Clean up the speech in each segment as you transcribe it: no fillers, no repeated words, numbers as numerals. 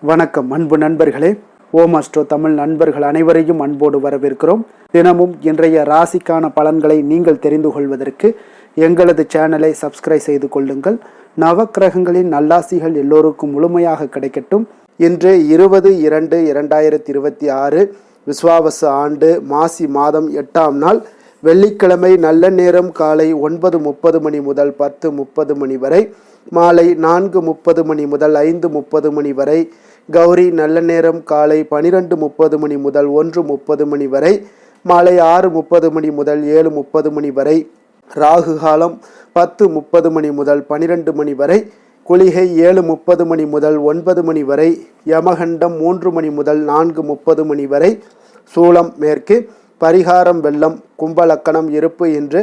வணக்கம் அன்பு நண்பர்களே. ஓம் அஸ்ட்ரோ தமிழ் நண்பர்கள் அனைவரையும் அன்போடு வரவேற்கிறோம். தினமும் இன்றைய ராசிக்கான பலன்களை நீங்கள் தெரிந்து கொள்வதற்கு எங்களது சேனலை சப்ஸ்கிரைப் செய்து கொள்ளுங்கள். நவக்கிரகங்களின் நல்லாசிகள் எல்லோருக்கும் முழுமையாக கிடைக்கட்டும். இன்று 20/2/2026 விஸ்வாவசு ஆண்டு மாசி மாதம் 8ஆம் நாள் வெள்ளிக்கிழமை. நல்ல நேரம் காலை 9:30 மணி முதல் 10:30 மணி வரை, மாலை 4:30 மணி முதல் 5:30 மணி வரை. கௌரி நல்ல நேரம் காலை 12:30 மணி முதல் 1:30 மணி வரை, மாலை 6:30 மணி முதல் 7:30 மணி வரை. ராகு காலம் 10:30 மணி முதல் 12 மணி வரை. குளிகை 7:30 மணி முதல் 9 மணி வரை. யமகண்டம் 3 மணி முதல் 4:30 மணி வரை. சூலம் மேற்கு. பரிகாரம் வெள்ளம். கும்பலக்கணம் இருப்பு என்று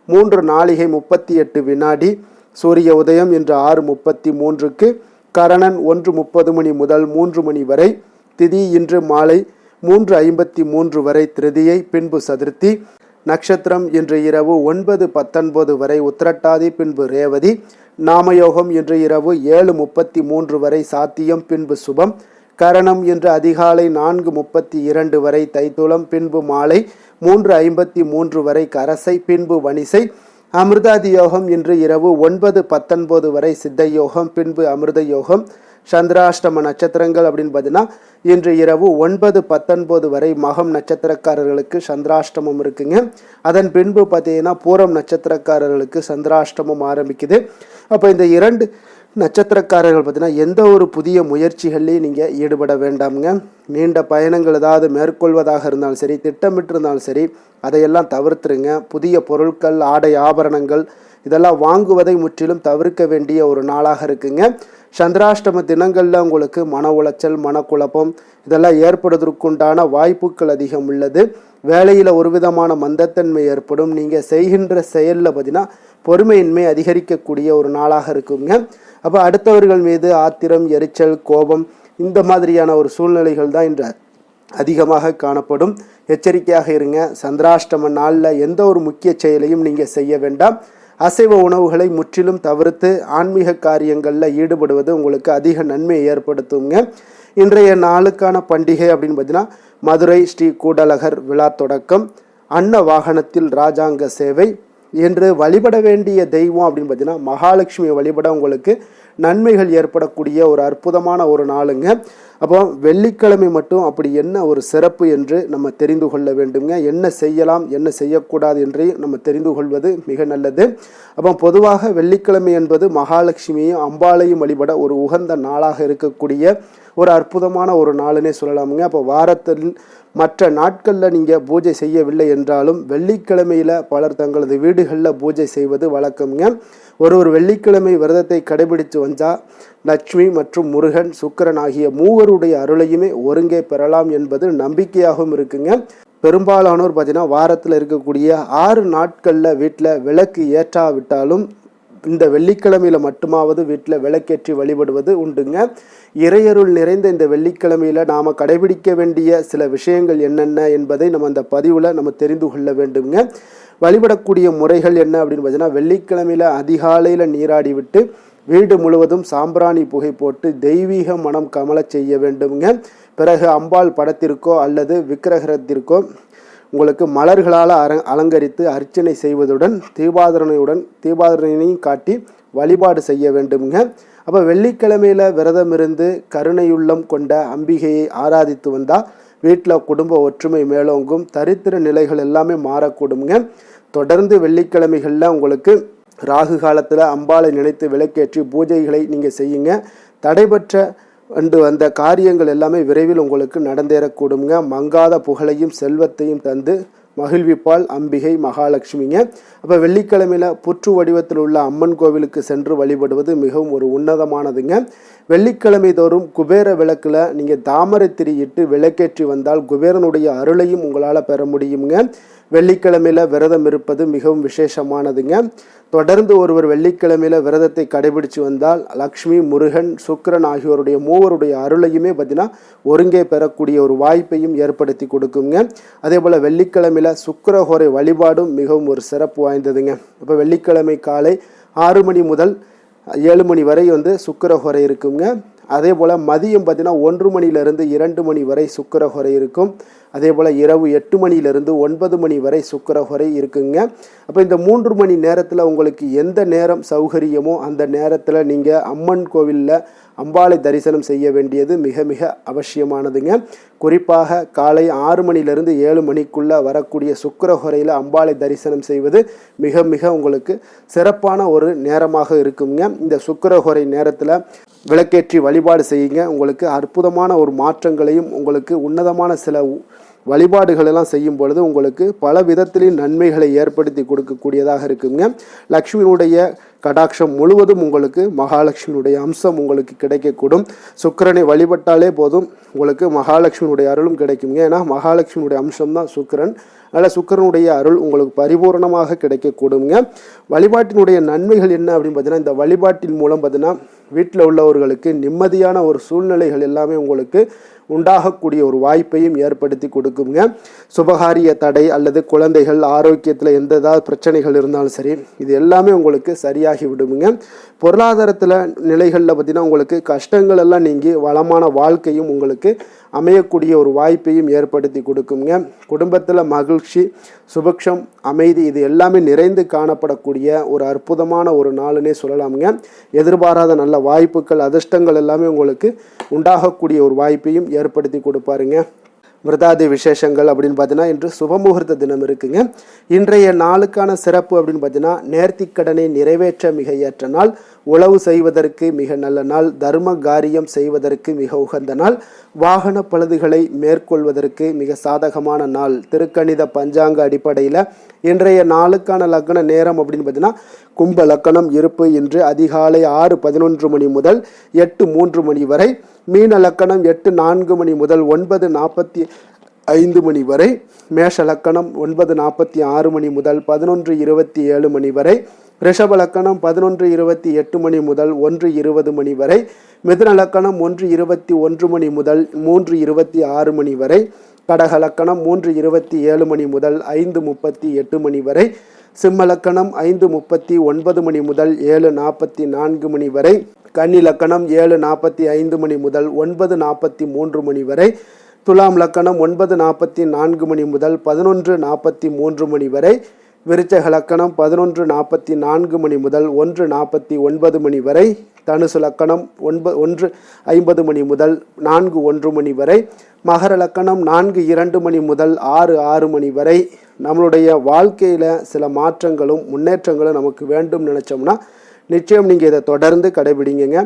3 நாழிகை 38 வினாடி. சூரிய உதயம் இன்று 6:33க்கு. கரணன் 1:30 மணி முதல் 3 மணி வரை. திதி இன்று மாலை 3:53 வரை திருதியை, பின்பு சதுர்த்தி. நட்சத்திரம் இன்று இரவு 9:19 வரை உத்திரட்டாதி, பின்பு ரேவதி. நாமயோகம் இன்று இரவு 7:33 வரை சாத்தியம், பின்பு சுபம். கரணம் இன்று அதிகாலை 4:32 வரை தைத்துளம், பின்பு மாலை 3:53 வரை கரசை, பின்பு வணிசை. அமிர்தாதி யோகம் இன்று இரவு 9:19 வரை சித்த யோகம், பின்பு அமிர்த யோகம். சந்திராஷ்டம நட்சத்திரங்கள் அப்படின்னு பார்த்தீங்கன்னா இன்று இரவு 9:19 வரை மகம் நட்சத்திரக்காரர்களுக்கு சந்திராஷ்டமம் இருக்குங்க. அதன் பின்பு பார்த்தீங்கன்னா பூரம் நட்சத்திரக்காரர்களுக்கு சந்திராஷ்டமம் ஆரம்பிக்குது. அப்போ இந்த 2 நட்சத்திரக்காரர்கள் பார்த்தீங்கன்னா எந்த ஒரு புதிய முயற்சிகள்லையும் நீங்கள் ஈடுபட வேண்டாமுங்க. நீண்ட பயணங்கள் ஏதாவது மேற்கொள்வதாக இருந்தாலும் சரி, திட்டமிட்டிருந்தாலும் சரி, அதையெல்லாம் தவிர்த்துருங்க. புதிய பொருட்கள், ஆடை ஆபரணங்கள் இதெல்லாம் வாங்குவதை முற்றிலும் தவிர்க்க வேண்டிய ஒரு நாளாக இருக்குங்க. சந்திராஷ்டம தினங்களில் உங்களுக்கு மன உளைச்சல், மனக்குழப்பம் இதெல்லாம் ஏற்படுவதற்குண்டான வாய்ப்புகள் அதிகம் உள்ளது. வேலையில் ஒரு விதமான மந்தத்தன்மை ஏற்படும். நீங்கள் செய்கின்ற செயலில் பார்த்தீங்கன்னா பொறுமையின்மை அதிகரிக்கக்கூடிய ஒரு நாளாக இருக்குங்க. அப்போ அடுத்தவர்கள் மீது ஆத்திரம், எரிச்சல், கோபம் இந்த மாதிரியான ஒரு சூழ்நிலைகள் தான் இன்று அதிகமாக காணப்படும். எச்சரிக்கையாக இருங்க. சந்திராஷ்டம நாளில் எந்த ஒரு முக்கிய செயலையும் நீங்கள் செய்ய வேண்டாம். அசைவ உணவுகளை முற்றிலும் தவிர்த்து ஆன்மீக காரியங்களில் ஈடுபடுவது உங்களுக்கு அதிக நன்மையை ஏற்படுத்துங்க. இன்றைய நாளுக்கான பண்டிகை அப்படின்னு பார்த்தீங்கன்னா மதுரை ஸ்ரீ கூடலகர் விழா தொடக்கம். அன்ன வாகனத்தில் ராஜாங்க சேவை. என்று வழிபட வேண்டிய தெய்வம் அப்படின்னு பார்த்தீங்கன்னா மகாலட்சுமியை வழிபட உங்களுக்கு நன்மைகள் ஏற்படக்கூடிய ஒரு அற்புதமான ஒரு நாளுங்க. அப்போ வெள்ளிக்கிழமை மட்டும் அப்படி என்ன ஒரு சிறப்பு என்று நம்ம தெரிந்து கொள்ள வேண்டுங்க. என்ன செய்யலாம், என்ன செய்யக்கூடாது என்று நம்ம தெரிந்து கொள்வது மிக நல்லது. அப்போ பொதுவாக வெள்ளிக்கிழமை என்பது மகாலட்சுமியையும் அம்பாளையும் வழிபட ஒரு உகந்த நாளாக இருக்கக்கூடிய ஒரு அற்புதமான ஒரு நாளுன்னே சொல்லலாமுங்க. அப்போ வாரத்தில் மற்ற நாட்களில் நீங்கள் பூஜை செய்யவில்லை என்றாலும் வெள்ளிக்கிழமையில் பலர் தங்களது வீடுகளில் பூஜை செய்வது வழக்கம்ங்க. ஒரு வெள்ளிக்கிழமை விரதத்தை கடைபிடித்து வந்தால் லட்சுமி மற்றும் முருகன், சுக்கிரன் ஆகிய மூவருடைய அருளையுமே ஒருங்கே பெறலாம் என்பது நம்பிக்கையாகவும் இருக்குங்க. பெரும்பாலானோர் பார்த்தீங்கன்னா வாரத்தில் இருக்கக்கூடிய 6 நாட்களில் வீட்டில் விளக்கு ஏற்றாவிட்டாலும் இந்த வெள்ளிக்கிழமையில் மட்டுமாவது வீட்டில் விளக்கேற்றி வழிபடுவது உண்டுங்க. இறையருள் நிறைந்த இந்த வெள்ளிக்கிழமையில் நாம் கடைபிடிக்க வேண்டிய சில விஷயங்கள் என்னென்ன என்பதை நம்ம அந்த பதிவில் நம்ம தெரிந்து கொள்ள வேண்டுங்க. வழிபடக்கூடிய முறைகள் என்ன அப்படின்னு பார்த்தீங்கன்னா வெள்ளிக்கிழமையில் அதிகாலையில் நீராடி விட்டு வீடு முழுவதும் சாம்பிராணி புகை போட்டு தெய்வீக மனம் கமல செய்ய வேண்டுங்க. பிறகு அம்பாள் படத்திற்கோ அல்லது விக்கிரகத்திற்கோ உங்களுக்கு மலர்களால் அலங்கரித்து அர்ச்சனை செய்வதுடன் தீபாதரணையும் காட்டி வழிபாடு செய்ய வேண்டுங்க. அப்போ வெள்ளிக்கிழமையில் விரதம் இருந்து கருணையுள்ளம் கொண்ட அம்பிகையை ஆராதித்து வந்தால் வீட்டில் குடும்ப ஒற்றுமை மேலோங்கும். தரித்திர நிலைகள் எல்லாமே மாறக்கூடுங்க. தொடர்ந்து வெள்ளிக்கிழமைகளில் உங்களுக்கு ராகு காலத்தில் அம்பாளை நினைத்து விளக்கேற்றி பூஜைகளை நீங்கள் செய்யுங்க. தடைபற்ற அந்த காரியங்கள் எல்லாமே விரைவில் உங்களுக்கு நடந்தேறக்கூடுங்க. மங்காத புகழையும் செல்வத்தையும் தந்து மகிழ்விப்பாள் அம்பிகை மகாலட்சுமிங்க. அப்போ வெள்ளிக்கிழமையில் புற்று வடிவத்தில் உள்ள அம்மன் கோவிலுக்கு சென்று வழிபடுவது மிகவும் ஒரு உன்னதமானதுங்க. வெள்ளிக்கிழமை தோறும் குபேர விளக்கில் நீங்கள் தாமரை திரியிட்டு விளக்கேற்றி வந்தால் குபேரனுடைய அருளையும் உங்களால் பெற முடியுங்க. வெள்ளிக்கிழமையில் விரதம் இருப்பது மிகவும் விசேஷமானதுங்க. தொடர்ந்து ஒருவர் வெள்ளிக்கிழமையில் விரதத்தை கடைபிடிச்சு வந்தால் லக்ஷ்மி, முருகன், சுக்கிரன் ஆகியோருடைய மூவருடைய அருளையுமே பார்த்தீங்கன்னா ஒருங்கே பெறக்கூடிய ஒரு வாய்ப்பையும் ஏற்படுத்தி கொடுக்குங்க. அதே போல் வெள்ளிக்கிழமையில் சுக்கிரஹோரை வழிபாடும் மிகவும் ஒரு சிறப்பு வாய்ந்ததுங்க. இப்போ வெள்ளிக்கிழமை காலை 6 மணி முதல் 7 மணி வரை சுக்கிரஹோரை இருக்குங்க. அதே போல் மதியம் பார்த்தீங்கன்னா 1 மணியிலிருந்து 2 மணி வரை சுக்கிரஹோரை இருக்கும். அதே போல் இரவு 8 மணியிலிருந்து 9 மணி வரை சுக்கிரஹோரை இருக்குங்க. அப்போ இந்த 3 மணி நேரத்தில் உங்களுக்கு எந்த நேரம் சௌகரியமோ அந்த நேரத்தில் நீங்கள் அம்மன் கோவிலில் அம்பாளை தரிசனம் செய்ய வேண்டியது மிக மிக அவசியமானதுங்க. குறிப்பாக காலை 6 மணிலிருந்து 7 மணிக்குள்ளே வரக்கூடிய சுக்கிரஹோரையில் அம்பாளை தரிசனம் செய்வது மிக மிக உங்களுக்கு சிறப்பான ஒரு நேரமாக இருக்குங்க. இந்த சுக்கிரஹோரை நேரத்தில் விளக்கேற்றி வழிபாடு செய்யுங்க. உங்களுக்கு அற்புதமான ஒரு மாற்றங்களையும் உங்களுக்கு உன்னதமான சில வழிபாடுகளெல்லாம் செய்யும் பொழுது உங்களுக்கு பல விதத்திலும் நன்மைகளை ஏற்படுத்தி கொடுக்கக்கூடியதாக இருக்குங்க. லக்ஷ்மியினுடைய கடாட்சம் முழுவதும் உங்களுக்கு மகாலட்சுமியுடைய அம்சம் உங்களுக்கு கிடைக்கக்கூடும். சுக்கிரனை வழிபட்டாலே போதும் உங்களுக்கு மகாலட்சுமியுடைய அருளும் கிடைக்குங்க. ஏன்னா மகாலட்சுமியுடைய அம்சம் தான் சுக்கிரன். அதனால் சுக்கிரனுடைய அருள் உங்களுக்கு பரிபூர்ணமாக கிடைக்கக்கூடுங்க. வழிபாட்டினுடைய நன்மைகள் என்ன அப்படின்னு பார்த்தீங்கன்னா, இந்த வழிபாட்டின் மூலம் பார்த்தீங்கன்னா வீட்டில் உள்ளவர்களுக்கு நிம்மதியான ஒரு சூழ்நிலைகள் எல்லாமே உங்களுக்கு உண்டாகக்கூடிய ஒரு வாய்ப்பையும் ஏற்படுத்தி கொடுக்குங்க. சுபகாரிய தடை அல்லது குழந்தைகள் ஆரோக்கியத்தில் ஏதாவது பிரச்சனைகள் இருந்தாலும் சரி, இது எல்லாமே உங்களுக்கு சரியாகி விடுங்க. பொருளாதாரத்தில் நிலைகளில் பார்த்தீங்கன்னா உங்களுக்கு கஷ்டங்கள் எல்லாம் நீங்கி வளமான வாழ்க்கையும் உங்களுக்கு அமையக்கூடிய ஒரு வாய்ப்பையும் ஏற்படுத்தி கொடுக்குங்க. குடும்பத்தில் மகிழ்ச்சி, சுபக்ஷம், அமைதி இது எல்லாமே நிறைந்து காணப்படக்கூடிய ஒரு அற்புதமான ஒரு நாளுன்னே சொல்லலாமுங்க. எதிர்பாராத நல்ல வாய்ப்புகள், அதிர்ஷ்டங்கள் எல்லாமே உங்களுக்கு உண்டாகக்கூடிய ஒரு வாய்ப்பையும் ஏற்படுத்தி கொடுப்பாருங்க. விரதாதி விசேஷங்கள் அப்படின்னு பார்த்தீங்கன்னா இன்று சுபமுகூர்த்த தினம் இருக்குங்க. இன்றைய நாளுக்கான சிறப்பு அப்படின்னு பார்த்தீங்கன்னா, நேர்த்திக்கடனை நிறைவேற்ற மிக ஏற்ற நாள், உழவு செய்வதற்கு மிக நல்ல நாள், தர்ம காரியம் செய்வதற்கு மிக உகந்த நாள், வாகன பழுதுகளை மேற்கொள்வதற்கு மிக சாதகமான நாள். திருக்கணித பஞ்சாங்க அடிப்படையில் இன்றைய நாளுக்கான லக்ன நேரம் அப்படின்னு பார்த்தீங்கன்னா, கும்ப லக்கணம் இருப்பு இன்று அதிகாலை 6:11 மணி முதல் 8:03 மணி வரை, மீன லக்கணம் 8:04 மணி முதல் 9:45 மணி வரை, மேஷ லக்கணம் 9:46 மணி முதல் 11:27 மணி வரை, ரிஷப லக்கணம் 11:28 மணி முதல் 1:20 மணி வரை, மிதுன லக்கணம் 1:21 மணி முதல் 3:26 மணி வரை, கடக லக்கணம் 3:27 மணி முதல் 5:38 மணி வரை, சிம்ம லக்கணம் 5:39 மணி முதல் 7:44 மணி வரை, கன்னி லக்கணம் 7:45 மணி முதல் 9:43 மணி வரை, துலாம் லக்கணம் 9:44 மணி முதல் 11:43 மணி வரை, விருச்சக லக்கணம் 11:44 மணி முதல் 1:49 மணி வரை, தனுசு லக்கணம் 1:50 மணி முதல் 4:01 மணி வரை, மகர லக்கணம் 4:02 மணி முதல் 6:06 மணி வரை. நம்மளுடைய வாழ்க்கையில் சில மாற்றங்களும் முன்னேற்றங்களும் நமக்கு வேண்டும் நினச்சோம்னா நிச்சயம் நீங்கள் இதை தொடர்ந்து கடைபிடிங்க.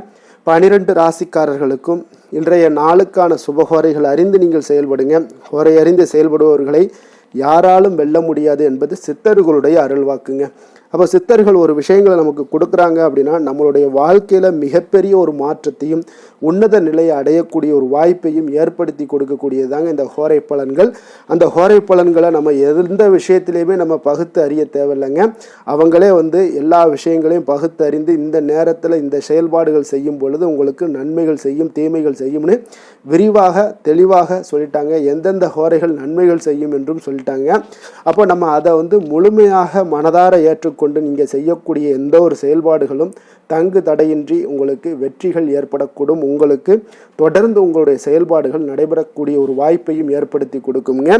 12 ராசிக்காரர்களுக்கும் இன்றைய நாளுக்கான சுபஹோரைகள் அறிந்து நீங்கள் செயல்படுங்க. ஹோரை அறிந்து செயல்படுபவர்களை யாராலும் வெல்ல முடியாது என்பது சித்தர்களுடைய அருள்வாக்குங்க. அப்போ சித்தர்கள் ஒரு விஷயங்களை நமக்கு கொடுக்குறாங்க அப்படின்னா நம்மளுடைய வாழ்க்கையில் மிகப்பெரிய ஒரு மாற்றத்தையும் உன்னத நிலையை அடையக்கூடிய ஒரு வாய்ப்பையும் ஏற்படுத்தி கொடுக்கக்கூடியதாங்க இந்த ஹோரை பலன்கள். அந்த ஹோரை பலன்களை நம்ம எந்த விஷயத்திலையுமே நம்ம பகுத்து அறிய தேவையில்லைங்க. அவங்களே எல்லா விஷயங்களையும் பகுத்து அறிந்து இந்த நேரத்தில் இந்த செயல்பாடுகள் செய்யும் பொழுது உங்களுக்கு நன்மைகள் செய்யும், தீமைகள் செய்யும்னு விரிவாக தெளிவாக சொல்லிட்டாங்க. எந்தெந்த ஹோரைகள் நன்மைகள் செய்யும் என்றும் சொல்லிட்டாங்க. அப்போ நம்ம அதை முழுமையாக மனதார ஏற்றுக்கொண்டு நீங்கள் செய்யக்கூடிய எந்த ஒரு செயல்பாடுகளும் தங்கு தடையின்றி உங்களுக்கு வெற்றிகள் ஏற்படக்கூடும். உங்களுக்கு தொடர்ந்து உங்களுடைய செயல்பாடுகள் நடைபெறக்கூடிய ஒரு வாய்ப்பையும் ஏற்படுத்தி கொடுக்குங்க.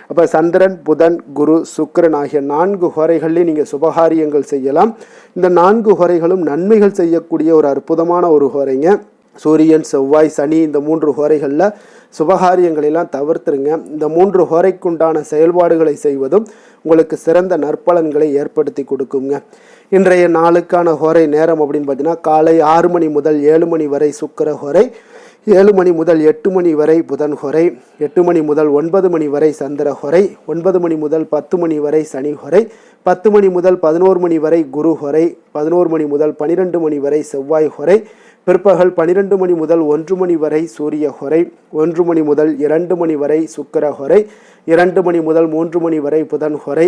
அப்போ சந்திரன், புதன், குரு, சுக்கிரன் ஆகிய 4 ஹோரைகள்லேயும் நீங்கள் சுபகாரியங்கள் செய்யலாம். இந்த 4 ஹோரைகளும் நன்மைகள் செய்யக்கூடிய ஒரு அற்புதமான ஒரு ஹோரைங்க. சூரியன், செவ்வாய், சனி இந்த 3 ஹோரைகளில் சுபகாரியங்களெல்லாம் தவிர்த்துருங்க. இந்த 3 ஹோரைக்குண்டான செயல்பாடுகளை செய்வதும் உங்களுக்கு சிறந்த நற்பலன்களை ஏற்படுத்தி கொடுக்குங்க. இன்றைய நாளுக்கான ஹோரை நேரம் அப்படின்னு பார்த்தீங்கன்னா, காலை 6 மணி முதல் 7 மணி வரை சுக்கிர ஹோரை, 7 மணி முதல் 8 மணி வரை புதன் ஹோரை, 8 மணி முதல் 9 மணி வரை சந்திர ஹோரை, 9 மணி முதல் 10 மணி வரை சனி ஹோரை, 10 மணி முதல் 11 மணி வரை குரு ஹோரை, 11 மணி முதல் 12 மணி வரை செவ்வாய் ஹோரை, பிற்பகல் 12 மணி முதல் 1 மணி வரை சூரிய ஹொரை, 1 மணி முதல் 2 மணி வரை சுக்கிர ஹொரை, 2 மணி முதல் 3 மணி வரை புதன் ஹொரை,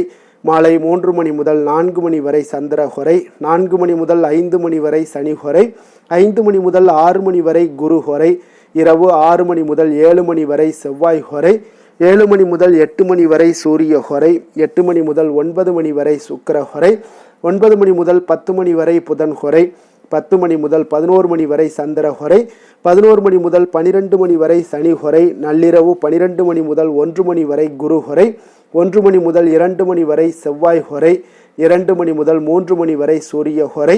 மாலை 3 மணி முதல் 4 மணி வரை சந்திர ஹொரை, 4 மணி முதல் 5 மணி வரை சனி ஹொரை, 5 மணி முதல் 6 மணி வரை குரு ஹொரை, இரவு 6 மணி முதல் 7 மணி வரை செவ்வாய் ஹொரை, 7 மணி முதல் 8 மணி வரை சூரிய ஹொரை, 8 மணி முதல் 9 மணி வரை சுக்கிர ஹொரை, 9 மணி முதல் 10 மணி வரை புதன் ஹொரை, 10 மணி முதல் 11 மணி வரை சந்திர ஹொரை, 11 மணி முதல் 12 மணி வரை சனி ஹொரை, நள்ளிரவு 12 மணி முதல் 1 மணி வரை குரு ஹொரை, 1 மணி முதல் 2 மணி வரை செவ்வாய் ஹொரை, 2 மணி முதல் 3 மணி வரை சூரிய ஹொரை,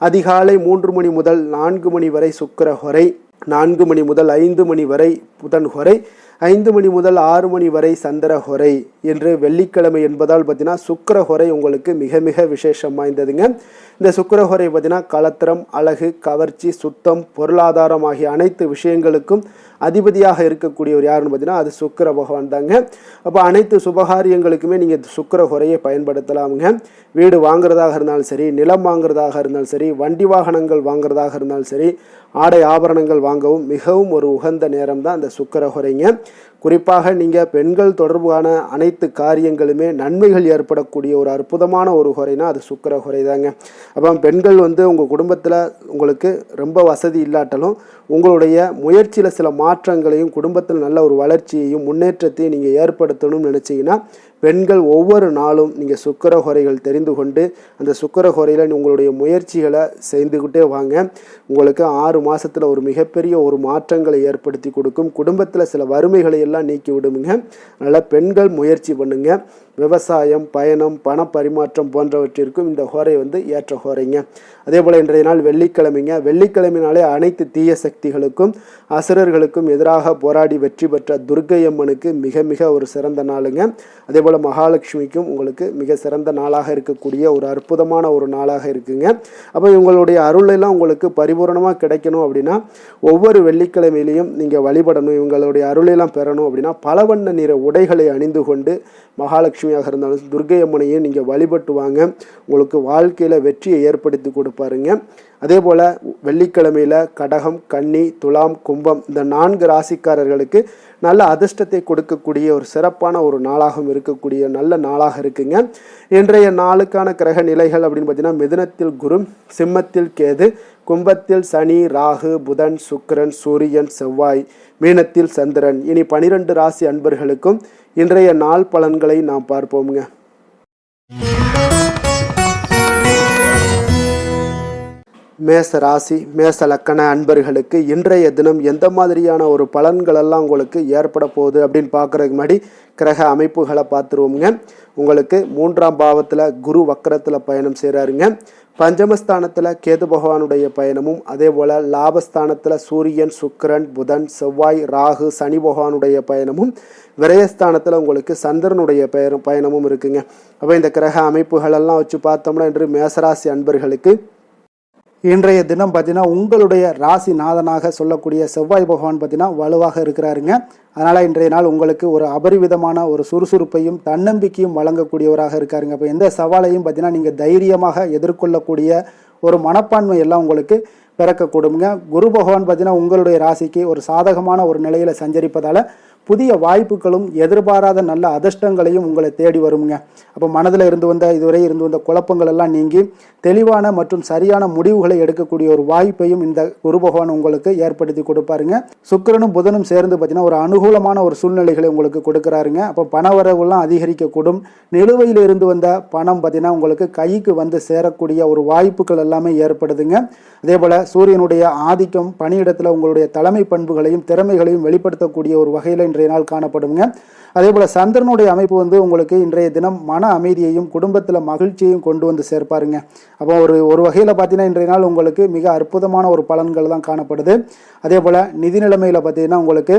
அதிகாலை 3 மணி முதல் 4 மணி வரை சுக்கிர ஹொரை, 4 மணி முதல் 5 மணி வரை புதன் ஹொரை, 5 மணி முதல் 6 மணி வரை சந்திர ஹொரை என்று வெள்ளிக்கிழமை என்பதால் பார்த்தீங்கன்னா சுக்கிர ஹொரை உங்களுக்கு மிக மிக விசேஷம் வாய்ந்ததுங்க. இந்த சுக்கிர ஹொரை பார்த்தீங்கன்னா கலத்திரம், அழகு, கவர்ச்சி, சுத்தம், பொருளாதாரம் ஆகிய அனைத்து விஷயங்களுக்கும் அதிபதியாக இருக்கக்கூடியவர் யாருன்னு பார்த்தீங்கன்னா அது சுக்கிர பகவான் தாங்க. அப்போ அனைத்து சுபகாரியங்களுக்குமே நீங்கள் சுக்கிர ஹொரையை பயன்படுத்தலாமுங்க. வீடு வாங்குறதாக இருந்தாலும் சரி, நிலம் வாங்குறதாக இருந்தாலும் சரி, வண்டி வாகனங்கள் வாங்குறதாக இருந்தாலும் சரி, ஆடை ஆபரணங்கள் வாங்கவும் மிகவும் ஒரு உகந்த நேரம் தான் அந்த சுக்கிர ஹொரைங்க. குறிப்பாக நீங்கள் பெண்கள் தொடர்பான அனைத்து காரியங்களுமே நன்மைகள் ஏற்படக்கூடிய ஒரு அற்புதமான ஒரு ஹொரைனா அது சுக்கிர ஹொரை தாங்க. அப்போ பெண்கள் உங்கள் குடும்பத்தில் உங்களுக்கு ரொம்ப வசதி இல்லாட்டாலும் உங்களுடைய முயற்சியில் சில மாற்றங்களையும் குடும்பத்தில் நல்ல ஒரு வளர்ச்சியையும் முன்னேற்றத்தையும் நீங்கள் ஏற்படுத்தணும்னு நினச்சிங்கன்னா பெண்கள் ஒவ்வொரு நாளும் நீங்கள் சுக்கிர ஹொரைகள் தெரிந்து கொண்டு அந்த சுக்கிர ஹொரையில் உங்களுடைய முயற்சிகளை செய்துக்கிட்டே வாங்க. உங்களுக்கு 6 மாதத்தில் ஒரு மிகப்பெரிய ஒரு மாற்றங்களை ஏற்படுத்தி கொடுக்கும். குடும்பத்தில் சில வறுமைகளை எல்லாம் நீக்கி விடுமுங்க. அதனால் பெண்கள் முயற்சி பண்ணுங்க. விவசாயம், பயணம், பண பரிமாற்றம் போன்றவற்றிற்கும் இந்த ஹோரை ஏற்ற ஹோரைங்க. அதே போல் இன்றைய நாள் வெள்ளிக்கிழமைங்க. வெள்ளிக்கிழமைனாலே அனைத்து தீய சக்திகளுக்கும் அசுரர்களுக்கும் எதிராக போராடி வெற்றி பெற்ற துர்க்கை அம்மனுக்கு மிக மிக ஒரு சிறந்த நாளுங்க. அதே போல் மகாலட்சுமிக்கும் உங்களுக்கு மிக சிறந்த நாளாக இருக்கக்கூடிய ஒரு அற்புதமான ஒரு நாளாக இருக்குங்க. அப்போ இவங்களுடைய அருளெல்லாம் உங்களுக்கு பரிபூர்ணமாக கிடைக்கணும் அப்படின்னா ஒவ்வொரு வெள்ளிக்கிழமையிலையும் நீங்கள் வழிபடணும். இவங்களுடைய அருளெல்லாம் பெறணும் அப்படின்னா பலவண்ண நிற உடைகளை அணிந்து கொண்டு மகாலட்சுமியாக இருந்தாலும் துர்க்கை அம்மனையே நீங்கள் வழிபட்டு வாங்க. உங்களுக்கு வாழ்க்கையில் வெற்றியை ஏற்படுத்தி கொடுப்பாருங்க. அதே போல் வெள்ளிக்கிழமையில் கடகம், கன்னி, துலாம், கும்பம் இந்த 4 ராசிக்காரர்களுக்கு நல்ல அதிர்ஷ்டத்தை கொடுக்கக்கூடிய ஒரு சிறப்பான ஒரு நாளாகவும் இருக்கக்கூடிய நல்ல நாளாக இருக்குங்க. இன்றைய நாளுக்கான கிரக நிலைகள் அப்படின்னு பார்த்தீங்கன்னா மிதுனத்தில் குரு, சிம்மத்தில் கேது, கும்பத்தில் சனி, ராகு, புதன், சுக்கிரன், சூரியன், செவ்வாய், மீனத்தில் சந்திரன். இனி 12 ராசி அன்பர்களுக்கும் இன்றைய நாள் பலன்களை நாம் பார்ப்போமுங்க. மேச ராசி, மேச லக்கண அன்பர்களுக்கு இன்றைய தினம் எந்த மாதிரியான ஒரு பலன்களெல்லாம் உங்களுக்கு ஏற்பட போகுது அப்படின்னு பார்க்குறதுக்கு முன்னாடி கிரக அமைப்புகளை பார்த்துருவோமுங்க. உங்களுக்கு 3ஆம் பாவத்தில் குரு வக்கரத்தில் பயணம் செய்கிறாருங்க. பஞ்சமஸ்தானத்தில் கேது பகவானுடைய பயணமும், அதே போல் லாபஸ்தானத்தில் சூரியன், சுக்கிரன், புதன், செவ்வாய், ராகு, சனி பகவானுடைய பயணமும், விரயஸ்தானத்தில் உங்களுக்கு சந்திரனுடைய பயணமும் இருக்குங்க. அப்போ இந்த கிரக அமைப்புகளெல்லாம் வச்சு பார்த்தோம்னா இன்று மேசராசி அன்பர்களுக்கு இன்றைய தினம் பார்த்தீங்கன்னா உங்களுடைய ராசி நாதனாக சொல்லக்கூடிய செவ்வாய் பகவான் பார்த்தீங்கன்னா வலுவாக இருக்கிறாருங்க. அதனால் இன்றைய நாள் உங்களுக்கு ஒரு அபரிவிதமான ஒரு சுறுசுறுப்பையும் தன்னம்பிக்கையும் வழங்கக்கூடியவராக இருக்காருங்க. அப்போ எந்த சவாலையும் பார்த்தீங்கன்னா நீங்கள் தைரியமாக எதிர்கொள்ளக்கூடிய ஒரு மனப்பான்மை எல்லாம் உங்களுக்கு பிறக்கக்கூடுங்க. குரு பகவான் பார்த்தீங்கன்னா உங்களுடைய ராசிக்கு ஒரு சாதகமான ஒரு நிலையில் சஞ்சரிப்பதால் புதிய வாய்ப்புகளும் எதிர்பாராத நல்ல அதிர்ஷ்டங்களையும் உங்களை தேடி வருங்க. அப்போ மனதில் இதுவரை இருந்து வந்த குழப்பங்கள் எல்லாம் நீங்கி தெளிவான மற்றும் சரியான முடிவுகளை எடுக்கக்கூடிய ஒரு வாய்ப்பையும் இந்த குரு பகவான் உங்களுக்கு ஏற்படுத்தி கொடுப்பாருங்க. சுக்கிரனும் புதனும் சேர்ந்து பார்த்தீங்கன்னா ஒரு அனுகூலமான ஒரு சூழ்நிலைகளை உங்களுக்கு கொடுக்குறாருங்க. அப்போ பணவரவுலாம் அதிகரிக்கக்கூடும். நிலுவையில் இருந்து வந்த பணம் பார்த்தீங்கன்னா உங்களுக்கு கைக்கு சேரக்கூடிய ஒரு வாய்ப்புகள் எல்லாமே ஏற்படுதுங்க. அதே போல் சூரியனுடைய ஆதிக்கம் பணியிடத்தில் உங்களுடைய தலைமை பண்புகளையும் திறமைகளையும் வெளிப்படுத்தக்கூடிய ஒரு வகையில் இன்றைய நாள் காணப்படுங்க. அதே போல் சந்திரனுடைய அமைப்பு உங்களுக்கு இன்றைய தினம் மன அமைதியையும் குடும்பத்தில் மகிழ்ச்சியையும் கொண்டு சேர்ப்பாருங்க. அப்போ ஒரு வகையில் பார்த்தீங்கன்னா இன்றைய நாள் உங்களுக்கு மிக அற்புதமான ஒரு பலன்கள் தான் காணப்படுது. அதே போல் நிதி நிலைமையில் பார்த்தீங்கன்னா உங்களுக்கு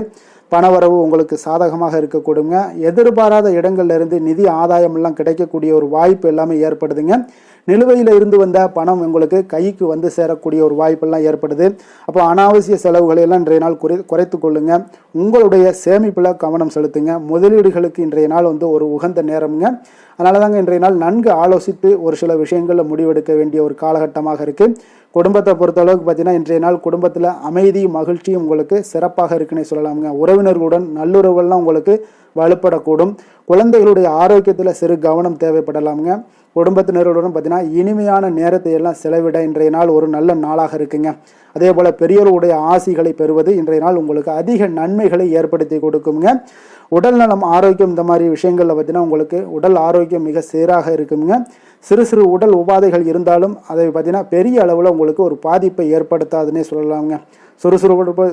பணவரவு உங்களுக்கு சாதகமாக இருக்கக்கூடுங்க. எதிர்பாராத இடங்கள்ல இருந்து நிதி ஆதாயம் எல்லாம் கிடைக்கக்கூடிய ஒரு வாய்ப்பு எல்லாமே ஏற்படுதுங்க. நிலுவையில் இருந்து வந்த பணம் உங்களுக்கு கைக்கு சேரக்கூடிய ஒரு வாய்ப்பெல்லாம் ஏற்படுது. அப்போ அனாவசிய செலவுகளை எல்லாம் இன்றைய நாள் குறைத்து கொள்ளுங்க. உங்களுடைய சேமிப்பில் கவனம் செலுத்துங்க. முதலீடுகளுக்கு இன்றைய நாள் ஒரு உகந்த நேரம்ங்க. அதனால தாங்க இன்றைய நாள் நன்கு ஆலோசித்து ஒரு சில விஷயங்களில் முடிவெடுக்க வேண்டிய ஒரு காலகட்டமாக இருக்குது. குடும்பத்தை பொறுத்தளவுக்கு பார்த்தீங்கன்னா இன்றைய நாள் குடும்பத்தில் அமைதி மகிழ்ச்சியும் உங்களுக்கு சிறப்பாக இருக்குன்னு சொல்லலாமுங்க. உறவினர்களுடன் நல்லுறவுகள்லாம் உங்களுக்கு வலுப்படக்கூடும். குழந்தைகளுடைய ஆரோக்கியத்தில் சிறு கவனம் தேவைப்படலாமுங்க. குடும்பத்தினருடன் பார்த்தீங்கன்னா இனிமையான நேரத்தை எல்லாம் செலவிட இன்றைய நாள் ஒரு நல்ல நாளாக இருக்குங்க. அதே போல் பெரியோருடைய ஆசிகளை பெறுவது இன்றைய நாள் உங்களுக்கு அதிக நன்மைகளை ஏற்படுத்தி கொடுக்குங்க. உடல் நலம் ஆரோக்கியம் இந்த மாதிரி விஷயங்களில் பார்த்தீங்கன்னா உங்களுக்கு உடல் ஆரோக்கியம் மிக சீராக இருக்குங்க. சிறு சிறு உடல் உபாதைகள் இருந்தாலும் அதை பார்த்தீங்கன்னா பெரிய அளவில் உங்களுக்கு ஒரு பாதிப்பை ஏற்படுத்தாதுன்னே சொல்லலாமுங்க.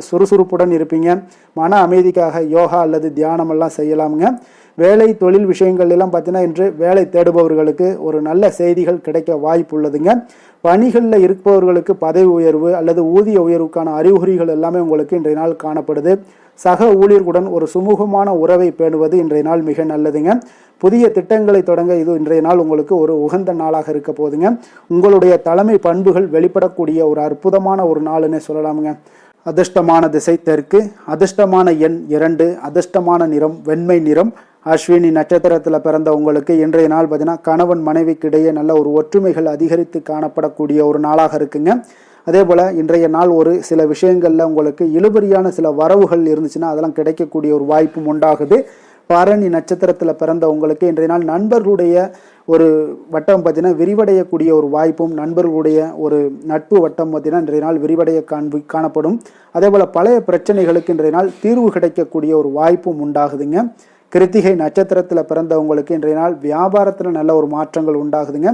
சுறுசுறுப்புடன் இருப்பீங்க. மன அமைதிக்காக யோகா அல்லது தியானம் எல்லாம் செய்யலாமுங்க. வேலை தொழில் விஷயங்கள் எல்லாம் பார்த்தீங்கன்னா இன்று வேலை தேடுபவர்களுக்கு ஒரு நல்ல செய்திகள் கிடைக்க வாய்ப்பு உள்ளதுங்க. பணிகளில் இருப்பவர்களுக்கு பதவி உயர்வு அல்லது ஊதிய உயர்வுக்கான அறிகுறிகள் எல்லாமே உங்களுக்கு இன்றைய நாள் காணப்படுது. சக ஊழியர்களுடன் ஒரு சுமூகமான உறவை பேணுவது இன்றைய நாள் மிக நல்லதுங்க. புதிய திட்டங்களை தொடங்க இது இன்றைய நாள் உங்களுக்கு ஒரு உகந்த நாளாக இருக்க போதுங்க. உங்களுடைய தலைமை பண்புகள் வெளிப்படக்கூடிய ஒரு அற்புதமான ஒரு நாளுன்னு சொல்லலாமுங்க. அதிர்ஷ்டமான திசை தெற்கு, அதிர்ஷ்டமான எண் 2, அதிர்ஷ்டமான நிறம் வெண்மை நிறம். அஸ்வினி நட்சத்திரத்தில் பிறந்த உங்களுக்கு இன்றைய நாள் பார்த்தீங்கன்னா கணவன் மனைவிக்கு இடையே நல்ல ஒரு ஒற்றுமைகள் அதிகரித்து காணப்படக்கூடிய ஒரு நாளாக இருக்குங்க. அதே போல் இன்றைய நாள் ஒரு சில விஷயங்களில் உங்களுக்கு இழுபறியான சில வரவுகள் இருந்துச்சுன்னா அதெல்லாம் கிடைக்கக்கூடிய ஒரு வாய்ப்பும் உண்டாகுது. பரணி நட்சத்திரத்தில் பிறந்த உங்களுக்கு இன்றைய நாள் நண்பர்களுடைய ஒரு வட்டம் பார்த்தீங்கன்னா விரிவடையக்கூடிய ஒரு வாய்ப்பும், நண்பர்களுடைய ஒரு நட்பு வட்டம் பார்த்தீங்கன்னா இன்றைய நாள் விரிவடைய காணப்படும். அதே போல் பழைய பிரச்சனைகளுக்கு இன்றைய நாள் தீர்வு கிடைக்கக்கூடிய ஒரு வாய்ப்பும் உண்டாகுதுங்க. கிருத்திகை நட்சத்திரத்தில் பிறந்தவங்களுக்கு இன்றைய நாள் வியாபாரத்தில் நல்ல ஒரு மாற்றங்கள் உண்டாகுதுங்க.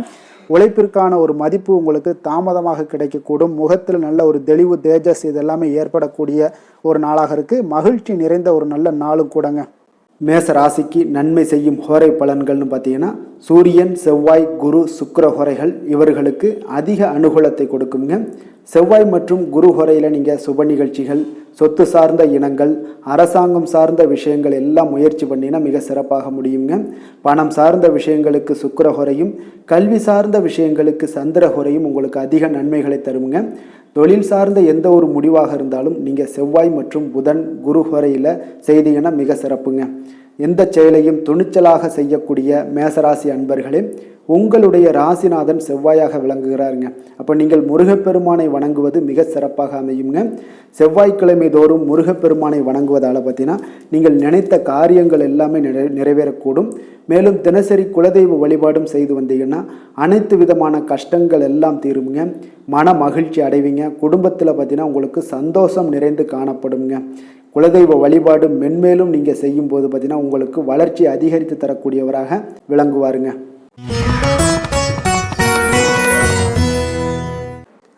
உழைப்பிற்கான ஒரு மதிப்பு உங்களுக்கு தாமதமாக கிடைக்கக்கூடும். முகத்தில் நல்ல ஒரு தெளிவு தேஜஸ் இதெல்லாமே ஏற்படக்கூடிய ஒரு நாளாக இருக்குது. மகிழ்ச்சி நிறைந்த ஒரு நல்ல நாளும் கூடங்க. மேச ராசிக்கு நன்மை செய்யும் ஹோரை பலன்கள்னு பார்த்தீங்கன்னா சூரியன் செவ்வாய் குரு சுக்கிர ஹோரைகள் இவர்களுக்கு அதிக அனுகூலத்தை கொடுக்குங்க. செவ்வாய் மற்றும் குரு ஹோரையில் நீங்கள் சுப நிகழ்ச்சிகள், சொத்து சார்ந்த இனங்கள், அரசாங்கம் சார்ந்த விஷயங்கள் எல்லாம் முயற்சி பண்ணினா மிக சிறப்பாக முடியுங்க. பணம் சார்ந்த விஷயங்களுக்கு சுக்கிர ஹோரையும், கல்வி சார்ந்த விஷயங்களுக்கு சந்திர ஹோரையும் உங்களுக்கு அதிக நன்மைகளை தருங்க. தொழில் சார்ந்த எந்த ஒரு முடிவாக இருந்தாலும் நீங்கள் செவ்வாய் மற்றும் புதன் குரு ஹோரையில் செய்தீங்கன்னா மிக சிறப்புங்க. எந்த செயலையும் துணிச்சலாக செய்யக்கூடிய மேசராசி அன்பர்களே, உங்களுடைய ராசிநாதன் செவ்வாயாக விளங்குகிறாருங்க. அப்போ நீங்கள் முருகப்பெருமானை வணங்குவது மிக சிறப்பாக அமையுங்க. செவ்வாய்க்கிழமை தோறும் முருகப்பெருமானை வணங்குவதால் பார்த்தீங்கன்னா நீங்கள் நினைத்த காரியங்கள் எல்லாமே நிறைவேறக்கூடும். மேலும் தினசரி குலதெய்வ வழிபாடும் செய்து வந்தீங்கன்னா அனைத்து விதமான கஷ்டங்கள் எல்லாம் தீருங்க. மன மகிழ்ச்சி அடைவீங்க. குடும்பத்தில் பார்த்தீங்கன்னா உங்களுக்கு சந்தோஷம் நிறைந்து காணப்படுங்க. குலதெய்வ வழிபாடு மென்மேலும் நீங்கள் செய்யும்போது பார்த்தீங்கன்னா உங்களுக்கு வளர்ச்சி அதிகரித்து தரக்கூடியவராக விளங்குவாருங்க.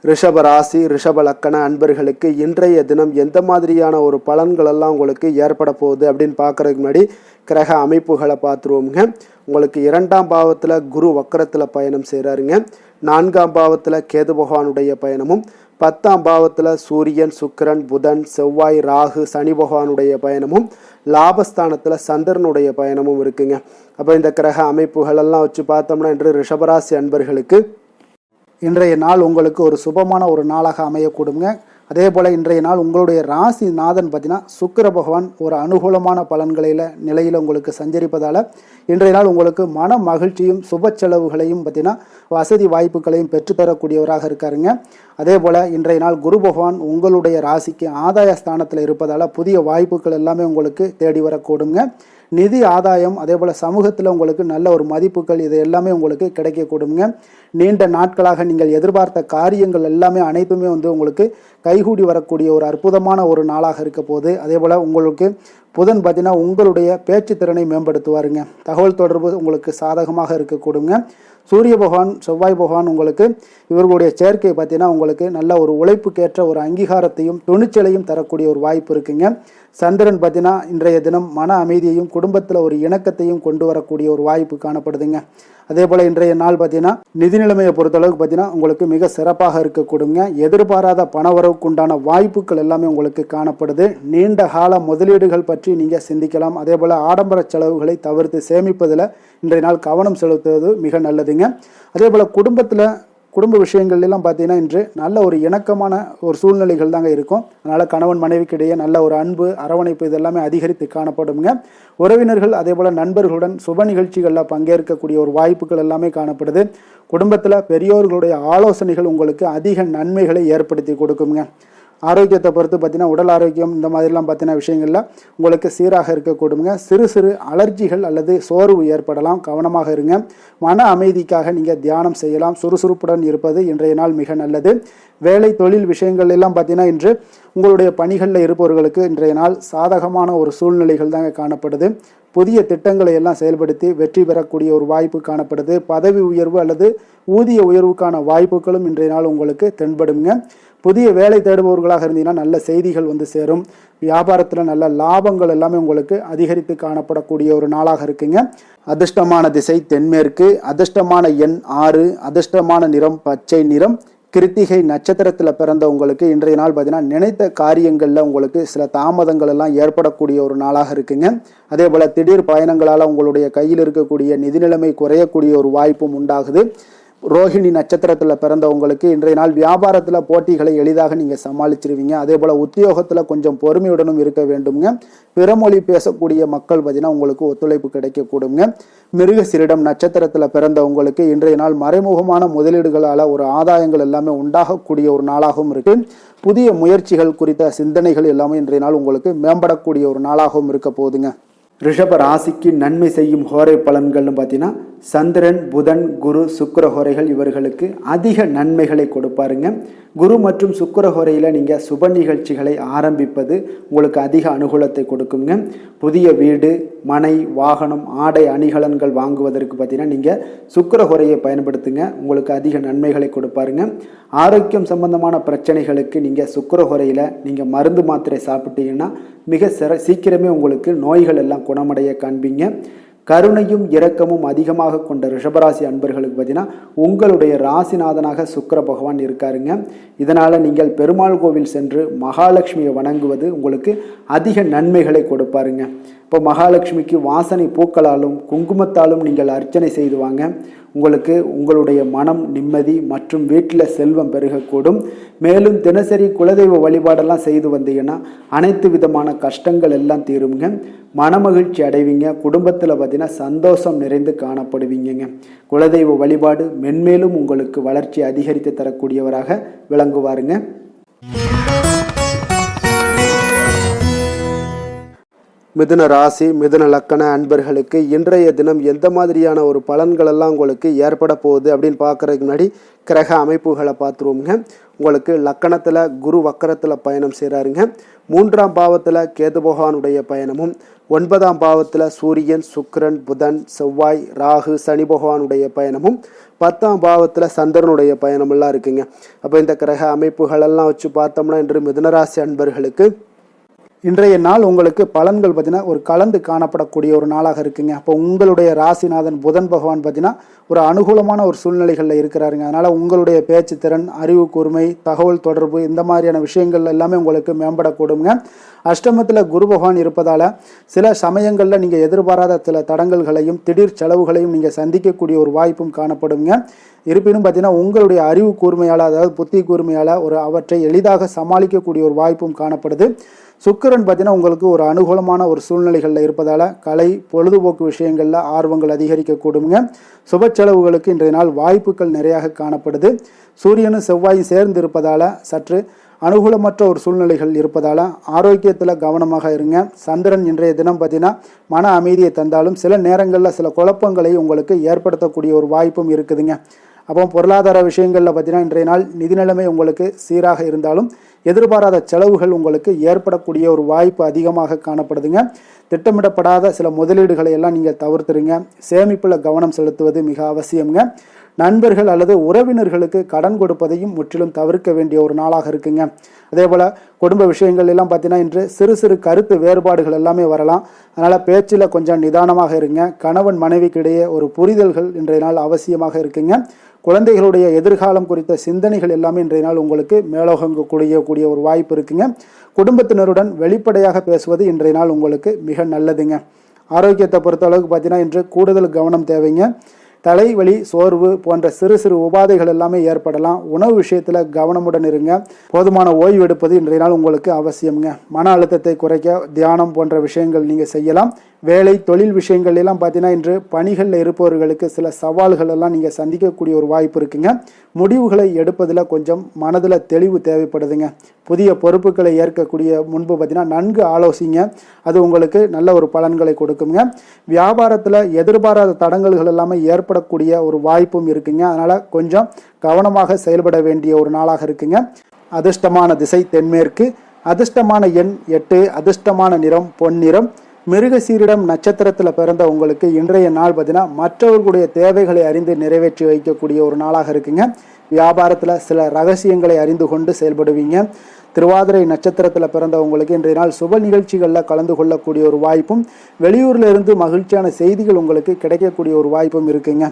ரிஷப ராசி ரிஷப லக்கண அன்பர்களுக்கு இன்றைய தினம் எந்த மாதிரியான ஒரு பலன்கள் எல்லாம் உங்களுக்கு ஏற்பட போகுது அப்படின்னு பார்க்கறதுக்கு முன்னாடி கிரக அமைப்புகளை பார்த்துருவோமுங்க. உங்களுக்கு 2ஆம் பாவத்தில் குரு வக்கரத்தில் பயணம் செய்கிறாருங்க. 4ஆம் பாவத்தில் கேது பகவானுடைய பயணமும், 10ஆம் பாவத்தில் சூரியன் சுக்கிரன் புதன் செவ்வாய் ராகு சனி பகவானுடைய பயணமும், லாபஸ்தானத்தில் சந்திரனுடைய பயணமும் இருக்குங்க. அப்போ இந்த கிரக அமைப்புகள் எல்லாம் வச்சு பார்த்தோம்னா இன்று ரிஷபராசி அன்பர்களுக்கு இன்றைய நாள் உங்களுக்கு ஒரு சுபமான ஒரு நாளாக அமையக்கூடுங்க. அதே போல் இன்றைய நாள் உங்களுடைய ராசி நாதன் பார்த்தீங்கன்னா சுக்கிர பகவான் ஒரு அனுகூலமான நிலையில் உங்களுக்கு சஞ்சரிப்பதால் இன்றைய நாள் உங்களுக்கு மன மகிழ்ச்சியும் சுப செலவுகளையும் பார்த்தீங்கன்னா வசதி வாய்ப்புகளையும் பெற்றுத்தரக்கூடியவராக இருக்காருங்க. அதே போல் இன்றைய நாள் குரு பகவான் உங்களுடைய ராசிக்கு ஆதாய ஸ்தானத்தில் இருப்பதால் புதிய வாய்ப்புகள் எல்லாமே உங்களுக்கு தேடி வரக்கூடுங்க. நிதி ஆதாயம், அதே போல் சமூகத்தில் உங்களுக்கு நல்ல ஒரு மதிப்புகள் இது எல்லாமே உங்களுக்கு கிடைக்கக்கூடுங்க. நீண்ட நாட்களாக நீங்கள் எதிர்பார்த்த காரியங்கள் எல்லாமே அனைத்துமே உங்களுக்கு கைகூடி வரக்கூடிய ஒரு அற்புதமான ஒரு நாளாக இருக்க போது. அதே போல் உங்களுக்கு புதன் பார்த்தீங்கன்னா உங்களுடைய பேச்சு திறனை மேம்படுத்துவாருங்க. தகவல் தொடர்பு உங்களுக்கு சாதகமாக இருக்கக்கூடுங்க. சூரிய பகவான் செவ்வாய் பகவான் உங்களுக்கு இவர்களுடைய சேர்க்கை பார்த்தீங்கன்னா உங்களுக்கு நல்ல ஒரு உழைப்புக்கேற்ற ஒரு அங்கீகாரத்தையும் துணிச்சலையும் தரக்கூடிய ஒரு வாய்ப்பு இருக்குங்க. சந்திரன் பார்த்தீங்கன்னா இன்றைய தினம் மன அமைதியையும் குடும்பத்தில் ஒரு இணக்கத்தையும் கொண்டு வரக்கூடிய ஒரு வாய்ப்பு காணப்படுதுங்க. அதே போல் இன்றைய நாள் பார்த்தீங்கன்னா நிதி நிலைமையை பொறுத்தளவுக்கு பார்த்தீங்கன்னா உங்களுக்கு மிக சிறப்பாக இருக்கக்கூடுங்க. எதிர்பாராத பணவரவுக்கு உண்டான வாய்ப்புகள் எல்லாமே உங்களுக்கு காணப்படுது. நீண்ட கால முதலீடுகள் பற்றி நீங்கள் சிந்திக்கலாம். அதே போல் ஆடம்பர செலவுகளை தவிர்த்து சேமிப்பதில் இன்றைய நாள் கவனம் செலுத்துவது மிக நல்லதுங்க. அதே போல் குடும்ப விஷயங்கள்லாம் பார்த்தீங்கன்னா இன்று நல்ல ஒரு இணக்கமான ஒரு சூழ்நிலைகள் தாங்க இருக்கும். அதனால் கணவன் மனைவிக்கு இடையே நல்ல ஒரு அன்பு அரவணைப்பு இதெல்லாமே அதிகரித்து காணப்படுங்க. உறவினர்கள் அதே போல் நண்பர்களுடன் சுப நிகழ்ச்சிகளில் பங்கேற்கக்கூடிய ஒரு வாய்ப்புகள் எல்லாமே காணப்படுது. குடும்பத்தில் பெரியோர்களுடைய ஆலோசனைகள் உங்களுக்கு அதிக நன்மைகளை ஏற்படுத்தி கொடுக்குங்க. ஆரோக்கியத்தை பொறுத்து பார்த்தீங்கன்னா உடல் ஆரோக்கியம் இந்த மாதிரிலாம் பார்த்தீங்கன்னா விஷயங்கள்ல உங்களுக்கு சீராக இருக்கக்கூடுங்க. சிறு சிறு அலர்ஜிகள் அல்லது சோர்வு ஏற்படலாம், கவனமாக இருங்க. மன அமைதிக்காக நீங்கள் தியானம் செய்யலாம். சுறுசுறுப்புடன் இருப்பது இன்றைய நாள் மிக நல்லது. வேலை தொழில் விஷயங்கள் எல்லாம் பார்த்தீங்கன்னா இன்று உங்களுடைய பணிகளில் இருப்பவர்களுக்கு இன்றைய நாள் சாதகமான ஒரு சூழ்நிலைகள் தாங்க காணப்படுது. புதிய திட்டங்களை எல்லாம் செயல்படுத்தி வெற்றி பெறக்கூடிய ஒரு வாய்ப்பு காணப்படுது. பதவி உயர்வு அல்லது ஊதிய உயர்வுக்கான வாய்ப்புகளும் இன்றைய நாள் உங்களுக்கு தென்படுங்க. புதிய வேலை தேடுபவர்களாக இருந்தீங்கன்னா நல்ல செய்திகள் வந்து சேரும். வியாபாரத்தில் நல்ல லாபங்கள் எல்லாமே உங்களுக்கு அதிகரித்து காணப்படக்கூடிய ஒரு நாளாக இருக்குங்க. அதிர்ஷ்டமான திசை தென்மேற்கு, அதிர்ஷ்டமான எண் 6, அதிர்ஷ்டமான நிறம் பச்சை நிறம். கிருத்திகை நட்சத்திரத்தில் பிறந்த உங்களுக்கு இன்றைய நாள் பார்த்தீங்கன்னா நினைத்த காரியங்களில் உங்களுக்கு சில தாமதங்கள் எல்லாம் ஏற்படக்கூடிய ஒரு நாளாக இருக்குங்க. அதே போல் திடீர் பயணங்களால் உங்களுடைய கையில் இருக்கக்கூடிய நிதி நிலைமை குறையக்கூடிய ஒரு வாய்ப்பும் உண்டாகுது. ரோஹிணி நட்சத்திரத்தில் பிறந்த உங்களுக்கு இன்றைய நாள் வியாபாரத்தில் போட்டிகளை எளிதாக நீங்கள் சமாளிச்சிருவீங்க. அதே போல் உத்தியோகத்தில் கொஞ்சம் பொறுமையுடனும் இருக்க வேண்டுங்க. பிறமொழி பேசக்கூடிய மக்கள் பார்த்தீங்கன்னா உங்களுக்கு ஒத்துழைப்பு கிடைக்கக்கூடுங்க. மிருகசீரிடம் நட்சத்திரத்தில் பிறந்த உங்களுக்கு இன்றைய நாள் மறைமுகமான முதலீடுகளால் ஒரு ஆதாயங்கள் எல்லாமே உண்டாகக்கூடிய ஒரு நாளாகவும் இருக்கு. புதிய முயற்சிகள் குறித்த சிந்தனைகள் எல்லாமே இன்றைய நாள் உங்களுக்கு மேம்படக்கூடிய ஒரு நாளாகவும் இருக்க போகுதுங்க. ரிஷப ராசிக்கு நன்மை செய்யும் ஹோரை பலன்கள்னு பார்த்தீங்கன்னா சந்திரன், புதன், குரு, சுக்கிர ஹோரைகள் இவர்களுக்கு அதிக நன்மைகளை கொடுப்பாருங்க. குரு மற்றும் சுக்கிர ஹோரையில் நீங்கள் சுப நிகழ்ச்சிகளை ஆரம்பிப்பது உங்களுக்கு அதிக அனுகூலத்தை கொடுக்குங்க. புதிய வீடு, மனை, வாகனம், ஆடை அணிகலன்கள் வாங்குவதற்கு பார்த்தீங்கன்னா நீங்கள் சுக்கிர ஹோரையை பயன்படுத்துங்க. உங்களுக்கு அதிக நன்மைகளை கொடுப்பாருங்க. ஆரோக்கியம் சம்பந்தமான பிரச்சனைகளுக்கு நீங்கள் சுக்கிர ஹோரையில் நீங்கள் மருந்து மாத்திரை சாப்பிட்டீங்கன்னா மிக சீக்கிரமே உங்களுக்கு நோய்கள் எல்லாம் குணமடைய காண்பீங்க. கருணையும் இரக்கமும் அதிகமாக கொண்ட ரிஷபராசி அன்பர்களுக்கு பார்த்தீங்கன்னா உங்களுடைய ராசிநாதனாக சுக்கிர பகவான் இருக்காருங்க. இதனால் நீங்கள் பெருமாள் கோவில் சென்று மகாலட்சுமியை வணங்குவது உங்களுக்கு அதிக நன்மைகளை கொடுப்பாருங்க. இப்போ மகாலட்சுமிக்கு வாசனை பூக்களாலும் குங்குமத்தாலும் நீங்கள் அர்ச்சனை செய்து வாங்க. உங்களுக்கு உங்களுடைய மனம் நிம்மதி மற்றும் வீட்டில் செல்வம் பெருகக்கூடும். மேலும் தினசரி குலதெய்வ வழிபாடெல்லாம் செய்து வந்தீங்கன்னா அனைத்து விதமான கஷ்டங்கள் எல்லாம் தீருங்க. மனமகிழ்ச்சி அடைவீங்க. குடும்பத்தில் பார்த்தீங்கன்னா சந்தோஷம் நிறைந்து காணப்படுவீங்க. குலதெய்வ வழிபாடு மென்மேலும் உங்களுக்கு வளர்ச்சி அதிகரித்து தரக்கூடியவராக விளங்குவாருங்க. மிதுன ராசி, மிதுன லக்கண அன்பர்களுக்கு இன்றைய தினம் எந்த மாதிரியான ஒரு பலன்களெல்லாம் உங்களுக்கு ஏற்பட போகுது அப்படின்னு பார்க்குறதுக்கு முன்னாடி கிரக அமைப்புகளை பார்த்துருவோங்க. உங்களுக்கு லக்கணத்தில் குரு வக்கரத்தில் பயணம் செய்கிறாருங்க. 3ஆம் பாவத்தில் கேது பகவானுடைய பயணமும், 9ஆம் பாவத்தில் சூரியன், சுக்கிரன், புதன், செவ்வாய், ராகு, சனி பகவானுடைய பயணமும், 10ஆம் பாவத்தில் சந்திரனுடைய பயணமெல்லாம் இருக்குங்க. அப்போ இந்த கிரக அமைப்புகளெல்லாம் வச்சு பார்த்தோம்னா இன்று மிதுனராசி அன்பர்களுக்கு இன்றைய நாள் உங்களுக்கு பலன்கள் பார்த்தீங்கன்னா ஒரு கலந்து காணப்படக்கூடிய ஒரு நாளாக இருக்குங்க. அப்போ உங்களுடைய ராசிநாதன் புதன் பகவான் பார்த்தீங்கன்னா ஒரு அனுகூலமான ஒரு சூழ்நிலைகளில் இருக்கிறாருங்க. அதனால் உங்களுடைய பேச்சு திறன், அறிவு கூர்மை, தகவல் தொடர்பு இந்த மாதிரியான விஷயங்கள் எல்லாமே உங்களுக்கு மேம்படக்கூடுங்க. அஷ்டமத்தில் குரு பகவான் இருப்பதால் சில சமயங்களில் நீங்கள் எதிர்பாராத சில தடங்கல்களையும் திடீர் செலவுகளையும் நீங்கள் சந்திக்கக்கூடிய ஒரு வாய்ப்பும் காணப்படுங்க. இருப்பினும் பார்த்தீங்கன்னா உங்களுடைய அறிவு கூர்மையால், அதாவது புத்தி கூர்மையால் அவற்றை எளிதாக சமாளிக்கக்கூடிய ஒரு வாய்ப்பும் காணப்படுது. சுக்கிரன் பார்த்தீங்கன்னா உங்களுக்கு ஒரு அனுகூலமான ஒரு சூழ்நிலைகளில் இருப்பதால் கலை, பொழுதுபோக்கு விஷயங்களில் ஆர்வங்கள் அதிகரிக்கக்கூடுங்க. சுப செலவுகளுக்கு இன்றைய நாள் வாய்ப்புகள் நிறையாக காணப்படுது. சூரியனும் செவ்வாயும் சேர்ந்து இருப்பதால் சற்று அனுகூலமற்ற ஒரு சூழ்நிலைகள் இருப்பதால் ஆரோக்கியத்தில் கவனமாக இருங்க. சந்திரன் இன்றைய தினம் பார்த்தீங்கன்னா மன அமைதியை தந்தாலும் சில நேரங்களில் சில குழப்பங்களை உங்களுக்கு ஏற்படுத்தக்கூடிய ஒரு வாய்ப்பும் இருக்குதுங்க. அப்போ பொருளாதார விஷயங்களில் பார்த்தீங்கன்னா இன்றைய நாள் நிதி நிலைமை உங்களுக்கு சீராக இருந்தாலும் எதிர்பாராத செலவுகள் உங்களுக்கு ஏற்படக்கூடிய ஒரு வாய்ப்பு அதிகமாக காணப்படுதுங்க. திட்டமிடப்படாத சில முதலீடுகளை எல்லாம் நீங்கள் தவிர்த்துருங்க. சேமிப்பில் கவனம் செலுத்துவது மிக அவசியங்க. நண்பர்கள் அல்லது உறவினர்களுக்கு கடன் கொடுப்பதையும் முற்றிலும் தவிர்க்க வேண்டிய ஒரு நாளாக இருக்குங்க. அதே போல் குடும்ப விஷயங்கள் எல்லாம் பார்த்தீங்கன்னா இன்று சிறு சிறு கருத்து வேறுபாடுகள் எல்லாமே வரலாம். அதனால் பேச்சில் கொஞ்சம் நிதானமாக இருங்க. கணவன் மனைவிக்கு இடையே ஒரு புரிதல்கள் இன்றைய நாள் அவசியமாக இருக்குங்க. குழந்தைகளுடைய எதிர்காலம் குறித்த சிந்தனைகள் எல்லாமே இன்றைய நாள் உங்களுக்கு மேலோகக்கூடிய ஒரு வாய்ப்பு இருக்குங்க. குடும்பத்தினருடன் வெளிப்படையாக பேசுவது இன்றைய நாள் உங்களுக்கு மிக நல்லதுங்க. ஆரோக்கியத்தை பொறுத்த அளவுக்கு பார்த்தீங்கன்னா இன்று கூடுதல் கவனம் தேவைங்க. தலைவலி, சோர்வு போன்ற சிறு சிறு உபாதைகள் எல்லாமே ஏற்படலாம். உணவு விஷயத்தில் கவனமுடன் இருங்க. போதுமான ஓய்வு எடுப்பது இன்றைய நாள் உங்களுக்கு அவசியம்ங்க. மன அழுத்தத்தை குறைக்க தியானம் போன்ற விஷயங்கள் நீங்கள் செய்யலாம். வேலை, தொழில் விஷயங்கள் எல்லாம் பார்த்தீங்கன்னா இன்று பணிகளில் இருப்பவர்களுக்கு சில சவால்கள் எல்லாம் நீங்கள் சந்திக்கக்கூடிய ஒரு வாய்ப்பு இருக்குங்க. முடிவுகளை எடுப்பதில் கொஞ்சம் மனதில் தெளிவு தேவைப்படுதுங்க. புதிய பொறுப்புகளை ஏற்கக்கூடிய முன்பு பார்த்தீங்கன்னா நன்கு ஆலோசிங்க. அது உங்களுக்கு நல்ல ஒரு பலன்களை கொடுக்குங்க. வியாபாரத்தில் எதிர்பாராத தடங்கல்கள் எல்லாமே ஏற்படக்கூடிய ஒரு வாய்ப்பும் இருக்குங்க. அதனால் கொஞ்சம் கவனமாக செயல்பட வேண்டிய ஒரு நாளாக இருக்குங்க. அதிர்ஷ்டமான திசை தென்மேற்கு. அதிர்ஷ்டமான எண் 8. அதிர்ஷ்டமான நிறம் பொன்னிறம். மிருகசீரிடம் நட்சத்திரத்தில் பிறந்த உங்களுக்கு இன்றைய நாள் பார்த்தீங்கன்னா மற்றவர்களுடைய தேவைகளை அறிந்து நிறைவேற்றி வைக்கக்கூடிய ஒரு நாளாக இருக்குங்க. வியாபாரத்தில் சில ரகசியங்களை அறிந்து கொண்டு செயல்படுவீங்க. திருவாதிரை நட்சத்திரத்தில் பிறந்த உங்களுக்கு இன்றைய நாள் சுப நிகழ்ச்சிகளில் கலந்து கொள்ளக்கூடிய ஒரு வாய்ப்பும், வெளியூரில் இருந்து மகிழ்ச்சியான செய்திகள் உங்களுக்கு கிடைக்கக்கூடிய ஒரு வாய்ப்பும் இருக்குங்க.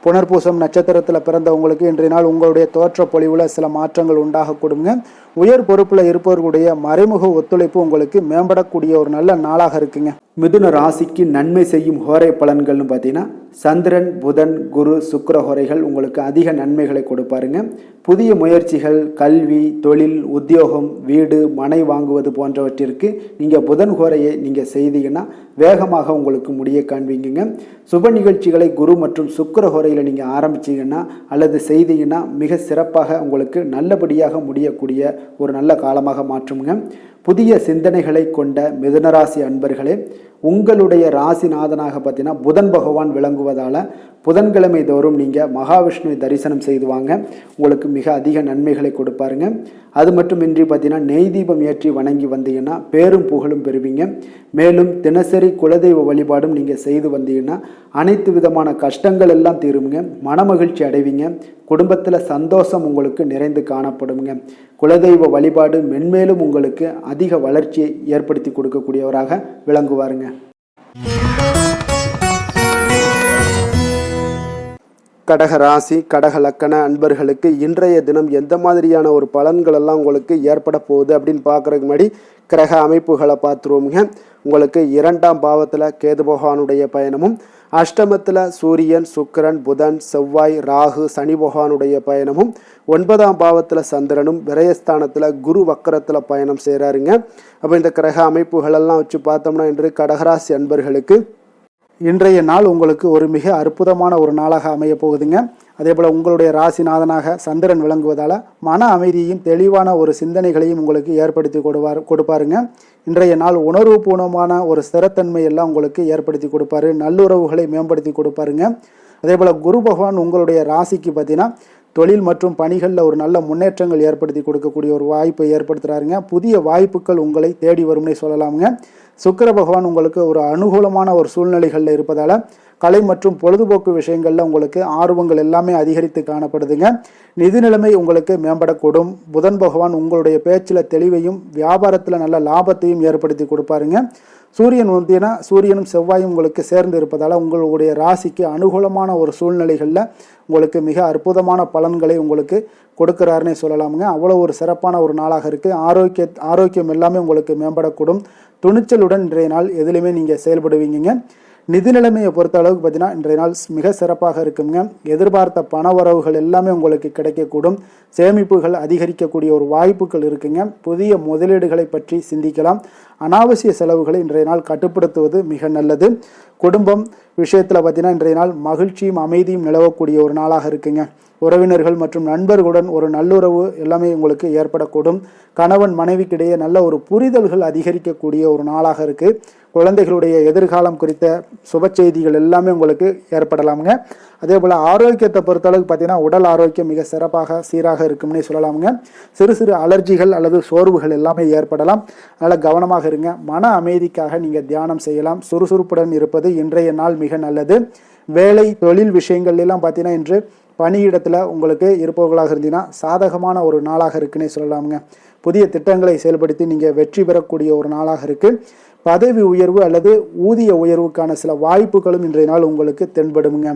புனர்பூசம் நட்சத்திரத்தில் பிறந்த உங்களுக்கு இன்றைய நாள் உங்களுடைய தோற்ற பொலிவில் சில மாற்றங்கள் உண்டாகக்கூடுங்க. உயர் பொறுப்பில் இருப்பவர்களுடைய மறைமுக ஒத்துழைப்பு உங்களுக்கு மேம்படக்கூடிய ஒரு நல்ல நாளாக இருக்குங்க. மிதுன ராசிக்கு நன்மை செய்யும் ஹோரை பலன்கள்னு பார்த்தீங்கன்னா சந்திரன், புதன், குரு, சுக்கிர ஹோரைகள் உங்களுக்கு அதிக நன்மைகளை கொடுப்பாருங்க. புதிய முயற்சிகள், கல்வி, தொழில், உத்தியோகம், வீடு, மனை வாங்குவது போன்றவற்றிற்கு நீங்கள் புதன் ஹோரையை நீங்கள் செய்தீங்கன்னா வேகமாக உங்களுக்கு முடிய காண்பீங்க. சுப நிகழ்ச்சிகளை குரு மற்றும் சுக்கிர ஹோரையில் நீங்கள் ஆரம்பிச்சிங்கன்னா அல்லது செய்தீங்கன்னா மிக சிறப்பாக உங்களுக்கு நல்லபடியாக முடியக்கூடிய ஒரு நல்ல காலமாக மாற்றுங்க. புதிய சிந்தனைகளை கொண்ட மிதுனராசி அன்பர்களே, உங்களுடைய ராசிநாதனாக பார்த்தீங்கன்னா புதன் பகவான் விளங்குவதால் புதன்கிழமை தோறும் நீங்கள் மகாவிஷ்ணுவை தரிசனம் செய்து வாங்க. உங்களுக்கு மிக அதிக நன்மைகளை கொடுப்பாருங்க. அது மட்டுமின்றி பார்த்தீங்கன்னா நெய் தீபம் ஏற்றி வணங்கி வந்தீங்கன்னா பேரும் புகழும் பெறுவீங்க. மேலும் தினசரி குலதெய்வ வழிபாடும் நீங்கள் செய்து வந்தீங்கன்னா அனைத்து விதமான கஷ்டங்கள் எல்லாம் தீருங்க. மனமகிழ்ச்சி அடைவீங்க. குடும்பத்தில் சந்தோஷம் உங்களுக்கு நிறைந்து காணப்படுங்க. குலதெய்வ வழிபாடு மென்மேலும் உங்களுக்கு அதிக வளர்ச்சியை ஏற்படுத்தி கொடுக்கக்கூடியவராக விளங்குவாருங்க. கடக ராசி, கடக லக்கண அன்பர்களுக்கு இன்றைய தினம் எந்த மாதிரியான ஒரு பலன்கள் எல்லாம் உங்களுக்கு ஏற்பட போகுது அப்படின்னு பார்க்குறதுக்கு முன்னாடி கிரக அமைப்புகளை பார்த்துருவோங்க. உங்களுக்கு 2ஆம் பாவத்தில் கேது பகவானுடைய பயணமும், அஷ்டமத்தில் சூரியன், சுக்கிரன், புதன், செவ்வாய், ராகு, சனி பகவானுடைய பயணமும், 9ஆம் பாவத்தில் சந்திரனும், விரயஸ்தானத்தில் குரு வக்கரத்தில் பயணம் செய்கிறாருங்க. அப்போ இந்த கிரக அமைப்புகளெல்லாம் வச்சு பார்த்தோம்னா இன்று கடகராசி அன்பர்களுக்கு இன்றைய நாள் உங்களுக்கு ஒரு மிக அற்புதமான ஒரு நாளாக அமைய போகுதுங்க. அதே போல் உங்களுடைய ராசிநாதனாக சந்திரன் விளங்குவதால் மன அமைதியையும் தெளிவான ஒரு சிந்தனைகளையும் உங்களுக்கு ஏற்படுத்தி கொடுப்பாருங்க. இன்றைய நாள் உணர்வுபூர்வமான ஒரு ஸ்திரத்தன்மை எல்லாம் உங்களுக்கு ஏற்படுத்தி கொடுப்பாரு. நல்லுறவுகளை மேம்படுத்தி கொடுப்பாருங்க. அதே போல் குரு பகவான் உங்களுடைய ராசிக்கு பார்த்தீங்கன்னா தொழில் மற்றும் பணிகளில் ஒரு நல்ல முன்னேற்றங்கள் ஏற்படுத்தி கொடுக்கக்கூடிய ஒரு வாய்ப்பை ஏற்படுத்துகிறாருங்க. புதிய வாய்ப்புகள் உங்களை தேடி வரும்னே சொல்லலாமுங்க. சுக்கிர பகவான் உங்களுக்கு ஒரு அனுகூலமான ஒரு சூழ்நிலைகளில் இருப்பதால் கலை மற்றும் பொழுதுபோக்கு விஷயங்களில் உங்களுக்கு ஆர்வங்கள் எல்லாமே அதிகரித்து காணப்படுதுங்க. நிதி நிலைமை உங்களுக்கு மேம்படக்கூடும். புதன் பகவான் உங்களுடைய பேச்சில் தெளிவையும் வியாபாரத்தில் நல்ல லாபத்தையும் ஏற்படுத்தி கொடுப்பாருங்க. சூரியன் வந்தீங்கன்னா சூரியனும் செவ்வாயும் உங்களுக்கு சேர்ந்து இருப்பதால் உங்களுடைய ராசிக்கு அனுகூலமான ஒரு சூழ்நிலைகளில் உங்களுக்கு மிக அற்புதமான பலன்களை உங்களுக்கு கொடுக்குறாருன்னே சொல்லலாமுங்க. அவ்வளோ ஒரு சிறப்பான ஒரு நாளாக இருக்குது. ஆரோக்கியம் எல்லாமே உங்களுக்கு மேம்படக்கூடும். துணிச்சலுடன் இன்றைய நாள் எதுலையுமே நீங்கள் செயல்படுவீங்க. நிதி நிலைமையை பொறுத்த அளவுக்கு பார்த்தீங்கன்னா இன்றைய நாள் மிக சிறப்பாக இருக்குங்க. எதிர்பார்த்த பண வரவுகள் எல்லாமே உங்களுக்கு கிடைக்கக்கூடும். சேமிப்புகள் அதிகரிக்கக்கூடிய ஒரு வாய்ப்புகள் இருக்குங்க. புதிய முதலீடுகளை பற்றி சிந்திக்கலாம். அனாவசிய செலவுகளை இன்றைய நாள் கட்டுப்படுத்துவது மிக நல்லது. குடும்பம் விஷயத்தில் பார்த்தீங்கன்னா இன்றைய நாள் மகிழ்ச்சியும் அமைதியும் நிலவக்கூடிய ஒரு நாளாக இருக்குங்க. உறவினர்கள் மற்றும் நண்பர்களுடன் ஒரு நல்லுறவு எல்லாமே உங்களுக்கு ஏற்படக்கூடும். கணவன் மனைவிக்கிடையே நல்ல ஒரு புரிதல்கள் அதிகரிக்கக்கூடிய ஒரு நாளாக இருக்குது. குழந்தைகளுடைய எதிர்காலம் குறித்த சுப செய்திகள் எல்லாமே உங்களுக்கு ஏற்படலாமுங்க. அதே போல் ஆரோக்கியத்தை பொறுத்தளவுக்கு பார்த்தீங்கன்னா உடல் ஆரோக்கியம் மிக சிறப்பாக சீராக இருக்கும்னே சொல்லலாமுங்க. சிறு சிறு அலர்ஜிகள் அல்லது சோர்வுகள் எல்லாமே ஏற்படலாம். அதனால் கவனமாக இருங்க. மன அமைதிக்காக நீங்கள் தியானம் செய்யலாம். சுறுசுறுப்புடன் இருப்பது இன்றைய நாள் மிக நல்லது. வேலை தொழில் விஷயங்கள் எல்லாம் பார்த்தீங்கன்னா இன்று பணியிடத்தில் உங்களுக்கு இருப்பவர்களாக இருந்தீங்கன்னா சாதகமான ஒரு நாளாக இருக்குன்னே சொல்லலாமுங்க. புதிய திட்டங்களை செயல்படுத்தி நீங்கள் வெற்றி பெறக்கூடிய ஒரு நாளாக இருக்குது. பதவி உயர்வு அல்லது ஊதிய உயர்வுக்கான சில வாய்ப்புகளும் இன்றைய நாள் உங்களுக்கு தென்படுமுங்க.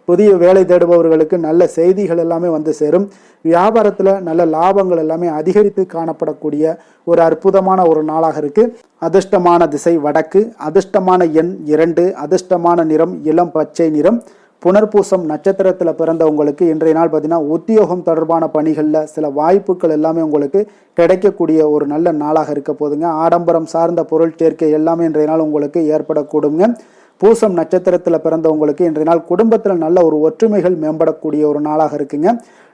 புதிய வேலை தேடுபவர்களுக்கு நல்ல செய்திகள் எல்லாமே வந்து சேரும். வியாபாரத்தில் நல்ல லாபங்கள் எல்லாமே அதிகரித்து காணப்படக்கூடிய ஒரு அற்புதமான ஒரு நாளாக இருக்குது. அதிர்ஷ்டமான திசை வடக்கு. அதிர்ஷ்டமான எண் 2. அதிர்ஷ்டமான நிறம் இளம் பச்சை நிறம். புனர்பூசம் நட்சத்திரத்தில் பிறந்தவங்களுக்கு இன்றைய நாள் பார்த்தீங்கன்னா உத்தியோகம் தொடர்பான பணிகளில் சில வாய்ப்புகள் எல்லாமே உங்களுக்கு கிடைக்கக்கூடிய ஒரு நல்ல நாளாக இருக்க போதுங்க. ஆடம்பரம் சார்ந்த பொருள் சேர்க்கை எல்லாமே இன்றைய நாள் உங்களுக்கு ஏற்படக்கூடுங்க. பூசம் நட்சத்திரத்தில் பிறந்தவங்களுக்கு இன்றைய நாள் குடும்பத்தில் நல்ல ஒரு ஒற்றுமைகள் மேம்படக்கூடிய ஒரு நாளாக இருக்குங்க.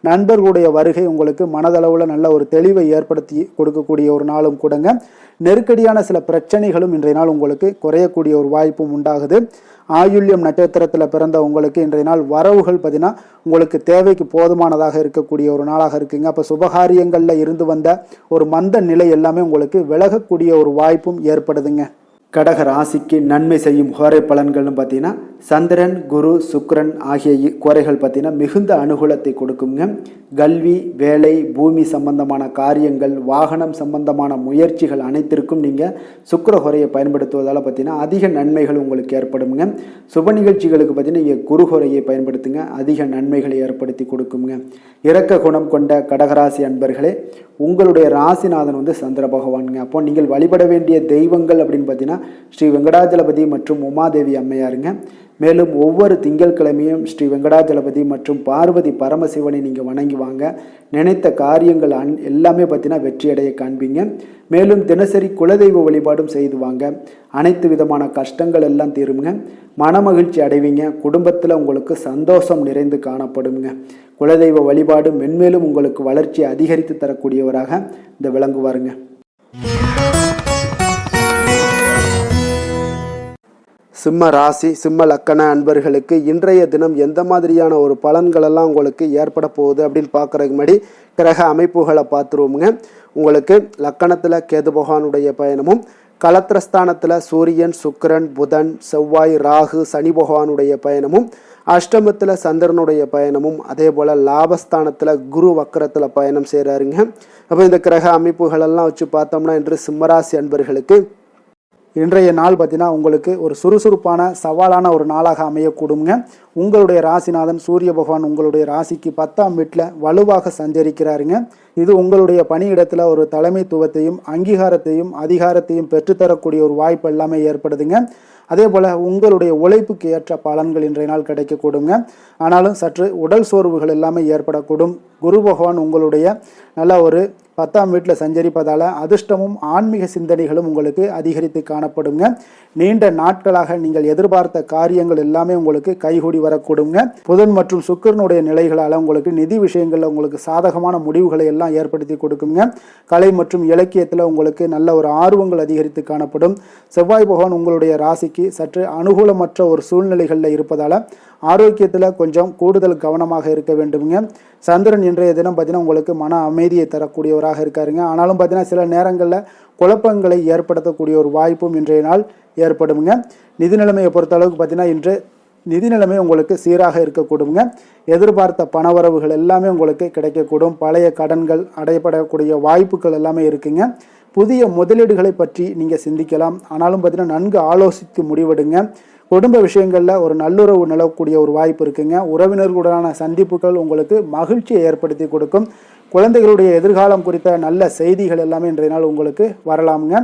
நண்பர்களுடைய வருகை உங்களுக்கு மனதளவில் நல்ல ஒரு தெளிவை ஏற்படுத்தி கொடுக்கக்கூடிய ஒரு நாளும் கூடங்க. நெருக்கடியான சில பிரச்சனைகளும் இன்றைய நாள் உங்களுக்கு குறையக்கூடிய ஒரு வாய்ப்பும் உண்டாகுது. ஆயுள்யம் நட்சத்திரத்தில் பிறந்த உங்களுக்கு இன்றைய நாள் வரவுகள் பார்த்தீங்கன்னா உங்களுக்கு தேவைக்கு போதுமானதாக இருக்கக்கூடிய ஒரு நாளாக இருக்குங்க. அப்போ சுபகாரியங்களில் இருந்து வந்த ஒரு மந்த நிலை எல்லாமே உங்களுக்கு விலகக்கூடிய ஒரு வாய்ப்பும் ஏற்படுதுங்க. கடக ராசிக்கு நன்மை செய்யும் ஹோரை பலன்கள்னு பார்த்தீங்கன்னா சந்திரன், குரு, சுக்கிரன் ஆகிய குறைகள் பார்த்தீங்கன்னா மிகுந்த அனுகூலத்தை கொடுக்குங்க. கல்வி, வேலை, பூமி சம்பந்தமான காரியங்கள், வாகனம் சம்பந்தமான முயற்சிகள் அனைத்திற்கும் நீங்கள் சுக்கிர ஹோரையை பயன்படுத்துவதால் பார்த்தீங்கன்னா அதிக நன்மைகள் உங்களுக்கு ஏற்படுங்க. சுப நிகழ்ச்சிகளுக்கு பார்த்தீங்கன்னா நீங்கள் குரு ஹோரையை பயன்படுத்துங்க, அதிக நன்மைகளை ஏற்படுத்தி கொடுக்குங்க. இரக்க குணம் கொண்ட கடகராசி அன்பர்களே, உங்களுடைய ராசிநாதன் சந்திர பகவானுங்க. அப்போ நீங்கள் வழிபட வேண்டிய தெய்வங்கள் அப்படின்னு பார்த்தீங்கன்னா ஸ்ரீ வெங்கடாஜலபதி மற்றும் உமாதேவி அம்மையாருங்க. மேலும் ஒவ்வொரு திங்கட்கிழமையும் ஸ்ரீ வெங்கடாஜலபதி மற்றும் பார்வதி பரமசிவனை நீங்கள் வணங்கி வாங்க. நினைத்த காரியங்கள் எல்லாமே பார்த்தீங்கன்னா வெற்றியடைய காண்பீங்க. மேலும் தினசரி குலதெய்வ வழிபாடும் செய்து வாங்க. அனைத்து விதமான கஷ்டங்கள் எல்லாம் தீருங்க. மனமகிழ்ச்சி அடைவீங்க. குடும்பத்தில் உங்களுக்கு சந்தோஷம் நிறைந்து காணப்படுங்க. குலதெய்வ வழிபாடு மென்மேலும் உங்களுக்கு வளர்ச்சி அதிகரித்து தரக்கூடியவராக இந்த விளங்குவாருங்க. சிம்ம ராசி, சிம்ம லக்கண அன்பர்களுக்கு இன்றைய தினம் எந்த மாதிரியான ஒரு பலன்களெல்லாம் உங்களுக்கு ஏற்பட போகுது அப்படின்னு பார்க்குறதுக்கு முன்னாடி கிரக அமைப்புகளை பார்த்துருவோமுங்க. உங்களுக்கு லக்கணத்தில் கேது பகவானுடைய பயணமும், கலத்திரஸ்தானத்தில் சூரியன், சுக்கிரன், புதன், செவ்வாய், ராகு, சனி பகவானுடைய பயணமும், அஷ்டமத்தில் சந்திரனுடைய பயணமும், அதே போல் லாபஸ்தானத்தில் குரு வக்கரத்தில் பயணம் செய்கிறாருங்க. அப்போ இந்த கிரக அமைப்புகளெல்லாம் வச்சு பார்த்தோம்னா இன்று சிம்மராசி அன்பர்களுக்கு இன்றைய நாள் பார்த்தீங்கன்னா உங்களுக்கு ஒரு சுறுசுறுப்பான சவாலான ஒரு நாளாக அமையக்கூடுங்க. உங்களுடைய ராசிநாதன் சூரிய பகவான் உங்களுடைய ராசிக்கு 10ஆம் வீட்டில் வலுவாக சஞ்சரிக்கிறாருங்க. இது உங்களுடைய பணியிடத்தில் ஒரு தலைமைத்துவத்தையும் அங்கீகாரத்தையும் அதிகாரத்தையும் பெற்றுத்தரக்கூடிய ஒரு வாய்ப்பு எல்லாமே ஏற்படுதுங்க. அதே போல் உங்களுடைய உழைப்புக்கு ஏற்ற பலன்கள் இன்றைய நாள் கிடைக்கக்கூடுங்க. ஆனாலும் சற்று உடல் சோர்வுகள் எல்லாமே ஏற்படக்கூடும். குரு பகவான் உங்களுடைய நல்ல ஒரு 10ஆம் வீட்டில் சஞ்சரிப்பதால் அதிர்ஷ்டமும் ஆன்மீக சிந்தனைகளும் உங்களுக்கு அதிகரித்து காணப்படுங்க. நீண்ட நாட்களாக நீங்கள் எதிர்பார்த்த காரியங்கள் எல்லாமே உங்களுக்கு கைகூடி வரக்கூடுங்க. புதன் மற்றும் சுக்கிரனுடைய நிலைகளால் உங்களுக்கு நிதி விஷயங்களில் உங்களுக்கு சாதகமான முடிவுகளை எல்லாம் ஏற்படுத்தி கொடுக்குங்க. கலை மற்றும் இலக்கியத்தில் உங்களுக்கு நல்ல ஒரு ஆர்வங்கள் அதிகரித்து காணப்படும். செவ்வாய் பகவான் உங்களுடைய ராசிக்கு சற்று அனுகூலமற்ற ஒரு சூழ்நிலைகளில் இருப்பதால் ஆரோக்கியத்தில் கொஞ்சம் கூடுதல் கவனமாக இருக்க வேண்டுங்க. சந்திரன் இன்றைய தினம் பார்த்தீங்கன்னா உங்களுக்கு மன அமைதியை தரக்கூடியவராக இருக்காருங்க. ஆனாலும் பார்த்தீங்கன்னா சில நேரங்களில் குழப்பங்களை ஏற்படுத்தக்கூடிய ஒரு வாய்ப்பும் இன்றைய நாள் ஏற்படுங்க. நிதி நிலைமையை பொறுத்த அளவுக்கு பார்த்தீங்கன்னா இன்று நிதி நிலைமை உங்களுக்கு சீராக இருக்கக்கூடுங்க. எதிர்பார்த்த பணவரவுகள் எல்லாமே உங்களுக்கு கிடைக்கக்கூடும். பழைய கடன்கள் அடையப்படக்கூடிய வாய்ப்புகள் எல்லாமே இருக்குங்க. புதிய முதலீடுகளை பற்றி நீங்கள் சிந்திக்கலாம். ஆனாலும் பார்த்தீங்கன்னா நன்கு ஆலோசித்து முடிவெடுங்க. குடும்ப விஷயங்களில் ஒரு நல்லுறவு நிலவக்கூடிய ஒரு வாய்ப்பு இருக்குங்க. உறவினர்களுடனான சந்திப்புகள் உங்களுக்கு மகிழ்ச்சியை ஏற்படுத்தி கொடுக்கும். குழந்தைகளுடைய எதிர்காலம் குறித்த நல்ல செய்திகள் எல்லாமே இன்றைய நாள் உங்களுக்கு வரலாமுங்க.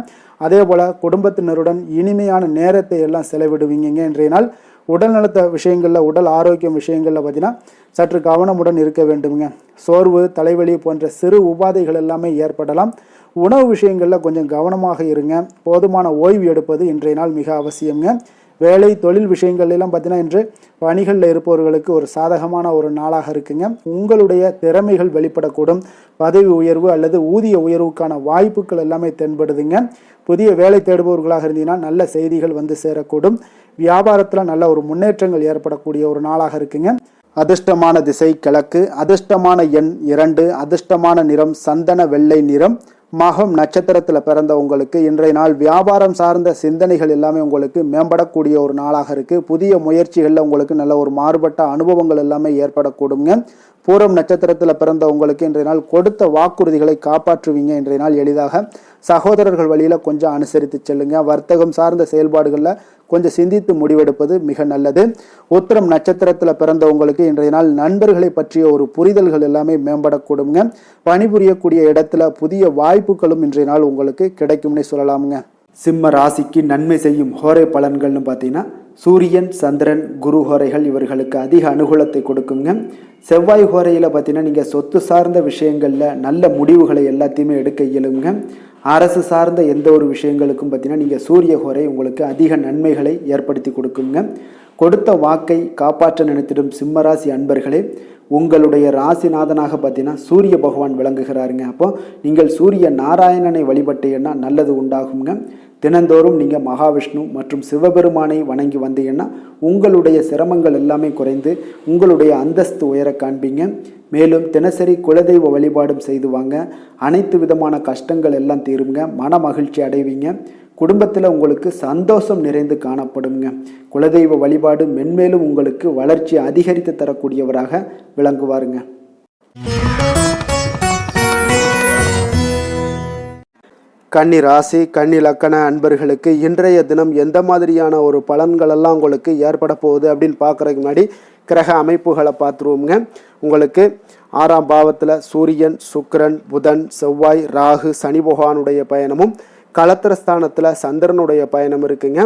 அதே போல் குடும்பத்தினருடன் இனிமையான நேரத்தை எல்லாம் செலவிடுவீங்க. இன்றைய நாள் உடல்நலத்த விஷயங்களில் உடல் ஆரோக்கியம் விஷயங்களில் பார்த்தீங்கன்னா சற்று கவனமுடன் இருக்க வேண்டுங்க. சோர்வு, தலைவலி போன்ற சிறு உபாதைகள் எல்லாமே ஏற்படலாம். உணவு விஷயங்களில் கொஞ்சம் கவனமாக இருங்க. போதுமான ஓய்வு எடுப்பது இன்றைய நாள் மிக அவசியங்க. வேலை, தொழில் விஷயங்கள்லாம் பார்த்தீங்கன்னா இன்று பணிகளில் இருப்பவர்களுக்கு ஒரு சாதகமான ஒரு நாளாக இருக்குங்க. உங்களுடைய திறமைகள் வெளிப்படக்கூடும். பதவி உயர்வு அல்லது ஊதிய உயர்வுக்கான வாய்ப்புகள் எல்லாமே தென்படுதுங்க. புதிய வேலை தேடுபவர்களாக இருந்தீங்கன்னா நல்ல செய்திகள் வந்து சேரக்கூடும். வியாபாரத்தில் நல்ல ஒரு முன்னேற்றங்கள் ஏற்படக்கூடிய ஒரு நாளாக இருக்குங்க. அதிர்ஷ்டமான திசை கிழக்கு, அதிர்ஷ்டமான எண் 2, அதிர்ஷ்டமான நிறம் சந்தன வெள்ளை நிறம். மகம் நட்சத்திரத்தில் பிறந்த உங்களுக்கு இன்றைய நாள் வியாபாரம் சார்ந்த சிந்தனைகள் எல்லாமே உங்களுக்கு மேம்படக்கூடிய ஒரு நாளாக இருக்குது. புதிய முயற்சிகளில் உங்களுக்கு நல்ல ஒரு மாறுபட்ட அனுபவங்கள் எல்லாமே ஏற்படக்கூடுங்க. பூரம் நட்சத்திரத்தில் பிறந்த உங்களுக்கு இன்றைய நாள் கொடுத்த வாக்குறுதிகளை காப்பாற்றுவீங்க. இன்றைய நாள் எளிதாக சகோதரர்கள் வழியில் கொஞ்சம் அனுசரித்து செல்லுங்க. வர்த்தகம் சார்ந்த செயல்பாடுகளில் கொஞ்சம் சிந்தித்து முடிவெடுப்பது மிக நல்லது. உத்திரம் நட்சத்திரத்தில் பிறந்தவங்களுக்கு இன்றைய நாள் நண்பர்களை பற்றிய ஒரு புரிதல்கள் எல்லாமே மேம்படக்கூடுங்க. பணிபுரியக்கூடிய இடத்துல புதிய வாய்ப்புகளும் இன்றைய நாள் உங்களுக்கு கிடைக்கும்னே சொல்லலாமுங்க. சிம்ம ராசிக்கு நன்மை செய்யும் ஹோரை பலன்கள்னு பார்த்தீங்கன்னா சூரியன் சந்திரன் குரு ஹோரைகள் இவர்களுக்கு அதிக அனுகூலத்தை கொடுக்குங்க. செவ்வாய் ஹோரையில் பார்த்தீங்கன்னா நீங்கள் சொத்து சார்ந்த விஷயங்களில் நல்ல முடிவுகளை எல்லாத்தையுமே எடுக்க இயலுங்க. அரசு சார்ந்த எந்த ஒரு விஷயங்களுக்கும் பார்த்தீங்கன்னா நீங்கள் சூரிய ஹோரை உங்களுக்கு அதிக நன்மைகளை ஏற்படுத்தி கொடுக்குங்க. கொடுத்த வாக்கை காப்பாற்ற நினைத்திடும் சிம்மராசி அன்பர்களே, உங்களுடைய ராசிநாதனாக பார்த்தீங்கன்னா சூரிய பகவான் விளங்குகிறாருங்க. அப்போ நீங்கள் சூரிய நாராயணனை வழிபட்டீங்கன்னா நல்லது உண்டாகுங்க. தினந்தோறும் நீங்கள் மகாவிஷ்ணு மற்றும் சிவபெருமானை வணங்கி வந்தீங்கன்னா உங்களுடைய சிரமங்கள் எல்லாமே குறைந்து உங்களுடைய அந்தஸ்து உயர காண்பீங்க. மேலும் தினசரி குலதெய்வ வழிபாடும் செய்து வாங்க. அனைத்து விதமான கஷ்டங்கள் எல்லாம் தீருங்க. மன மகிழ்ச்சி அடைவீங்க. குடும்பத்தில் உங்களுக்கு சந்தோஷம் நிறைந்து காணப்படுங்க. குலதெய்வ வழிபாடு மென்மேலும் உங்களுக்கு வளர்ச்சி அதிகரித்து தரக்கூடியவராக விளங்குவாருங்க. கன்னி ராசி கன்னி லக்கண அன்பர்களுக்கு இன்றைய தினம் எந்த மாதிரியான ஒரு பலன்களெல்லாம் உங்களுக்கு ஏற்பட போகுது அப்படின்னு பார்க்குறதுக்கு முன்னாடி கிரக அமைப்புகளை பார்த்துருவோங்க. உங்களுக்கு 6ஆம் பாவத்தில் சூரியன் சுக்கிரன் புதன் செவ்வாய் ராகு சனி பகவானுடைய பயணமும் களத்திரஸ்தானத்தில் சந்திரனுடைய பயணம் இருக்குங்க.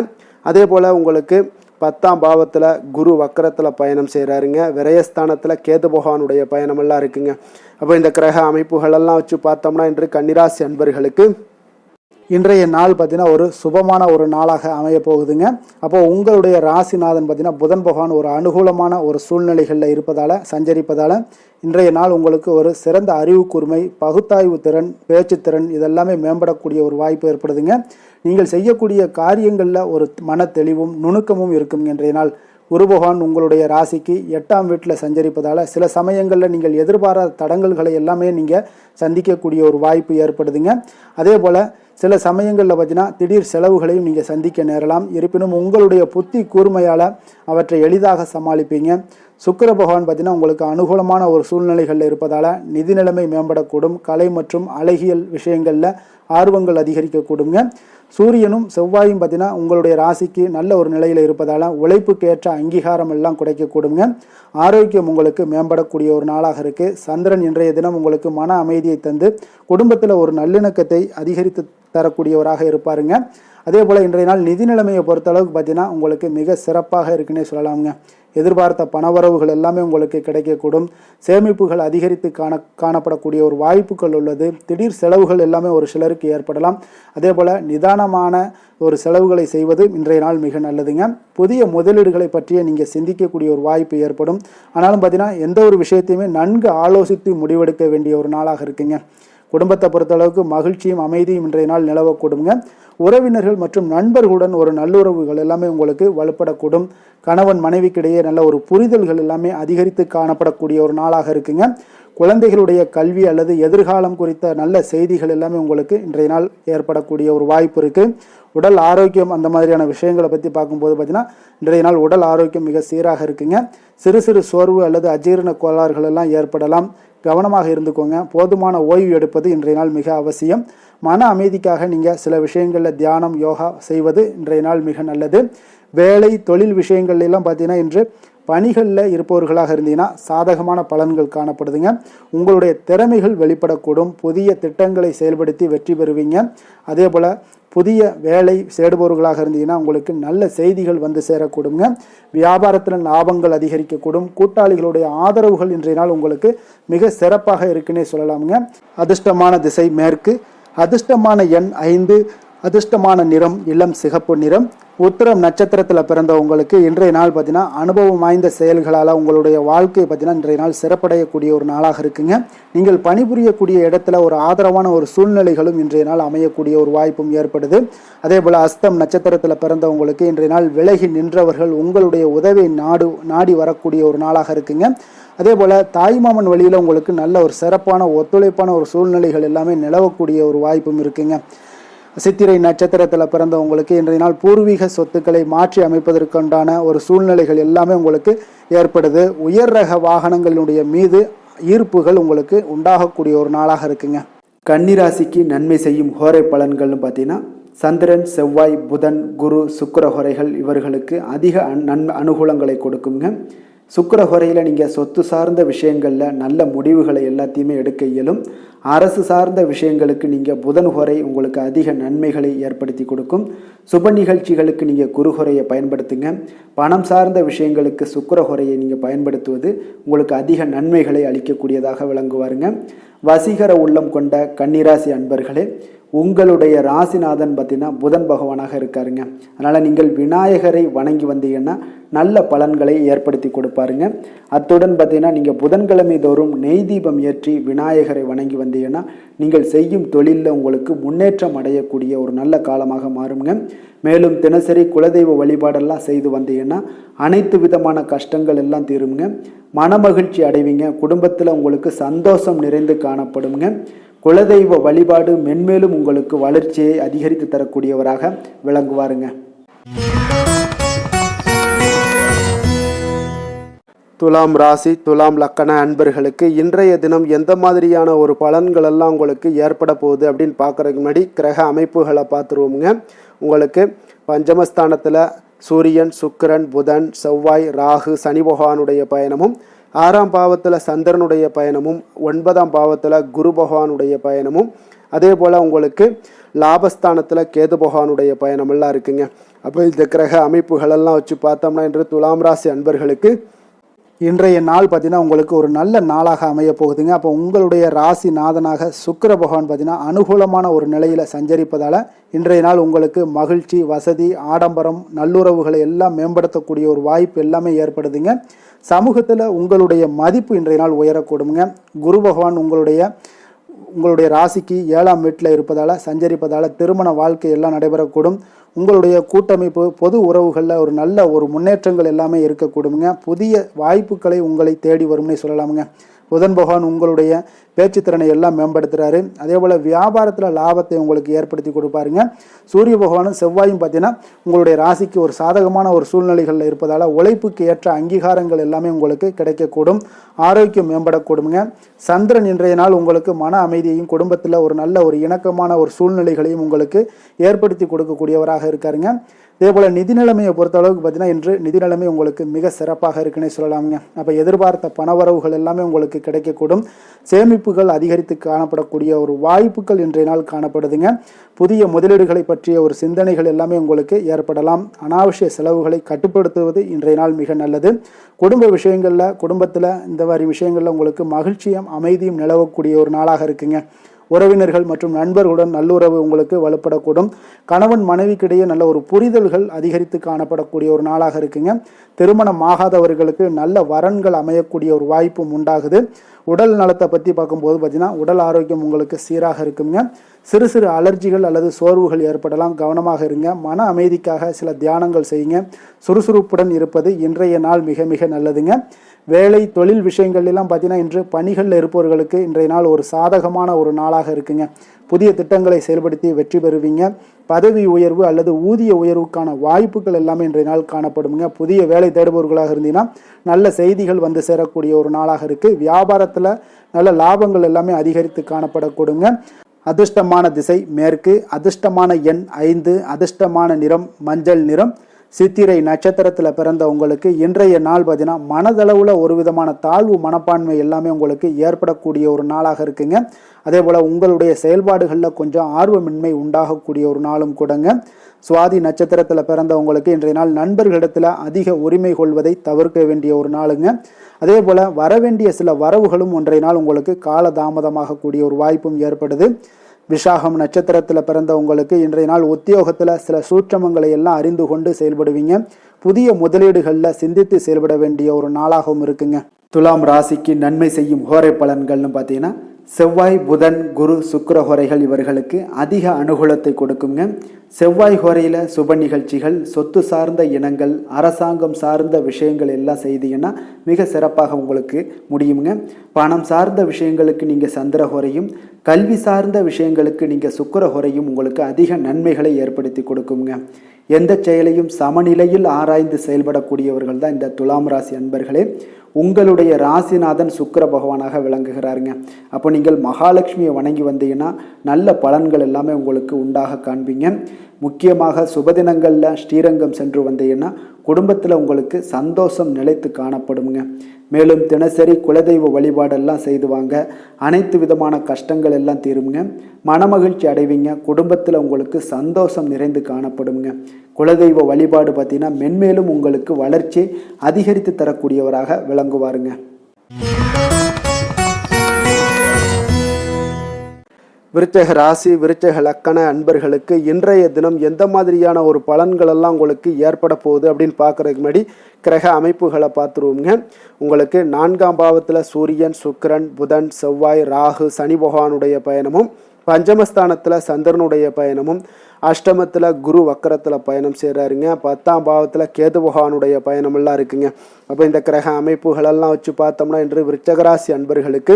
அதே போல் உங்களுக்கு 10ஆம் பாவத்தில் குரு வக்கரத்தில் பயணம் செய்கிறாருங்க. விரயஸ்தானத்தில் கேது பகவானுடைய பயணமெல்லாம் இருக்குங்க. அப்போ இந்த கிரக அமைப்புகளெல்லாம் வச்சு பார்த்தோம்னா இன்று கன்னிராசி அன்பர்களுக்கு இன்றைய நாள் பார்த்தீங்கன்னா ஒரு சுபமான ஒரு நாளாக அமைய போகுதுங்க. அப்போ உங்களுடைய ராசிநாதன் பார்த்தீங்கன்னா புதன் பகவான் ஒரு அனுகூலமான ஒரு சூழ்நிலைகளில் இருப்பதால் சஞ்சரிப்பதால் இன்றைய நாள் உங்களுக்கு ஒரு சிறந்த அறிவு கூர்மை பகுத்தாய்வு திறன் பேச்சுத்திறன் இதெல்லாமே மேம்படக்கூடிய ஒரு வாய்ப்பு ஏற்படுதுங்க. நீங்கள் செய்யக்கூடிய காரியங்களில் ஒரு மன தெளிவும் நுணுக்கமும் இருக்கும். இன்றைய நாள் குரு பகவான் உங்களுடைய ராசிக்கு 8ஆம் வீட்டில் சஞ்சரிப்பதால் சில சமயங்களில் நீங்கள் எதிர்பாராத தடங்கல்களை எல்லாமே நீங்கள் சந்திக்கக்கூடிய ஒரு வாய்ப்பு ஏற்படுதுங்க. அதே போல் சில சமயங்களில் பார்த்தீங்கன்னா திடீர் செலவுகளையும் நீங்கள் சந்திக்க நேரலாம். இருப்பினும் உங்களுடைய புத்தி கூர்மையால் அவற்றை எளிதாக சமாளிப்பீங்க. சுக்கிர பகவான் பார்த்தீங்கன்னா உங்களுக்கு அனுகூலமான ஒரு சூழ்நிலைகளில் இருப்பதால் நிதி நிலைமை மேம்படக்கூடும். கலை மற்றும் அழகியல் விஷயங்களில் ஆர்வங்கள் அதிகரிக்கக்கூடுங்க. சூரியனும் செவ்வாயும் பார்த்தீங்கன்னா உங்களுடைய ராசிக்கு நல்ல ஒரு நிலையில் இருப்பதால் உழைப்புக்கு ஏற்ற அங்கீகாரம் எல்லாம் கிடைக்கக்கூடுங்க. ஆரோக்கியம் உங்களுக்கு மேம்படக்கூடிய ஒரு நாளாக இருக்குது. சந்திரன் இன்றைய தினம் உங்களுக்கு மன அமைதியை தந்து குடும்பத்தில் ஒரு நல்லிணக்கத்தை அதிகரித்து தரக்கூடியவராக இருப்பாருங்க. அதே போல் இன்றைய நாள் நிதி நிலைமையை பொறுத்தளவுக்கு பார்த்தீங்கன்னா உங்களுக்கு மிக சிறப்பாக இருக்குன்னே சொல்லலாமுங்க. எதிர்பார்த்த பணவரவுகள் எல்லாமே உங்களுக்கு கிடைக்கக்கூடும். சேமிப்புகள் அதிகரித்து காணப்படக்கூடிய ஒரு வாய்ப்புகள் உள்ளது. திடீர் செலவுகள் எல்லாமே ஒரு சிலருக்கு ஏற்படலாம். அதே போல் நிதானமான ஒரு செலவுகளை செய்வது இன்றைய நாள் மிக நல்லதுங்க. புதிய முதலீடுகளை பற்றிய நீங்கள் சிந்திக்கக்கூடிய ஒரு வாய்ப்பு ஏற்படும். ஆனாலும் பார்த்தீங்கன்னா எந்த ஒரு விஷயத்தையுமே நன்கு ஆலோசித்து முடிவெடுக்க வேண்டிய ஒரு நாளாக இருக்குங்க. குடும்பத்தை பொறுத்தளவுக்கு மகிழ்ச்சியும் அமைதியும் இன்றைய நாள் நிலவக்கூடுங்க. உறவினர்கள் மற்றும் நண்பர்களுடன் ஒரு நல்லுறவுகள் எல்லாமே உங்களுக்கு வலுப்படக்கூடும். கணவன் மனைவிக்கிடையே நல்ல ஒரு புரிதல்கள் எல்லாமே அதிகரித்து காணப்படக்கூடிய ஒரு நாளாக இருக்குங்க. குழந்தைகளுடைய கல்வி அல்லது எதிர்காலம் குறித்த நல்ல செய்திகள் எல்லாமே உங்களுக்கு இன்றைய நாள் ஏற்படக்கூடிய ஒரு வாய்ப்பு இருக்குது. உடல் ஆரோக்கியம் அந்த மாதிரியான விஷயங்களை பற்றி பார்க்கும்போது பார்த்தீங்கன்னா இன்றைய நாள் உடல் ஆரோக்கியம் மிக சீராக இருக்குங்க. சிறு சிறு சோர்வு அல்லது அஜீரண கோளாறுகள் எல்லாம் ஏற்படலாம். கவனமாக இருந்துக்கோங்க. போதுமான ஓய்வு எடுப்பது இன்றைய நாள் மிக அவசியம். மன அமைதிக்காக நீங்கள் சில விஷயங்களில் தியானம் யோகா செய்வது இன்றைய நாள் மிக நல்லது. வேலை தொழில் விஷயங்கள்லாம் பார்த்தீங்கன்னா இன்று பணிகளில் இருப்பவர்களாக இருந்தீங்கன்னா சாதகமான பலன்கள் காணப்படுதுங்க. உங்களுடைய திறமைகள் வெளிப்படக்கூடும். புதிய திட்டங்களை செயல்படுத்தி வெற்றி பெறுவீங்க. அதே போல் புதிய வேலை தேடுபவர்களாக இருந்தீங்கன்னா உங்களுக்கு நல்ல செய்திகள் வந்து சேரக்கூடுங்க. வியாபாரத்தில் லாபங்கள் அதிகரிக்கக்கூடும். கூட்டாளிகளுடைய ஆதரவுகள் இன்றைய நாள் உங்களுக்கு மிக சிறப்பாக இருக்குன்னே சொல்லலாமுங்க. அதிர்ஷ்டமான திசை மேற்கு. அதிர்ஷ்டமான எண் 5. அதிர்ஷ்டமான நிறம் இளம் சிகப்பு நிறம். உத்திரம் நட்சத்திரத்தில் பிறந்தவங்களுக்கு இன்றைய நாள் பார்த்தீங்கன்னா அனுபவம் வாய்ந்த செயல்களால் உங்களுடைய வாழ்க்கையை பார்த்தீங்கன்னா இன்றைய நாள் சிறப்படையக்கூடிய ஒரு நாளாக இருக்குங்க. நீங்கள் பணிபுரியக்கூடிய இடத்துல ஒரு ஆதரவான ஒரு சூழ்நிலைகளும் இன்றைய நாள் அமையக்கூடிய ஒரு வாய்ப்பும் ஏற்படுது. அதே போல் அஸ்தம் நட்சத்திரத்தில் பிறந்தவங்களுக்கு இன்றைய நாள் விலகி நின்றவர்கள் உங்களுடைய உதவியை நாடி வரக்கூடிய ஒரு நாளாக இருக்குங்க. அதே போல் தாய்மாமன் வழியில் உங்களுக்கு நல்ல ஒரு சிறப்பான ஒத்துழைப்பான ஒரு சூழ்நிலைகள் எல்லாமே நிலவக்கூடிய ஒரு வாய்ப்பும் இருக்குங்க. சித்திரை நட்சத்திரத்தில் பிறந்தவங்களுக்கு இன்றைய நாள் பூர்வீக சொத்துக்களை மாற்றி அமைப்பதற்குண்டான ஒரு சூழ்நிலைகள் எல்லாமே உங்களுக்கு ஏற்படுது. உயர் ரக வாகனங்களுடைய மீது ஈர்ப்புகள் உங்களுக்கு உண்டாகக்கூடிய ஒரு நாளாக இருக்குங்க. கன்னிராசிக்கு நன்மை செய்யும் ஹோரை பலன்கள்னு பார்த்தீங்கன்னா சந்திரன் செவ்வாய் புதன் குரு சுக்கிர ஹோரைகள் இவர்களுக்கு அதிக அனுகூலங்களை கொடுக்குங்க. சுக்கிர ஹோரையில் நீங்கள் சொத்து சார்ந்த விஷயங்களில் நல்ல முடிவுகளை எல்லாத்தையுமே எடுக்க இயலும். அரசு சார்ந்த விஷயங்களுக்கு நீங்கள் புதன் ஹோரை உங்களுக்கு அதிக நன்மைகளை ஏற்படுத்தி கொடுக்கும். சுப நிகழ்ச்சிகளுக்கு நீங்கள் குரு ஹோரையை பயன்படுத்துங்க. பணம் சார்ந்த விஷயங்களுக்கு சுக்கிர ஹோரையை நீங்கள் பயன்படுத்துவது உங்களுக்கு அதிக நன்மைகளை அளிக்கக்கூடியதாக விளங்குவாருங்க. வசீகர உள்ளம் கொண்ட கன்னிராசி அன்பர்களே, உங்களுடைய ராசிநாதன் பார்த்தீங்கன்னா புதன் பகவானாக இருக்காருங்க. அதனால் நீங்கள் விநாயகரை வணங்கி வந்தீங்கன்னா நல்ல பலன்களை ஏற்படுத்தி கொடுப்பாருங்க. அத்துடன் பார்த்தீங்கன்னா நீங்கள் புதன்கிழமை தோறும் நெய் தீபம் ஏற்றி விநாயகரை வணங்கி வந்தீங்கன்னா நீங்கள் செய்யும் தொழிலில் உங்களுக்கு முன்னேற்றம் அடையக்கூடிய ஒரு நல்ல காலமாக மாறுங்க. மேலும் தினசரி குலதெய்வ வழிபாடெல்லாம் செய்து வந்தீங்கன்னா அனைத்து விதமான கஷ்டங்கள் எல்லாம் தீருங்க. மனமகிழ்ச்சி அடைவீங்க. குடும்பத்தில் உங்களுக்கு சந்தோஷம் நிறைந்து காணப்படுங்க. குலதெய்வ வழிபாடு மென்மேலும் உங்களுக்கு வளர்ச்சியை அதிகரித்து தரக்கூடியவராக விளங்குவாருங்க. துலாம் ராசி துலாம் லக்கண அன்பர்களுக்கு இன்றைய தினம் எந்த மாதிரியான ஒரு பலன்கள் எல்லாம் உங்களுக்கு ஏற்பட போகுது அப்படின்னு பார்க்குறதுக்கு முன்னாடி கிரக அமைப்புகளை பார்த்துருவோமுங்க. உங்களுக்கு பஞ்சமஸ்தானத்தில் சூரியன், சுக்கிரன், புதன், செவ்வாய், ராகு, சனி பகவானுடைய பயணமும், 6ஆம் பாவத்தில் சந்திரனுடைய பயணமும், 9ஆம் பாவத்தில் குரு பகவானுடைய பயணமும், அதே போல் உங்களுக்கு லாபஸ்தானத்தில் கேது பகவானுடைய பயணமெல்லாம் இருக்குங்க. அப்போ இந்த கிரக அமைப்புகளெல்லாம் வச்சு பார்த்தோம்னா இன்று துலாம் ராசி அன்பர்களுக்கு இன்றைய நாள் பார்த்தீங்கன்னா உங்களுக்கு ஒரு நல்ல நாளாக அமைய போகுதுங்க. அப்போ உங்களுடைய ராசி நாதனாக சுக்கிர பகவான் பார்த்தீங்கன்னா அனுகூலமான ஒரு நிலையில் சஞ்சரிப்பதால் இன்றைய நாள் உங்களுக்கு மகிழ்ச்சி, வசதி, ஆடம்பரம், நல்லுறவுகளை எல்லாம் மேம்படுத்தக்கூடிய ஒரு வாய்ப்பு எல்லாமே ஏற்படுதுங்க. சமூகத்தில் உங்களுடைய மதிப்பு இன்றைய நாள் உயரக்கூடுங்க. குரு பகவான் உங்களுடைய ராசிக்கு 7ஆம் வீட்டில் இருப்பதால் சஞ்சரிப்பதால் திருமண வாழ்க்கை எல்லாம் நடைபெறக்கூடும். உங்களுடைய கூட்டமைப்பு, பொது உறவுகளில் ஒரு நல்ல ஒரு முன்னேற்றங்கள் எல்லாமே இருக்கக்கூடுங்க. புதிய வாய்ப்புகளை உங்களை தேடி வரும்னே சொல்லலாமுங்க. புதன் பகவான் உங்களுடைய பேச்சு திறனை எல்லாம் மேம்படுத்துகிறாரு. அதே போல் வியாபாரத்தில் லாபத்தை உங்களுக்கு ஏற்படுத்தி கொடுப்பாருங்க. சூரிய பகவானும் செவ்வாயும் பார்த்தீங்கன்னா உங்களுடைய ராசிக்கு ஒரு சாதகமான ஒரு சூழ்நிலைகளில் இருப்பதால் உழைப்புக்கு ஏற்ற அங்கீகாரங்கள் எல்லாமே உங்களுக்கு கிடைக்கக்கூடும். ஆரோக்கியம் மேம்படக்கூடுங்க. சந்திரன் இன்றைய நாள் உங்களுக்கு மன அமைதியையும் குடும்பத்தில் ஒரு நல்ல ஒரு இணக்கமான ஒரு சூழ்நிலைகளையும் உங்களுக்கு ஏற்படுத்தி கொடுக்கக்கூடியவராக இருக்காருங்க. இதே போல் நிதி நிலைமையை பொறுத்த அளவுக்கு பார்த்தீங்கன்னா இன்று நிதி நிலைமை உங்களுக்கு மிக சிறப்பாக இருக்குன்னே சொல்லலாமுங்க. அப்போ எதிர்பார்த்த பணவரவுகள் எல்லாமே உங்களுக்கு கிடைக்கக்கூடும். சேமிப்புகள் அதிகரித்து காணப்படக்கூடிய ஒரு வாய்ப்புகள் இன்றைய நாள் காணப்படுதுங்க. புதிய முதலீடுகளை பற்றிய ஒரு சிந்தனைகள் எல்லாமே உங்களுக்கு ஏற்படலாம். அனாவசிய செலவுகளை கட்டுப்படுத்துவது இன்றைய நாள் மிக நல்லது. குடும்ப விஷயங்களில் குடும்பத்தில் இந்த மாதிரி விஷயங்களில் உங்களுக்கு மகிழ்ச்சியும் அமைதியும் நிலவக்கூடிய ஒரு நாளாக இருக்குங்க. உறவினர்கள் மற்றும் நண்பர்களுடன் நல்லுறவு உங்களுக்கு வலுப்படக்கூடும். கணவன் மனைவிக்கிடையே நல்ல ஒரு புரிதல்கள் அதிகரித்து காணப்படக்கூடிய ஒரு நாளாக இருக்குங்க. திருமணம் ஆகாதவர்களுக்கு நல்ல வரன்கள் அமையக்கூடிய ஒரு வாய்ப்பும் உண்டாகுது. உடல் நலத்தை பற்றி பார்க்கும்போது பார்த்தீங்கன்னா உடல் ஆரோக்கியம் உங்களுக்கு சீராக இருக்குங்க. சிறு சிறு அலர்ஜிகள் அல்லது சோர்வுகள் ஏற்படலாம், கவனமாக இருங்க. மன அமைதிக்காக சில தியானங்கள் செய்யுங்க. சுறுசுறுப்புடன் இருப்பது இன்றைய நாள் மிக மிக நல்லதுங்க. வேலை தொழில் விஷயங்கள் எல்லாம் பார்த்தீங்கன்னா இன்று பணிகளில் இருப்பவர்களுக்கு இன்றைய நாள் ஒரு சாதகமான ஒரு நாளாக இருக்குங்க. புதிய திட்டங்களை செயல்படுத்தி வெற்றி பெறுவீங்க. பதவி உயர்வு அல்லது ஊதிய உயர்வுக்கான வாய்ப்புகள் எல்லாமே இன்றைய நாள் காணப்படுங்க. புதிய வேலை தேடுபவர்களாக இருந்தீங்கன்னா நல்ல செய்திகள் வந்து சேரக்கூடிய ஒரு நாளாக இருக்குது. வியாபாரத்தில் நல்ல லாபங்கள் எல்லாமே அதிகரித்து காணப்படக்கூடுங்க. அதிர்ஷ்டமான திசை மேற்கு, அதிர்ஷ்டமான எண் 5, அதிர்ஷ்டமான நிறம் மஞ்சள் நிறம். சித்திரை நட்சத்திரத்தில் பிறந்த உங்களுக்கு இன்றைய நாள் பார்த்தீங்கன்னா மனதளவில் ஒரு விதமான தாழ்வு மனப்பான்மை எல்லாமே உங்களுக்கு ஏற்படக்கூடிய ஒரு நாளாக இருக்குங்க. அதே போல் உங்களுடைய செயல்பாடுகளில் கொஞ்சம் ஆர்வமின்மை உண்டாகக்கூடிய ஒரு நாளும் கூடங்க. சுவாதி நட்சத்திரத்தில் பிறந்த உங்களுக்கு இன்றைய நாள் நண்பர்களிடத்தில் அதிக உரிமை கொள்வதை தவிர்க்க வேண்டிய ஒரு நாளுங்க. அதே போல் வரவேண்டிய சில வரவுகளும் இன்றைய நாள் உங்களுக்கு காலதாமதமாகக்கூடிய ஒரு வாய்ப்பும் ஏற்படுது. விஷாகம் நட்சத்திரத்தில் பிறந்த உங்களுக்கு இன்றைய நாள் உத்தியோகத்தில் சில சூட்சமங்களை எல்லாம் அறிந்து கொண்டு செயல்படுவீங்க. புதிய முதலீடுகளில் சிந்தித்து செயல்பட வேண்டிய ஒரு நாளாகவும் இருக்குங்க. துலாம் ராசிக்கு நன்மை செய்யும் ஹோரை பலன்கள்னு பார்த்தீங்கன்னா செவ்வாய், புதன், குரு, சுக்கிர ஹோரைகள் இவர்களுக்கு அதிக அனுகூலத்தை கொடுக்குங்க. செவ்வாய் ஹோரையில் சுப நிகழ்ச்சிகள், சொத்து சார்ந்த இனங்கள், அரசாங்கம் சார்ந்த விஷயங்கள் எல்லாம் செய்தீங்கன்னா மிக சிறப்பாக உங்களுக்கு முடியுங்க. பணம் சார்ந்த விஷயங்களுக்கு நீங்கள் சந்திர ஹோரையும், கல்வி சார்ந்த விஷயங்களுக்கு நீங்கள் சுக்கிர ஹோரையும் உங்களுக்கு அதிக நன்மைகளை ஏற்படுத்தி கொடுக்குங்க. எந்த செயலையும் சமநிலையில் ஆராய்ந்து செயல்படக்கூடியவர்கள் தான் இந்த துலாம் ராசி அன்பர்களே. உங்களுடைய ராசிநாதன் சுக்கிர பகவானாக விளங்குகிறாருங்க. அப்போ நீங்கள் மகாலட்சுமியை வணங்கி வந்தீங்கன்னா நல்ல பலன்கள் எல்லாமே உங்களுக்கு உண்டாக காண்பீங்க. முக்கியமாக சுபதினங்களில் ஸ்ரீரங்கம் சென்று வந்தீங்கன்னா குடும்பத்தில் உங்களுக்கு சந்தோஷம் நிலைத்து காணப்படுங்க. மேலும் தினசரி குலதெய்வ வழிபாடெல்லாம் செய்து வாங்க. அனைத்து விதமான கஷ்டங்கள் எல்லாம் தீருங்க. மனமகிழ்ச்சி அடைவீங்க. குடும்பத்தில் உங்களுக்கு சந்தோஷம் நிறைந்து காணப்படுங்க. குலதெய்வ வழிபாடு பார்த்தீங்கன்னா மென்மேலும் உங்களுக்கு வளர்ச்சி அதிகரித்து தரக்கூடியவராக விளங்குவாருங்க. விருச்சக ராசி விருச்சக லக்கண அன்பர்களுக்கு இன்றைய தினம் எந்த மாதிரியான ஒரு பலன்கள் எல்லாம் உங்களுக்கு ஏற்பட போகுது அப்படின்னு பார்க்கறதுக்கு முன்னாடி கிரக அமைப்புகளை பார்த்துருவோங்க. உங்களுக்கு 4ஆம் பாவத்தில் சூரியன், சுக்கிரன், புதன், செவ்வாய், ராகு, சனி பகவானுடைய பயணமும், பஞ்சமஸ்தானத்தில் சந்திரனுடைய பயணமும், அஷ்டமத்தில் குரு வக்கரத்தில் பயணம் செய்கிறாருங்க. 10ஆம் பாவத்தில் கேது பகவானுடைய பயணமெல்லாம் இருக்குங்க. அப்போ இந்த கிரக அமைப்புகளெல்லாம் வச்சு பார்த்தோம்னா இன்று விருச்சகராசி அன்பர்களுக்கு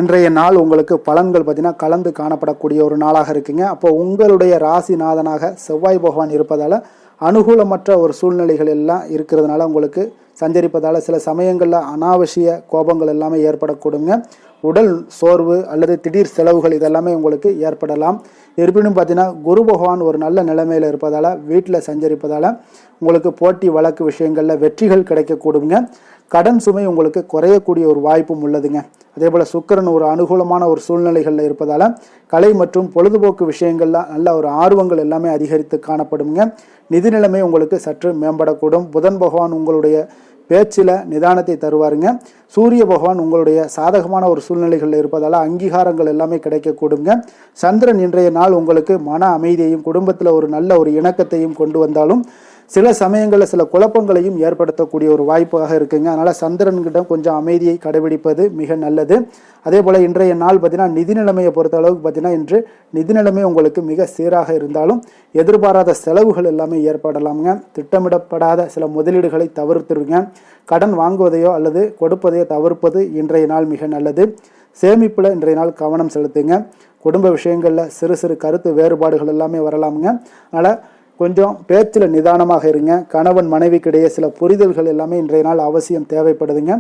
இன்றைய நாள் உங்களுக்கு பலன்கள் பார்த்தீங்கன்னா கலந்து காணப்படக்கூடிய ஒரு நாளாக இருக்குங்க. அப்போ உங்களுடைய ராசிநாதனாக செவ்வாய் பகவான் இருப்பதால் அனுகூலமற்ற ஒரு சூழ்நிலைகள் எல்லாம் இருக்கிறதுனால உங்களுக்கு சஞ்சரிப்பதால் சில சமயங்களில் அனாவசிய கோபங்கள் எல்லாமே ஏற்படக்கூடுங்க. உடல் சோர்வு அல்லது திடீர் செலவுகள் இதெல்லாமே உங்களுக்கு ஏற்படலாம். இருப்பினும் பார்த்தீங்கன்னா குரு பகவான் ஒரு நல்ல நிலைமையில் இருப்பதால் வீட்டில் சஞ்சரிப்பதால் உங்களுக்கு போட்டி வழக்கு விஷயங்களில் வெற்றிகள் கிடைக்கக்கூடுங்க. கடன் சுமை உங்களுக்கு குறையக்கூடிய ஒரு வாய்ப்பும் உள்ளதுங்க. அதே போல் சுக்கிரன் ஒரு அனுகூலமான ஒரு சூழ்நிலைகளில் இருப்பதால் கலை மற்றும் பொழுதுபோக்கு விஷயங்கள்ல நல்ல ஒரு ஆர்வங்கள் எல்லாமே அதிகரித்து காணப்படுங்க. நிதி நிலைமை உங்களுக்கு சற்று மேம்படக்கூடும். புதன் பகவான் உங்களுடைய பேச்சில் நிதானத்தை தருவாருங்க. சூரிய பகவான் உங்களுடைய சாதகமான ஒரு சூழ்நிலைகளில் இருப்பதால் அங்கீகாரங்கள் எல்லாமே கிடைக்கக்கூடுங்க. சந்திரன் இன்றைய நாள் உங்களுக்கு மன அமைதியையும் குடும்பத்தில் ஒரு நல்ல ஒரு இணக்கத்தையும் கொண்டு வந்தாலும் சில சமயங்களில் சில குழப்பங்களையும் ஏற்படுத்தக்கூடிய ஒரு வாய்ப்பாக இருக்குங்க. அதனால் சந்திரன்கிட்ட கொஞ்சம் அமைதியை கடைபிடிப்பது மிக நல்லது. அதே போல் இன்றைய நாள் பார்த்தீங்கன்னா நிதி நிலைமையை பொறுத்த அளவுக்கு பார்த்தீங்கன்னா இன்று நிதி நிலைமை உங்களுக்கு மிக சீராக இருந்தாலும் எதிர்பாராத செலவுகள் எல்லாமே ஏற்படலாமுங்க. திட்டமிடப்படாத சில முதலீடுகளை தவிர்த்துருங்க. கடன் வாங்குவதையோ அல்லது கொடுப்பதையோ தவிர்ப்பது இன்றைய நாள் மிக நல்லது. சேமிப்பில் இன்றைய நாள் கவனம் செலுத்துங்க. குடும்ப விஷயங்களில் சிறு சிறு கருத்து வேறுபாடுகள் எல்லாமே வரலாமுங்க. அதனால் கொஞ்சம் பேச்சில் நிதானமாக இருங்க. கணவன் மனைவிக்கிடையே சில புரிதல்கள் எல்லாமே இன்றைய நாள் அவசியம் தேவைப்படுதுங்க.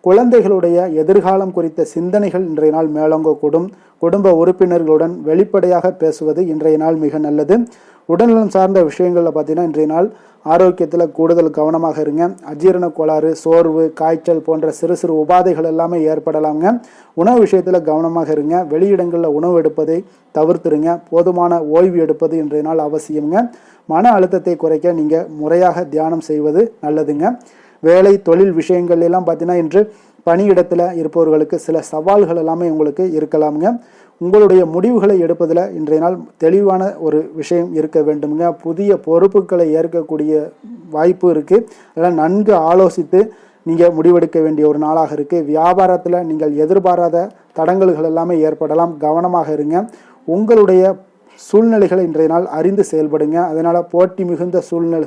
குழந்தைகளுடைய எதிர்காலம் குறித்த சிந்தனைகள் இன்றைய நாள் மேலோங்கக்கூடும். குடும்ப உறுப்பினர்களுடன் வெளிப்படையாக பேசுவது இன்றைய நாள் மிக நல்லது. உடல்நலம் சார்ந்த விஷயங்களில் பார்த்தீங்கன்னா இன்றைய நாள் ஆரோக்கியத்தில் கூடுதல் கவனமாக இருங்க. அஜீரண கோளாறு, சோர்வு, காய்ச்சல் போன்ற சிறு சிறு உபாதைகள் எல்லாமே ஏற்படலாங்க. உணவு விஷயத்தில் கவனமாக இருங்க. வெளியிடங்களில் உணவு எடுப்பதை தவிர்த்துருங்க. போதுமான ஓய்வு எடுப்பது இன்றைய நாள் அவசியங்க. மன அழுத்தத்தை குறைக்க நீங்கள் முறையாக தியானம் செய்வது நல்லதுங்க. வேலை தொழில் விஷயங்கள் எல்லாம் பார்த்தீங்கன்னா இன்று பணியிடத்தில் இருப்பவர்களுக்கு சில சவால்கள் எல்லாமே உங்களுக்கு இருக்கலாமுங்க. உங்களுடைய முடிவுகளை எடுப்பதில் இன்றைய நாள் தெளிவான ஒரு விஷயம் இருக்க வேண்டுங்க. புதிய பொறுப்புகளை ஏற்கக்கூடிய வாய்ப்பு இருக்குது. அதெல்லாம் நன்கு ஆலோசித்து நீங்கள் முடிவெடுக்க வேண்டிய ஒரு நாளாக இருக்குது. வியாபாரத்தில் நீங்கள் எதிர்பாராத தடங்கல்கள் எல்லாமே ஏற்படலாம். கவனமாக இருங்க. உங்களுடைய சூழ்நிலைகளை இன்றைய நாள் அறிந்து செயல்படுங்க. அதனால் போட்டி மிகுந்த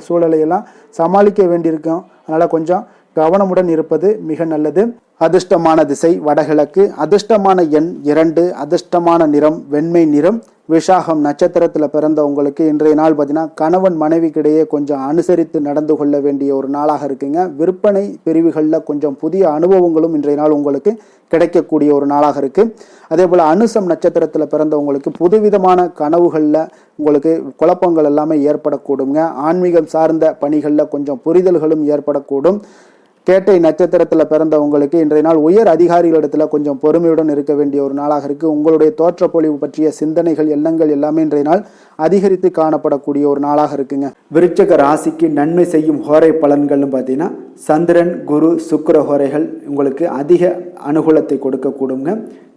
சூழலையெல்லாம் சமாளிக்க வேண்டியிருக்கும். அதனால் கொஞ்சம் கவனமுடன் இருப்பது மிக நல்லது. அதிர்ஷ்டமான திசை வடகிழக்கு, அதிர்ஷ்டமான எண் 2, அதிர்ஷ்டமான நிறம் வெண்மை நிறம். விஷாகம் நட்சத்திரத்தில் பிறந்த உங்களுக்கு இன்றைய நாள் பார்த்தீங்கன்னா கணவன் மனைவிக்கிடையே கொஞ்சம் அனுசரித்து நடந்து கொள்ள வேண்டிய ஒரு நாளாக இருக்குங்க. விற்பனை பிரிவுகளில் கொஞ்சம் புதிய அனுபவங்களும் இன்றைய நாள் உங்களுக்கு கிடைக்கக்கூடிய ஒரு நாளாக இருக்குது. அதே போல் அனுசம் நட்சத்திரத்தில் பிறந்தவங்களுக்கு புதுவிதமான கனவுகளில் உங்களுக்கு குழப்பங்கள் எல்லாமே ஏற்படக்கூடுங்க. ஆன்மீகம் சார்ந்த பணிகளில் கொஞ்சம் புரிதல்களும் ஏற்படக்கூடும். கேட்டை நட்சத்திரத்தில் பிறந்தவங்களுக்கு இன்றைய நாள் உயர் அதிகாரிகளிடத்தில் கொஞ்சம் பொறுமையுடன் இருக்க வேண்டிய ஒரு நாளாக இருக்குது. உங்களுடைய தோற்றப்பொழிவு பற்றிய சிந்தனைகள் எண்ணங்கள் எல்லாமே இன்றைய நாள் அதிகரித்து காணப்படக்கூடிய ஒரு நாளாக இருக்குங்க. விருச்சக ராசிக்கு நன்மை செய்யும் ஹோரை பலன்கள்னு பார்த்தீங்கன்னா சந்திரன், குரு, சுக்கிர ஹோரைகள் உங்களுக்கு அதிக அனுகூலத்தை கொடுக்கக்கூடுங்க.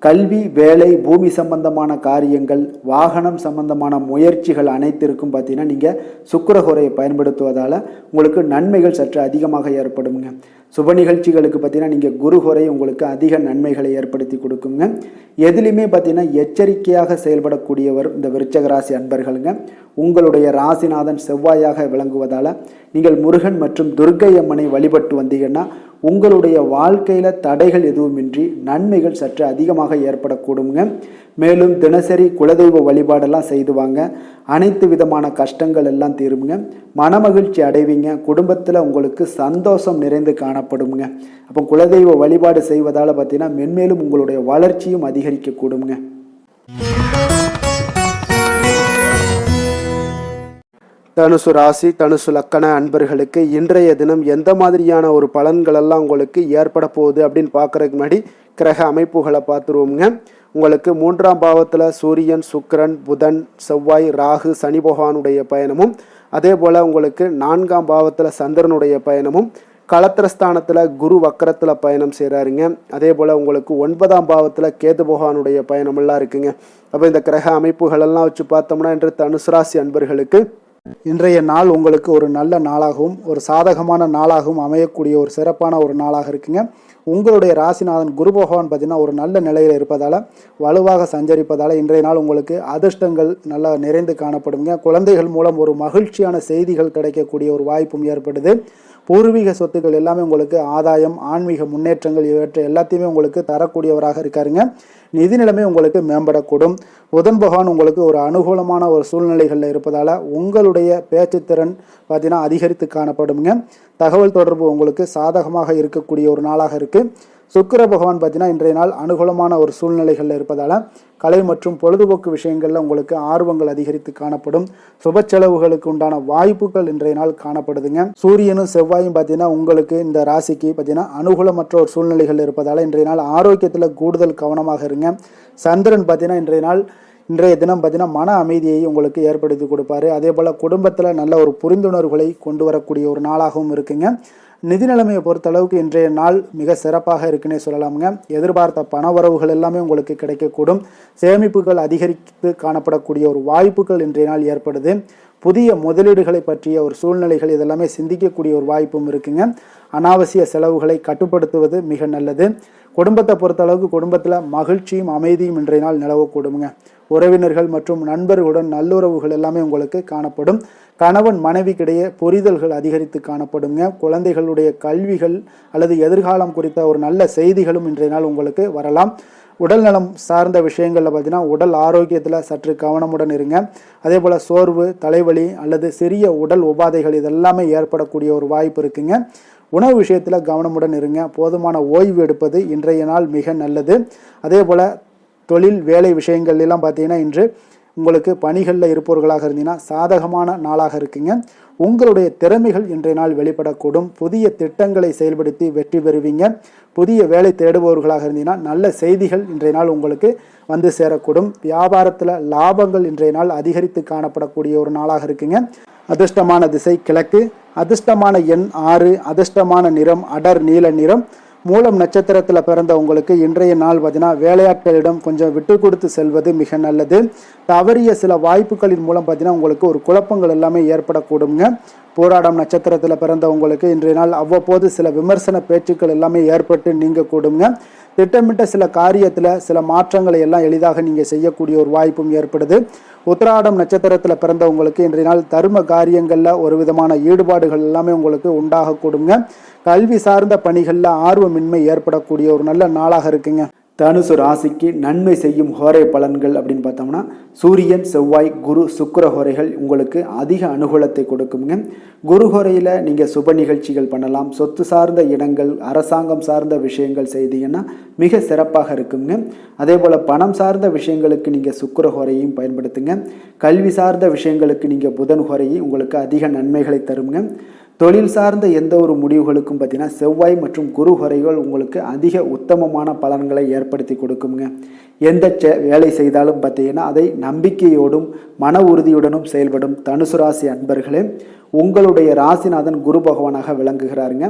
கல்வி, வேலை, பூமி சம்பந்தமான காரியங்கள், வாகனம் சம்பந்தமான முயற்சிகள் அனைத்திற்கும் பார்த்தீங்கன்னா நீங்கள் சுக்கிர ஹோரையை பயன்படுத்துவதால் உங்களுக்கு நன்மைகள் சற்று அதிகமாக ஏற்படுங்க. சுப நிகழ்ச்சிகளுக்கு பார்த்தீங்கன்னா நீங்கள் குரு ஹோரை உங்களுக்கு அதிக நன்மைகளை ஏற்படுத்தி கொடுக்குங்க. எதுலையுமே பார்த்தீங்கன்னா எச்சரிக்கையாக செயல்படக்கூடியவர் இந்த விருச்சக ராசி அன்பர்களுங்க. உங்களுடைய ராசிநாதன் செவ்வாயாக விளங்குவதால் நீங்கள் முருகன் மற்றும் துர்க்கை அம்மனை வழிபட்டு வந்தீங்கன்னா உங்களுடைய வாழ்க்கையில் தடைகள் எதுவுமின்றி நன்மைகள் சற்று அதிகமாக ஏற்படக்கூடுங்க. மேலும் தினசரி குலதெய்வ வழிபாடெல்லாம் செய்து வாங்க. அனைத்து விதமான கஷ்டங்கள் எல்லாம் தீருங்க. மனமகிழ்ச்சி அடைவீங்க. குடும்பத்தில் உங்களுக்கு சந்தோஷம் நிறைந்து காணப்படுங்க. அப்போ குலதெய்வ வழிபாடு செய்வதால் பார்த்தீங்கன்னா மென்மேலும் உங்களுடைய வளர்ச்சியும் அதிகரிக்கக்கூடுங்க. தனுசு ராசி தனுசு லக்கண அன்பர்களுக்கு இன்றைய தினம் எந்த மாதிரியான ஒரு பலன்கள் எல்லாம் உங்களுக்கு ஏற்பட போகுது அப்படின்னு பார்க்கறதுக்கு முன்னாடி கிரக அமைப்புகளை பார்த்துருவோங்க. உங்களுக்கு 3ஆம் பாவத்தில் சூரியன், சுக்கிரன், புதன், செவ்வாய், ராகு, சனி பகவானுடைய பயணமும், அதே போல் உங்களுக்கு 4ஆம் பாவத்தில் சந்திரனுடைய பயணமும், களத்திரஸ்தானத்தில் குரு வக்கரத்தில் பயணம் செய்கிறாருங்க. அதே போல் உங்களுக்கு 9ஆம் பாவத்தில் கேது பகவானுடைய பயணமெல்லாம் இருக்குங்க. அப்போ இந்த கிரக அமைப்புகளெல்லாம் வச்சு பார்த்தோம்னா இன்று தனுசு ராசி அன்பர்களுக்கு இன்றைய நாள் உங்களுக்கு ஒரு நல்ல நாளாகவும் ஒரு சாதகமான நாளாகவும் அமையக்கூடிய ஒரு சிறப்பான ஒரு நாளாக இருக்குங்க. உங்களுடைய ராசிநாதன் குரு பகவான் பார்த்தீங்கன்னா ஒரு நல்ல நிலையில் இருப்பதால், வலுவாக சஞ்சரிப்பதால் இன்றைய நாள் உங்களுக்கு அதிர்ஷ்டங்கள் நல்லா நிறைந்து காணப்படுங்க. குழந்தைகள் மூலம் ஒரு மகிழ்ச்சியான செய்திகள் கிடைக்கக்கூடிய ஒரு வாய்ப்பும் ஏற்படுது. பூர்வீக சொத்துக்கள் எல்லாமே உங்களுக்கு ஆதாயம், ஆன்மீக முன்னேற்றங்கள் இவற்றை எல்லாத்தையுமே உங்களுக்கு தரக்கூடியவராக இருக்காருங்க. நிதி நிலைமை உங்களுக்கு மேம்படக்கூடும். புதன் பகவான் உங்களுக்கு ஒரு அனுகூலமான ஒரு சூழ்நிலைகளில் இருப்பதால் உங்களுடைய பேச்சுத்திறன் பார்த்தீங்கன்னா அதிகரித்து காணப்படுங்க. தகவல் தொடர்பு உங்களுக்கு சாதகமாக இருக்கக்கூடிய ஒரு நாளாக இருக்குது. சுக்கிர பகவான் பார்த்தீங்கன்னா இன்றைய நாள் அனுகூலமான ஒரு சூழ்நிலைகளில் இருப்பதால் கலை மற்றும் பொழுதுபோக்கு விஷயங்களில் உங்களுக்கு ஆர்வங்கள் அதிகரித்து காணப்படும். சுப செலவுகளுக்கு உண்டான வாய்ப்புகள் இன்றைய நாள் காணப்படுதுங்க. சூரியனும் செவ்வாயும் பார்த்தீங்கன்னா உங்களுக்கு இந்த ராசிக்கு பார்த்தீங்கன்னா அனுகூலமற்ற ஒரு சூழ்நிலைகள் இருப்பதால் இன்றைய நாள் ஆரோக்கியத்தில் கூடுதல் கவனமாக இருங்க. சந்திரன் பார்த்தீங்கன்னா இன்றைய தினம் பார்த்தீங்கன்னா மன அமைதியை உங்களுக்கு ஏற்படுத்தி கொடுப்பாரு. அதே போல் குடும்பத்தில் நல்ல ஒரு புரிந்துணர்வுகளை கொண்டு வரக்கூடிய ஒரு நாளாகவும் இருக்குங்க. நிதி நிலைமையை பொறுத்தளவுக்கு இன்றைய நாள் மிக சிறப்பாக இருக்குன்னே சொல்லலாமுங்க. எதிர்பார்த்த பண வரவுகள் எல்லாமே உங்களுக்கு கிடைக்கக்கூடும். சேமிப்புகள் அதிகரித்து காணப்படக்கூடிய ஒரு வாய்ப்புகள் இன்றைய நாள் ஏற்படுது. புதிய முதலீடுகளை பற்றிய ஒரு சூழ்நிலைகள் இதெல்லாமே சிந்திக்கக்கூடிய ஒரு வாய்ப்பும் இருக்குங்க. அனாவசிய செலவுகளை கட்டுப்படுத்துவது மிக நல்லது. குடும்பத்தை பொறுத்தளவுக்கு குடும்பத்தில் மகிழ்ச்சியும் அமைதியும் இன்றைய நாள் நிலவக்கூடுங்க. உறவினர்கள் மற்றும் நண்பர்களுடன் நல்லுறவுகள் எல்லாமே உங்களுக்கு காணப்படும். கணவன் மனைவிக்கிடையே புரிதல்கள் அதிகரித்து காணப்படுங்க. குழந்தைகளுடைய கல்விகள் அல்லது எதிர்காலம் குறித்த ஒரு நல்ல செய்திகளும் இன்றைய நாள் உங்களுக்கு வரலாம். உடல் நலம் சார்ந்த விஷயங்களில் பார்த்தீங்கன்னா உடல் ஆரோக்கியத்தில் சற்று கவனமுடன் இருங்க. அதே போல் சோர்வு, தலைவலி அல்லது சிறிய உடல் உபாதைகள் இதெல்லாமே ஏற்படக்கூடிய ஒரு வாய்ப்பு இருக்குங்க. உணவு விஷயத்தில் கவனமுடன் இருங்க. போதுமான ஓய்வு எடுப்பது இன்றைய நாள் மிக நல்லது. அதே போல் தொழில் வேலை விஷயங்கள் எல்லாம் பார்த்தீங்கன்னா இன்று உங்களுக்கு பணிகளில் இருப்பவர்களாக இருந்தீங்கன்னா சாதகமான நாளாக இருக்குங்க. உங்களுடைய திறமைகள் இன்றைய நாள் வெளிப்படக்கூடும். புதிய திட்டங்களை செயல்படுத்தி வெற்றி பெறுவீங்க. புதிய வேலை தேடுபவர்களாக இருந்தீங்கன்னா நல்ல செய்திகள் இன்றைய நாள் உங்களுக்கு வந்து சேரக்கூடும். வியாபாரத்தில் லாபங்கள் இன்றைய நாள் அதிகரித்து காணப்படக்கூடிய ஒரு நாளாக இருக்குங்க. அதிர்ஷ்டமான திசை கிழக்கு, அதிர்ஷ்டமான எண் 6, அதிர்ஷ்டமான நிறம் அடர் நீல நிறம். மூலம் நட்சத்திரத்தில் பிறந்த உங்களுக்கு இன்றைய நாள் பார்த்தீங்கன்னா வேலையாட்களிடம் கொஞ்சம் விட்டு கொடுத்து செல்வது மிக நல்லது. தவறிய சில வாய்ப்புகளின் மூலம் பார்த்தீங்கன்னா உங்களுக்கு ஒரு குழப்பங்கள் எல்லாமே ஏற்படக்கூடுங்க. போராடம் நட்சத்திரத்தில் பிறந்த உங்களுக்கு இன்றைய நாள் அவ்வப்போது சில விமர்சன பேச்சுக்கள் எல்லாமே ஏற்பட்டு நீங்க கூடுங்க. திட்டமிட்ட சில காரியத்தில் சில மாற்றங்களை எல்லாம் எளிதாக நீங்கள் செய்யக்கூடிய ஒரு வாய்ப்பும் ஏற்படுது. உத்திராடம் நட்சத்திரத்தில் பிறந்த உங்களுக்கு இன்றைய நாள் தர்ம காரியங்களில் ஒரு விதமான ஈடுபாடுகள் எல்லாமே உங்களுக்கு உண்டாகக்கூடுங்க. கல்வி சார்ந்த பணிகளில் ஆர்வமின்மை ஏற்படக்கூடிய ஒரு நல்ல நாளாக இருக்குங்க. தனுசு ராசிக்கு நன்மை செய்யும் ஹோரை பலன்கள் அப்படின்னு பார்த்தோம்னா சூரியன், செவ்வாய், குரு, சுக்கிர ஹோரைகள் உங்களுக்கு அதிக அனுகூலத்தை கொடுக்குங்க. குரு ஹோரையில் நீங்கள் சுப நிகழ்ச்சிகள் பண்ணலாம். சொத்து சார்ந்த இடங்கள், அரசாங்கம் சார்ந்த விஷயங்கள் செய்தீங்கன்னா மிக சிறப்பாக இருக்குங்க. அதே போல் பணம் சார்ந்த விஷயங்களுக்கு நீங்கள் சுக்கிர ஹோரையும் பயன்படுத்துங்க. கல்வி சார்ந்த விஷயங்களுக்கு நீங்கள் புதன் ஹோரையை உங்களுக்கு அதிக நன்மைகளை தருங்க. தொழில் சார்ந்த எந்த ஒரு முடிவுகளுக்கும் பார்த்தீங்கன்னா செவ்வாய் மற்றும் குரு ஹோரைகள் உங்களுக்கு அதிக உத்தமமான பலன்களை ஏற்படுத்தி கொடுக்குங்க. எந்த வேலை செய்தாலும் பார்த்தீங்கன்னா அதை நம்பிக்கையோடும் மன உறுதியுடனும் செயல்படும் தனுசு ராசி அன்பர்களே, உங்களுடைய ராசிநாதன் குரு பகவானாக விளங்குகிறாருங்க.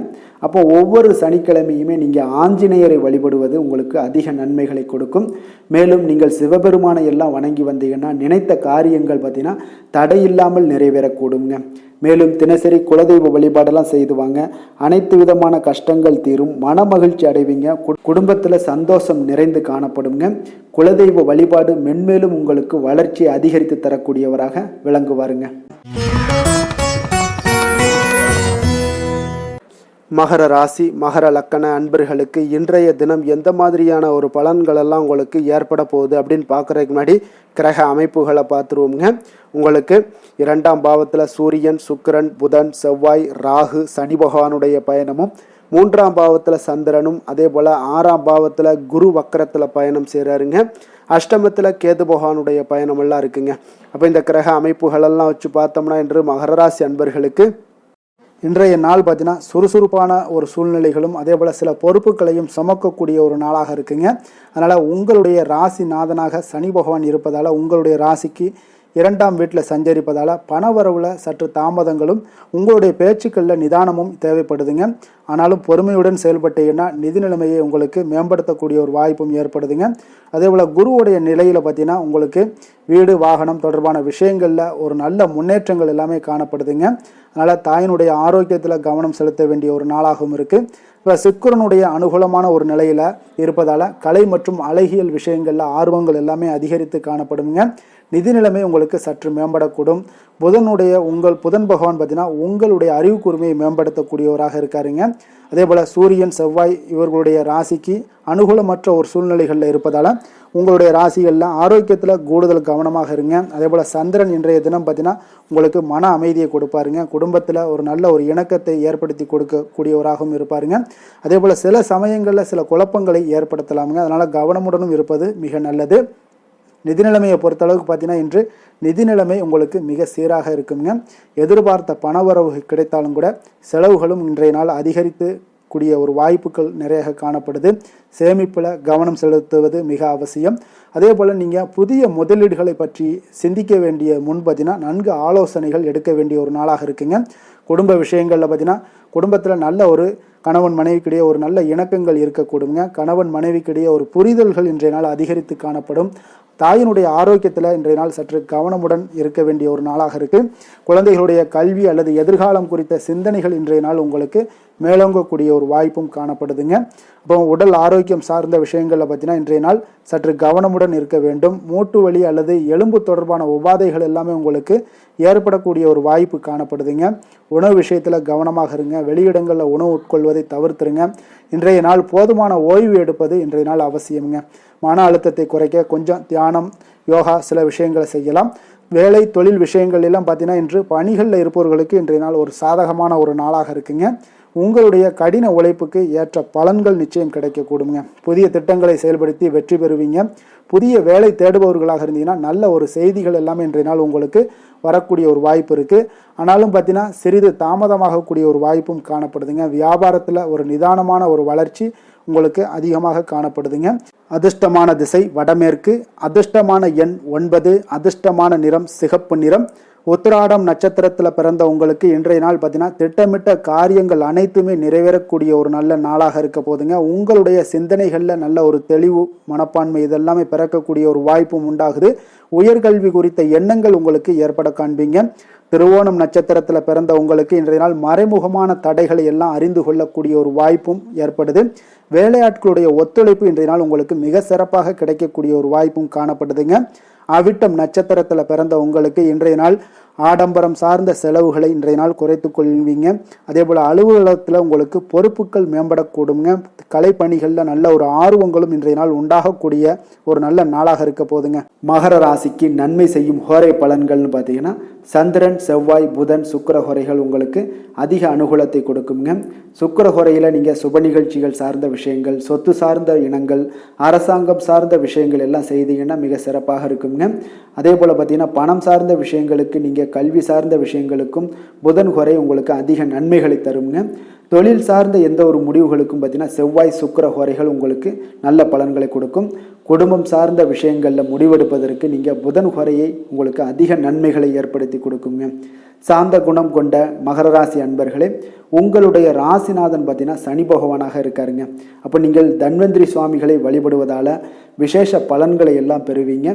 அப்போ ஒவ்வொரு சனிக்கிழமையுமே நீங்கள் ஆஞ்சநேயரை வழிபடுவது உங்களுக்கு அதிக நன்மைகளை கொடுக்கும். மேலும் நீங்கள் சிவபெருமானை எல்லாம் வணங்கி வந்தீங்கன்னா நினைத்த காரியங்கள் பார்த்தீங்கன்னா தடையில்லாமல் நிறைவேறக்கூடுங்க. மேலும் தினசரி குலதெய்வ வழிபாடெல்லாம் செய்துவாங்க. அனைத்து விதமான கஷ்டங்கள் தீரும். மன மகிழ்ச்சி அடைவீங்க. குடும்பத்தில் சந்தோஷம் நிறைந்து காணப்படுங்க. குலதெய்வ வழிபாடு மென்மேலும் உங்களுக்கு வளர்ச்சியை அதிகரித்து தரக்கூடியவராக விளங்குவாருங்க. மகர ராசி மகர லக்கண அன்பர்களுக்கு இன்றைய தினம் எந்த மாதிரியான ஒரு பலன்கள் எல்லாம் உங்களுக்கு ஏற்பட போகுது அப்படின்னு பார்க்குறதுக்கு முன்னாடி கிரக அமைப்புகளை பார்த்துருவோங்க. உங்களுக்கு 2ஆம் பாவத்தில் சூரியன், சுக்கிரன், புதன், செவ்வாய், ராகு, சனி பகவானுடைய பயணமும், 3ஆம் பாவத்தில் சந்திரனும், அதே போல் 6ஆம் பாவத்தில் குரு வக்கரத்தில் பயணம் செய்கிறாருங்க. அஷ்டமத்தில் கேது பகவானுடைய பயணமெல்லாம் இருக்குங்க. அப்போ இந்த கிரக அமைப்புகளெல்லாம் வச்சு பார்த்தோம்னா இன்று மகர ராசி அன்பர்களுக்கு இன்றைய நாள் பார்த்தீங்கன்னா சுறுசுறுப்பான ஒரு சூழ்நிலைகளும் அதே போல் சில பொறுப்புகளையும் சுமக்கக்கூடிய ஒரு நாளாக இருக்குங்க. அதனால் உங்களுடைய ராசி நாதனாக சனி பகவான் இருப்பதால் உங்களுடைய ராசிக்கு 2ஆம் வீட்டில் சஞ்சரிப்பதால் பணவரவில் சற்று தாமதங்களும் உங்களுடைய பேச்சுக்களில் நிதானமும் தேவைப்படுதுங்க. ஆனாலும் பொறுமையுடன் செயல்பட்டீங்கன்னா நிதி நிலைமையை உங்களுக்கு மேம்படுத்தக்கூடிய ஒரு வாய்ப்பும் ஏற்படுதுங்க. அதே போல் குருவுடைய நிலையில் பார்த்தீங்கன்னா உங்களுக்கு வீடு வாகனம் தொடர்பான விஷயங்களில் ஒரு நல்ல முன்னேற்றங்கள் எல்லாமே காணப்படுதுங்க. அதனால் தாயினுடைய ஆரோக்கியத்தில் கவனம் செலுத்த வேண்டிய ஒரு நாளாகவும் இருக்குது. இப்போ சுக்கிரனுடைய அனுகூலமான ஒரு நிலையில் இருப்பதால் கலை மற்றும் அழகியல் விஷயங்களில் ஆர்வங்கள் எல்லாமே அதிகரித்து காணப்படுங்க. நிதி நிலைமை உங்களுக்கு சற்று மேம்படக்கூடும். புதன் பகவான் பார்த்தீங்கன்னா உங்களுடைய அறிவு கூர்மையை மேம்படுத்தக்கூடியவராக இருக்காருங்க. அதே போல் சூரியன் செவ்வாய் இவர்களுடைய ராசிக்கு அனுகூலமற்ற ஒரு சூழ்நிலைகளில் இருப்பதால் உங்களுடைய ராசிகளில் ஆரோக்கியத்தில் கூடுதல் கவனமாக இருங்க. அதே போல் சந்திரன் இன்றைய தினம் பார்த்தீங்கன்னா உங்களுக்கு மன அமைதியை கொடுப்பாருங்க. குடும்பத்தில் ஒரு நல்ல ஒரு இணக்கத்தை ஏற்படுத்தி கொடுக்கக்கூடியவராகவும் இருப்பாருங்க. அதே போல் சில சமயங்களில் சில குழப்பங்களை ஏற்படுத்தலாமுங்க. அதனால் கவனமுடனும் இருப்பது மிக நல்லது. நிதி நிலைமையை பொறுத்தளவுக்கு பார்த்தீங்கன்னா இன்று நிதி நிலைமை உங்களுக்கு மிக சீராக இருக்குங்க. எதிர்பார்த்த பணவரவு கிடைத்தாலும் கூட செலவுகளும் இன்றைய நாள் அதிகரித்து கூடிய ஒரு வாய்ப்புகள் நிறைய காணப்படுது. சேமிப்பில் கவனம் செலுத்துவது மிக அவசியம். அதே போல் நீங்கள் புதிய முதலீடுகளை பற்றி சிந்திக்க வேண்டிய பார்த்தீங்கன்னா நன்கு ஆலோசனைகள் எடுக்க வேண்டிய ஒரு நாளாக இருக்குங்க. குடும்ப விஷயங்களில் பார்த்தீங்கன்னா குடும்பத்தில் நல்ல ஒரு கணவன் மனைவிக்கிடையே ஒரு நல்ல இணக்கங்கள் இருக்கக்கூடுங்க. கணவன் மனைவிக்கிடையே ஒரு புரிதல்கள் இன்றைய நாள் அதிகரித்து காணப்படும். தாயினுடைய ஆரோக்கியத்தில் இன்றைய நாள் சற்று கவனமுடன் இருக்க வேண்டிய ஒரு நாளாக இருக்குது. குழந்தைகளுடைய கல்வி அல்லது எதிர்காலம் குறித்த சிந்தனைகள் இன்றைய நாள் உங்களுக்கு மேலோங்கக்கூடிய ஒரு வாய்ப்பும் காணப்படுதுங்க. அப்போ உடல் ஆரோக்கியம் சார்ந்த விஷயங்களில் பார்த்தீங்கன்னா இன்றைய நாள் சற்று கவனமுடன் இருக்க வேண்டும். மூட்டு வலி அல்லது எலும்பு தொடர்பான உபாதைகள் எல்லாமே உங்களுக்கு ஏற்படக்கூடிய ஒரு வாய்ப்பு காணப்படுதுங்க. உணவு விஷயத்தில் கவனமாக இருங்க. வெளியிடங்களில் உணவு உட்கொள்வதை தவிர்த்துருங்க. இன்றைய நாள் போதுமான ஓய்வு எடுப்பது இன்றைய நாள் அவசியமுங்க. மன அழுத்தத்தை குறைக்க கொஞ்சம் தியானம், யோகா சில விஷயங்களை செய்யலாம். வேலை தொழில் விஷயங்கள் எல்லாம் பார்த்தீங்கன்னா இன்று பணிகளில் இருப்பவர்களுக்கு இன்றைய நாள் ஒரு சாதகமான ஒரு நாளாக இருக்குங்க. உங்களுடைய கடின உழைப்புக்கு ஏற்ற பலன்கள் நிச்சயம் கிடைக்கக்கூடுங்க. புதிய திட்டங்களை செயல்படுத்தி வெற்றி பெறுவீங்க. புதிய வேலை தேடுபவர்களாக இருந்தீங்கன்னா நல்ல ஒரு செய்திகள் எல்லாமே இன்றைய நாள் உங்களுக்கு வரக்கூடிய ஒரு வாய்ப்பு இருக்குது. ஆனாலும் பார்த்தீங்கன்னா சிறிது தாமதமாகக்கூடிய ஒரு வாய்ப்பும் காணப்படுதுங்க. வியாபாரத்தில் ஒரு நிதானமான ஒரு வளர்ச்சி உங்களுக்கு அதிகமாக காணப்படுதுங்க. அதிர்ஷ்டமான திசை வடமேற்கு, அதிர்ஷ்டமான எண் 9, அதிர்ஷ்டமான நிறம் சிகப்பு நிறம். உத்திராடம் நட்சத்திரத்தில் பிறந்த உங்களுக்கு இன்றைய நாள் பார்த்தீங்கன்னா திட்டமிட்ட காரியங்கள் அனைத்துமே நிறைவேறக்கூடிய ஒரு நல்ல நாளாக இருக்க போதுங்க. உங்களுடைய சிந்தனைகளில் நல்ல ஒரு தெளிவு மனப்பான்மை இதெல்லாமே பிறக்கக்கூடிய ஒரு வாய்ப்பும் உண்டாகுது. உயர்கல்வி குறித்த எண்ணங்கள் உங்களுக்கு ஏற்பட காண்பீங்க. திருவோணம் நட்சத்திரத்தில் பிறந்த உங்களுக்கு இன்றைய நாள் மறைமுகமான தடைகளை எல்லாம் அறிந்து கொள்ளக்கூடிய ஒரு வாய்ப்பும் ஏற்படுது. வேலையாட்களுடைய ஒத்துழைப்பு இன்றைய நாள் உங்களுக்கு மிக சிறப்பாக கிடைக்கக்கூடிய ஒரு வாய்ப்பும் காணப்படுதுங்க. அவிட்டம் நட்சத்திரத்தில் பிறந்த உங்களுக்கு இன்றைய நாள் ஆடம்பரம் சார்ந்த செலவுகளை இன்றைய நாள் குறைத்து கொள்வீங்க. அதே போல் அலுவலகத்தில் உங்களுக்கு பொறுப்புகள் மேம்படக்கூடுங்க. கலைப்பணிகளில் நல்ல ஒரு ஆர்வங்களும் இன்றைய நாள் உண்டாகக்கூடிய ஒரு நல்ல நாளாக இருக்க போதுங்க. மகர ராசிக்கு நன்மை செய்யும் ஹோரை பலன்கள்னு பார்த்தீங்கன்னா சந்திரன் செவ்வாய் புதன் சுக்கிர ஹோரைகள் உங்களுக்கு அதிக அனுகூலத்தை கொடுக்குங்க. சுக்கிர ஹோரையில் நீங்கள் சுப நிகழ்ச்சிகள் சார்ந்த விஷயங்கள், சொத்து சார்ந்த இனங்கள், அரசாங்கம் சார்ந்த விஷயங்கள் எல்லாம் செய்தீங்கன்னா மிக சிறப்பாக இருக்குங்க. அதே போல் பார்த்தீங்கன்னா பணம் சார்ந்த விஷயங்களுக்கு, நீங்கள் கல்வி சார்ந்த விஷயங்களுக்கும் புதன் ஹோரை உங்களுக்கு அதிக நன்மைகளை தருங்க. தொழில் சார்ந்த எந்த ஒரு முடிவுகளுக்கும் பார்த்தீங்கன்னா செவ்வாய் சுக்கிர ஹோரைகள் உங்களுக்கு நல்ல பலன்களை கொடுக்கும். குடும்பம் சார்ந்த விஷயங்களில் முடிவெடுப்பதற்கு நீங்கள் புதன் ஹோரையை உங்களுக்கு அதிக நன்மைகளை ஏற்படுத்தி கொடுக்குங்க. சாந்த குணம் கொண்ட மகர ராசி அன்பர்களே, உங்களுடைய ராசிநாதன் பார்த்தீங்கன்னா சனி பகவானாக இருக்காருங்க. அப்போ நீங்கள் தன்வந்திரி சுவாமிகளை வழிபடுவதால் விசேஷ பலன்களை எல்லாம் பெறுவீங்க.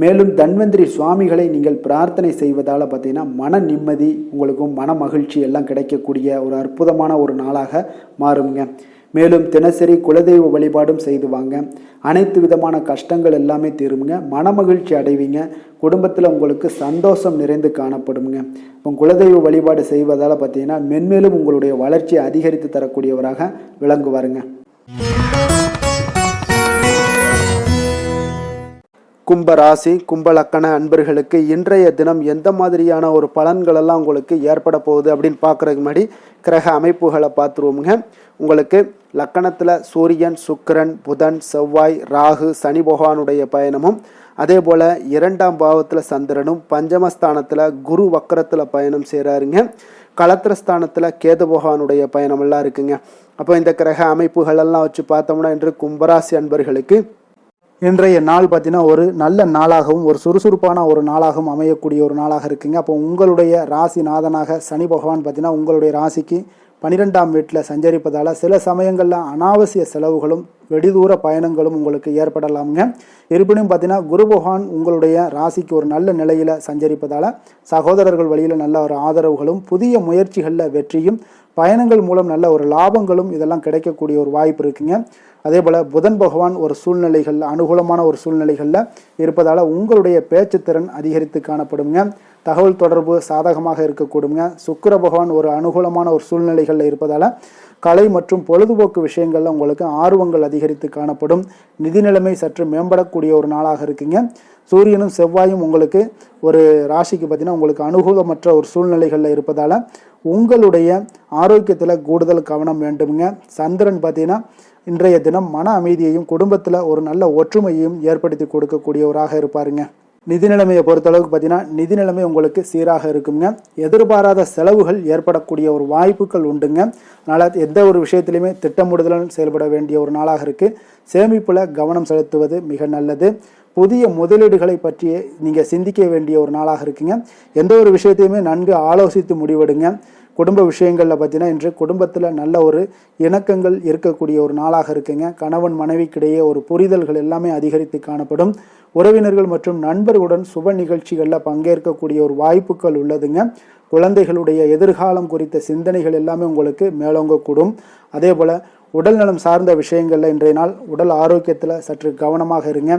மேலும் தன்வந்திரி சுவாமிகளை நீங்கள் பிரார்த்தனை செய்வதால் பார்த்தீங்கன்னா மன நிம்மதி உங்களுக்கும் மன மகிழ்ச்சி எல்லாம் கிடைக்கக்கூடிய ஒரு அற்புதமான ஒரு நாளாக மாறுங்க. மேலும் தினசரி குலதெய்வ வழிபாடும் செய்து வாங்க. அனைத்து விதமான கஷ்டங்கள் எல்லாமே தீருங்க. மன மகிழ்ச்சி அடைவீங்க. குடும்பத்தில் உங்களுக்கு சந்தோஷம் நிறைந்து காணப்படுங்க. இப்போ குலதெய்வ வழிபாடு செய்வதால் பார்த்தீங்கன்னா மென்மேலும் உங்களுடைய வளர்ச்சியை அதிகரித்து தரக்கூடியவராக விளங்குவாருங்க. கும்ப ராசி கும்ப லக்கண அன்பர்களுக்கு இன்றைய தினம் எந்த மாதிரியான ஒரு பலன்கள் எல்லாம் உங்களுக்கு ஏற்பட போகுது அப்படின்னு பார்க்குறதுக்கு முன்னாடி கிரக அமைப்புகளை பார்த்துருவோமுங்க. உங்களுக்கு லக்கணத்தில் சூரியன், சுக்கிரன், புதன், செவ்வாய், ராகு, சனி பகவானுடைய பயணமும், அதே போல் 2ஆம் பாவத்தில் சந்திரனும், பஞ்சமஸ்தானத்தில் குரு வக்கரத்தில் பயணம் செய்கிறாருங்க. களத்திரஸ்தானத்தில் கேது பகவானுடைய பயணமெல்லாம் இருக்குங்க. அப்போ இந்த கிரக அமைப்புகளெல்லாம் வச்சு பார்த்தோம்னா இன்று கும்பராசி அன்பர்களுக்கு இன்றைய நாள் பார்த்தீங்கன்னா ஒரு நல்ல நாளாகவும் ஒரு சுறுசுறுப்பான ஒரு நாளாகவும் அமையக்கூடிய ஒரு நாளாக இருக்குங்க. அப்போ உங்களுடைய ராசிநாதனாக சனி பகவான் பார்த்தீங்கன்னா உங்களுடைய ராசிக்கு 12ஆம் வீட்டில் சஞ்சரிப்பதால் சில சமயங்களில் அனாவசிய செலவுகளும் வெடிதூர பயணங்களும் உங்களுக்கு ஏற்படலாமுங்க. இருப்பினும் பார்த்தீங்கன்னா குரு பகவான் உங்களுடைய ராசிக்கு ஒரு நல்ல நிலையில் சஞ்சரிப்பதால் சகோதரர்கள் வழியில் நல்ல ஒரு ஆதரவுகளும் புதிய முயற்சிகளில் வெற்றியும் பயணங்கள் மூலம் நல்ல ஒரு லாபங்களும் இதெல்லாம் கிடைக்கக்கூடிய ஒரு வாய்ப்பு இருக்குங்க. அதே போல் புதன் பகவான் ஒரு சூழ்நிலைகளில் அனுகூலமான ஒரு சூழ்நிலைகளில் இருப்பதால் உங்களுடைய பேச்சுத்திறன் அதிகரித்து காணப்படுங்க. தகவல் தொடர்பு சாதகமாக இருக்கக்கூடுங்க. சுக்கிர பகவான் ஒரு அனுகூலமான ஒரு சூழ்நிலைகளில் இருப்பதால் கலை மற்றும் பொழுதுபோக்கு விஷயங்களில் உங்களுக்கு ஆர்வங்கள் அதிகரித்து காணப்படும். நிதி நிலைமை சற்று மேம்படக்கூடிய ஒரு நாளாக இருக்குங்க. சூரியனும் செவ்வாயும் உங்களுக்கு ஒரு ராசிக்கு பார்த்தீங்கன்னா உங்களுக்கு அனுகூலமற்ற ஒரு சூழ்நிலைகளில் இருப்பதால் உங்களுடைய ஆரோக்கியத்தில் கூடுதல் கவனம் வேண்டுமுங்க. சந்திரன் பார்த்தீங்கன்னா இன்றைய தினம் மன அமைதியையும் குடும்பத்தில் ஒரு நல்ல ஒற்றுமையையும் ஏற்படுத்தி கொடுக்கக்கூடியவராக இருப்பாருங்க. நிதி நிலைமையை பொறுத்தளவுக்கு பார்த்தீங்கன்னா நிதி நிலைமை உங்களுக்கு சீராக இருக்குங்க. எதிர்பாராத செலவுகள் ஏற்படக்கூடிய ஒரு வாய்ப்புகள் உண்டுங்க. அதனால் எந்த ஒரு விஷயத்திலையுமே திட்டமிடுதலுடன் செயல்பட வேண்டிய ஒரு நாளாக இருக்குது. சேமிப்பில் கவனம் செலுத்துவது மிக நல்லது. புதிய முதலீடுகளை பற்றி நீங்கள் சிந்திக்க வேண்டிய ஒரு நாளாக இருக்குங்க. எந்த ஒரு விஷயத்தையுமே நன்கு ஆலோசித்து முடிவெடுங்க. குடும்ப விஷயங்களில் பார்த்தீங்கன்னா இன்று குடும்பத்தில் நல்ல ஒரு இணக்கங்கள் இருக்கக்கூடிய ஒரு நாளாக இருக்குங்க. கணவன் மனைவிக்கிடையே ஒரு புரிதல்கள் எல்லாமே அதிகரித்து காணப்படும். உறவினர்கள் மற்றும் நண்பர்களுடன் சுப நிகழ்ச்சிகளில் பங்கேற்கக்கூடிய ஒரு வாய்ப்புகள் உள்ளதுங்க. குழந்தைகளுடைய எதிர்காலம் குறித்த சிந்தனைகள் எல்லாமே உங்களுக்கு மேலோங்கக்கூடும். அதே போல் உடல் நலம் சார்ந்த விஷயங்களில் இன்றைய நாள் உடல் ஆரோக்கியத்தில் சற்று கவனமாக இருங்க.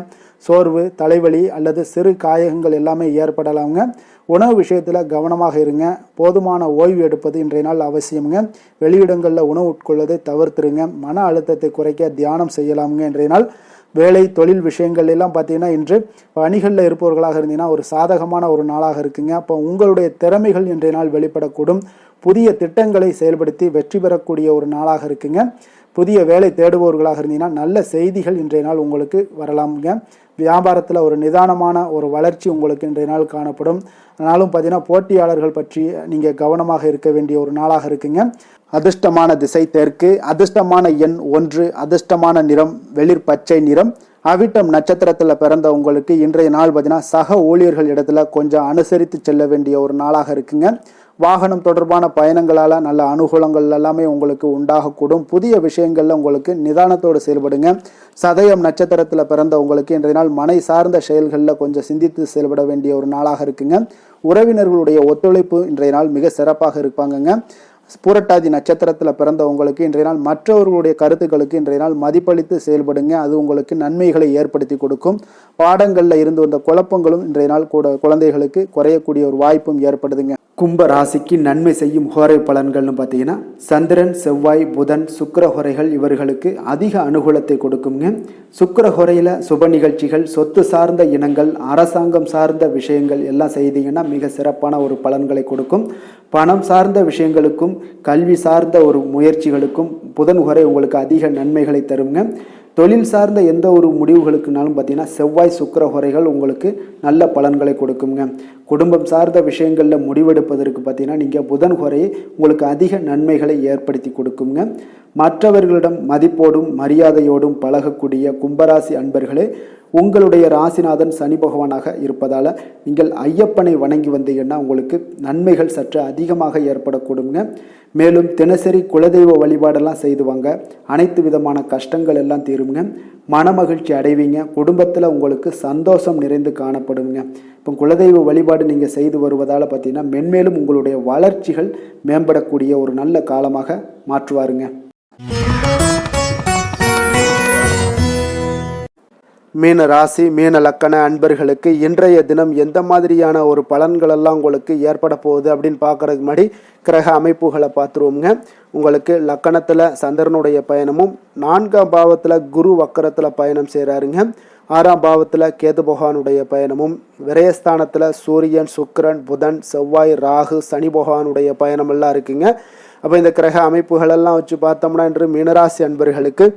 சோர்வு, தலைவலி அல்லது சிறு காயங்கள் எல்லாமே ஏற்படலாங்க. உணவு விஷயத்தில் கவனமாக இருங்க. போதுமான ஓய்வு எடுப்பது இன்றைய நாள் அவசியமுங்க. வெளியிடங்களில் உணவு உட்கொள்வதை தவிர்த்துருங்க. மன அழுத்தத்தை குறைக்க தியானம் செய்யலாமுங்க. இன்றைய நாள் வேலை தொழில் விஷயங்கள் எல்லாம் பார்த்தீங்கன்னா இன்று பணிகளில் இருப்பவர்களாக இருந்தீங்கன்னா ஒரு சாதகமான ஒரு நாளாக இருக்குங்க. அப்போ உங்களுடைய திறமைகள் இன்றைய நாள் வெளிப்படக்கூடும். புதிய திட்டங்களை செயல்படுத்தி வெற்றி பெறக்கூடிய ஒரு நாளாக இருக்குங்க. புதிய வேலை தேடுபவர்களாக இருந்தீங்கன்னா நல்ல செய்திகள் இன்றைய நாள் உங்களுக்கு வரலாமுங்க. வியாபாரத்தில் ஒரு நிதானமான ஒரு வளர்ச்சி உங்களுக்கு இன்றைய நாள் காணப்படும். ஆனாலும் பார்த்தீங்கன்னா போட்டியாளர்கள் பற்றி நீங்கள் கவனமாக இருக்க வேண்டிய ஒரு நாளாக இருக்குங்க. அதிர்ஷ்டமான திசை தெற்கு, அதிர்ஷ்டமான எண் 1, அதிர்ஷ்டமான நிறம் வெளிர் பச்சை நிறம். அவிட்டம் நட்சத்திரத்தில் பிறந்த உங்களுக்கு இன்றைய நாள் பார்த்தீங்கன்னா சக ஊழியர்கள் இடத்துல கொஞ்சம் அனுசரித்து செல்ல வேண்டிய ஒரு நாளாக இருக்குங்க. வாகனம் தொடர்பான பயணங்களால் நல்ல அனுகூலங்கள் எல்லாமே உங்களுக்கு உண்டாகக்கூடும். புதிய விஷயங்களில் உங்களுக்கு நிதானத்தோடு செயல்படுங்க. சதயம் நட்சத்திரத்தில் பிறந்த உங்களுக்கு இன்றைய நாள் மனை சார்ந்த செயல்களில் கொஞ்சம் சிந்தித்து செயல்பட வேண்டிய ஒரு நாளாக இருக்குங்க. உறவினர்களுடைய ஒத்துழைப்பு இன்றைய நாள் மிக சிறப்பாக இருப்பாங்கங்க. பூரட்டாதி நட்சத்திரத்தில் பிறந்த உங்களுக்கு இன்றைய நாள் மற்றவர்களுடைய கருத்துக்களுக்கு இன்றைய நாள் மதிப்பளித்து செயல்படுங்க. அது உங்களுக்கு நன்மைகளை ஏற்படுத்தி கொடுக்கும். பாடங்களில் இருந்து வந்த குழப்பங்களும் இன்றைய நாள் குழந்தைகளுக்கு குறையக்கூடிய ஒரு வாய்ப்பும் ஏற்படுதுங்க. கும்ப ராசிக்கு நன்மை செய்யும் ஹோரை பலன்கள்னு பார்த்தீங்கன்னா சந்திரன், செவ்வாய், புதன், சுக்கிர ஹோரைகள் இவர்களுக்கு அதிக அனுகூலத்தை கொடுக்குங்க. சுக்கிர ஹோரையில் சுப நிகழ்ச்சிகள், சொத்து சார்ந்த இனங்கள், அரசாங்கம் சார்ந்த விஷயங்கள் எல்லாம் செய்தீங்கன்னா மிக சிறப்பான ஒரு பலன்களை கொடுக்கும். பணம் சார்ந்த விஷயங்களுக்கும் கல்வி சார்ந்த ஒரு முயற்சிகளுக்கும் புதன் ஹோரை உங்களுக்கு அதிக நன்மைகளை தருங்க. தொழில் சார்ந்த எந்த ஒரு முடிவுகளுக்குனாலும் பார்த்தீங்கன்னா செவ்வாய், சுக்கிர ஹோரைகள் உங்களுக்கு நல்ல பலன்களை கொடுக்குங்க. குடும்பம் சார்ந்த விஷயங்களில் முடிவெடுப்பதற்கு பார்த்தீங்கன்னா நீங்கள் புதன் ஹோரையை உங்களுக்கு அதிக நன்மைகளை ஏற்படுத்தி கொடுக்குங்க. மற்றவர்களிடம் மதிப்போடும் மரியாதையோடும் பழகக்கூடிய கும்பராசி அன்பர்களே, உங்களுடைய ராசிநாதன் சனி பகவானாக இருப்பதால் நீங்கள் ஐயப்பனை வணங்கி வந்தீங்கன்னா உங்களுக்கு நன்மைகள் சற்று அதிகமாக ஏற்படக்கூடுங்க. மேலும் தினசரி குலதெய்வ வழிபாடெல்லாம் செய்துவாங்க. அனைத்து விதமான கஷ்டங்கள் எல்லாம் தீருங்க. மனமகிழ்ச்சி அடைவீங்க. குடும்பத்தில் உங்களுக்கு சந்தோஷம் நிறைந்து காணப்படுங்க. இப்போ குலதெய்வ வழிபாடு நீங்கள் செய்து வருவதால் பார்த்தீங்கன்னா மென்மேலும் உங்களுடைய வளர்ச்சிகள் மேம்படக்கூடிய ஒரு நல்ல காலமாக மாற்றுவாருங்க. மீன ராசி மீன லக்கண அன்பர்களுக்கு இன்றைய தினம் எந்த மாதிரியான ஒரு பலன்களெல்லாம் உங்களுக்கு ஏற்பட போகுது அப்படின்னு பார்க்கறதுக்கு முன்னாடி கிரக அமைப்புகளை பார்த்துருவோங்க. உங்களுக்கு லக்கணத்தில் சந்திரனுடைய பயணமும் 4ஆம் பாவத்தில் குரு வக்கரத்தில் பயணம் செய்கிறாருங்க. 6ஆம் பாவத்தில் கேது பகவானுடைய பயணமும், விரயஸ்தானத்தில் சூரியன், சுக்கிரன், புதன், செவ்வாய், ராகு, சனி பகவானுடைய பயணமெல்லாம் இருக்குங்க. அப்போ இந்த கிரக அமைப்புகளெல்லாம் வச்சு பார்த்தோம்னா இன்று மீனராசி அன்பர்களுக்கு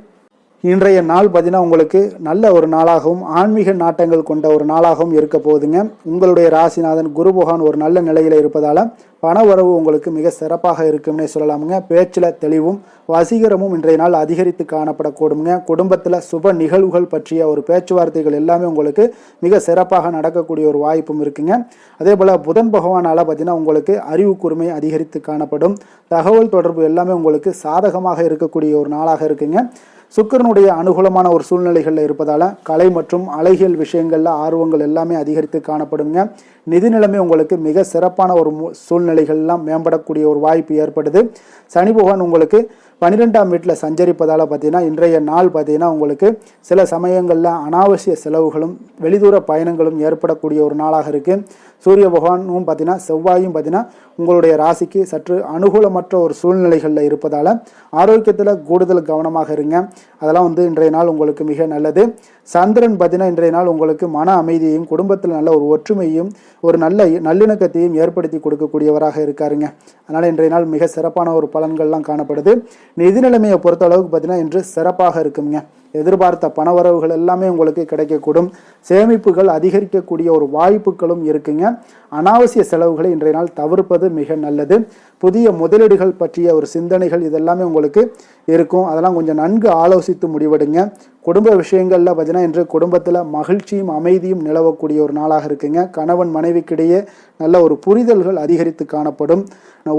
இன்றைய நாள் பார்த்தீங்கன்னா உங்களுக்கு நல்ல ஒரு நாளாகவும் ஆன்மீக நாட்டங்கள் கொண்ட ஒரு நாளாகவும் இருக்க போகுதுங்க. உங்களுடைய ராசிநாதன் குரு பகவான் ஒரு நல்ல நிலையில் இருப்பதால் பண வரவு உங்களுக்கு மிக சிறப்பாக இருக்கும்னே சொல்லலாமுங்க. பேச்சில் தெளிவும் வசீகரமும் இன்றைய நாள் அதிகரித்து காணப்படக்கூடுங்க. குடும்பத்தில் சுப நிகழ்வுகள் பற்றிய ஒரு பேச்சுவார்த்தைகள் எல்லாமே உங்களுக்கு மிக சிறப்பாக நடக்கக்கூடிய ஒரு வாய்ப்பும் இருக்குங்க. அதே போல் புதன் பகவானால் பார்த்தீங்கன்னா உங்களுக்கு அறிவு கூர்மை அதிகரித்து காணப்படும். தகவல் தொடர்பு எல்லாமே உங்களுக்கு சாதகமாக இருக்கக்கூடிய ஒரு நாளாக இருக்குங்க. சுக்கிரனுடைய அனுகூலமான ஒரு சூழ்நிலைகளில் இருப்பதால் கலை மற்றும் அழகியல் விஷயங்களில் ஆர்வங்கள் எல்லாமே அதிகரித்து காணப்படுங்க. நிதி நிலைமை உங்களுக்கு மிக சிறப்பான ஒரு சூழ்நிலைகள்லாம் மேம்படக்கூடிய ஒரு வாய்ப்பு ஏற்படுது. சனி பகவான் உங்களுக்கு 12ஆம் வீட்டில் சஞ்சரிப்பதால் பார்த்தீங்கன்னா இன்றைய நாள் பார்த்தீங்கன்னா உங்களுக்கு சில சமயங்களில் அனாவசிய செலவுகளும் வெளிதூர பயணங்களும் ஏற்படக்கூடிய ஒரு நாளாக இருக்குது. சூரிய பகவானும் பார்த்தீங்கன்னா செவ்வாயும் பார்த்தீங்கன்னா உங்களுடைய ராசிக்கு சற்று அனுகூலமற்ற ஒரு சூழ்நிலைகளில் இருப்பதால் ஆரோக்கியத்தில் கூடுதல் கவனமாக இருங்க. அதெல்லாம் இன்றைய நாள் உங்களுக்கு மிக நல்லது. சந்திரன் பார்த்தீங்கன்னா இன்றைய நாள் உங்களுக்கு மன அமைதியையும் குடும்பத்தில் நல்ல ஒரு ஒற்றுமையும் ஒரு நல்ல நல்லிணக்கத்தையும் ஏற்படுத்தி கொடுக்கக்கூடியவராக இருக்காருங்க. அதனால் இன்றைய நாள் மிக சிறப்பான ஒரு பலன்கள்லாம் காணப்படுது. நிதி நிலைமையை பொறுத்த அளவுக்கு பார்த்தீங்கன்னா இன்று சிறப்பாக இருக்குங்க. எதிர்பார்த்த பணவரவுகள் எல்லாமே உங்களுக்கு கிடைக்கக்கூடும். சேமிப்புகள் அதிகரிக்கக்கூடிய ஒரு வாய்ப்புகளும் இருக்குங்க. அனாவசிய செலவுகளை இன்றைய நாள் தவிர்ப்பது மிக நல்லது. புதிய முதலீடுகள் பற்றிய ஒரு சிந்தனைகள் இதெல்லாமே உங்களுக்கு இருக்கும். அதெல்லாம் கொஞ்சம் நன்கு ஆலோசித்து முடிவெடுங்க. குடும்ப விஷயங்களில் பார்த்தீங்கன்னா இன்று குடும்பத்தில் மகிழ்ச்சியும் அமைதியும் நிலவக்கூடிய ஒரு நாளாக இருக்குங்க. கணவன் மனைவிக்கிடையே நல்ல ஒரு புரிதல்கள் அதிகரித்து காணப்படும்.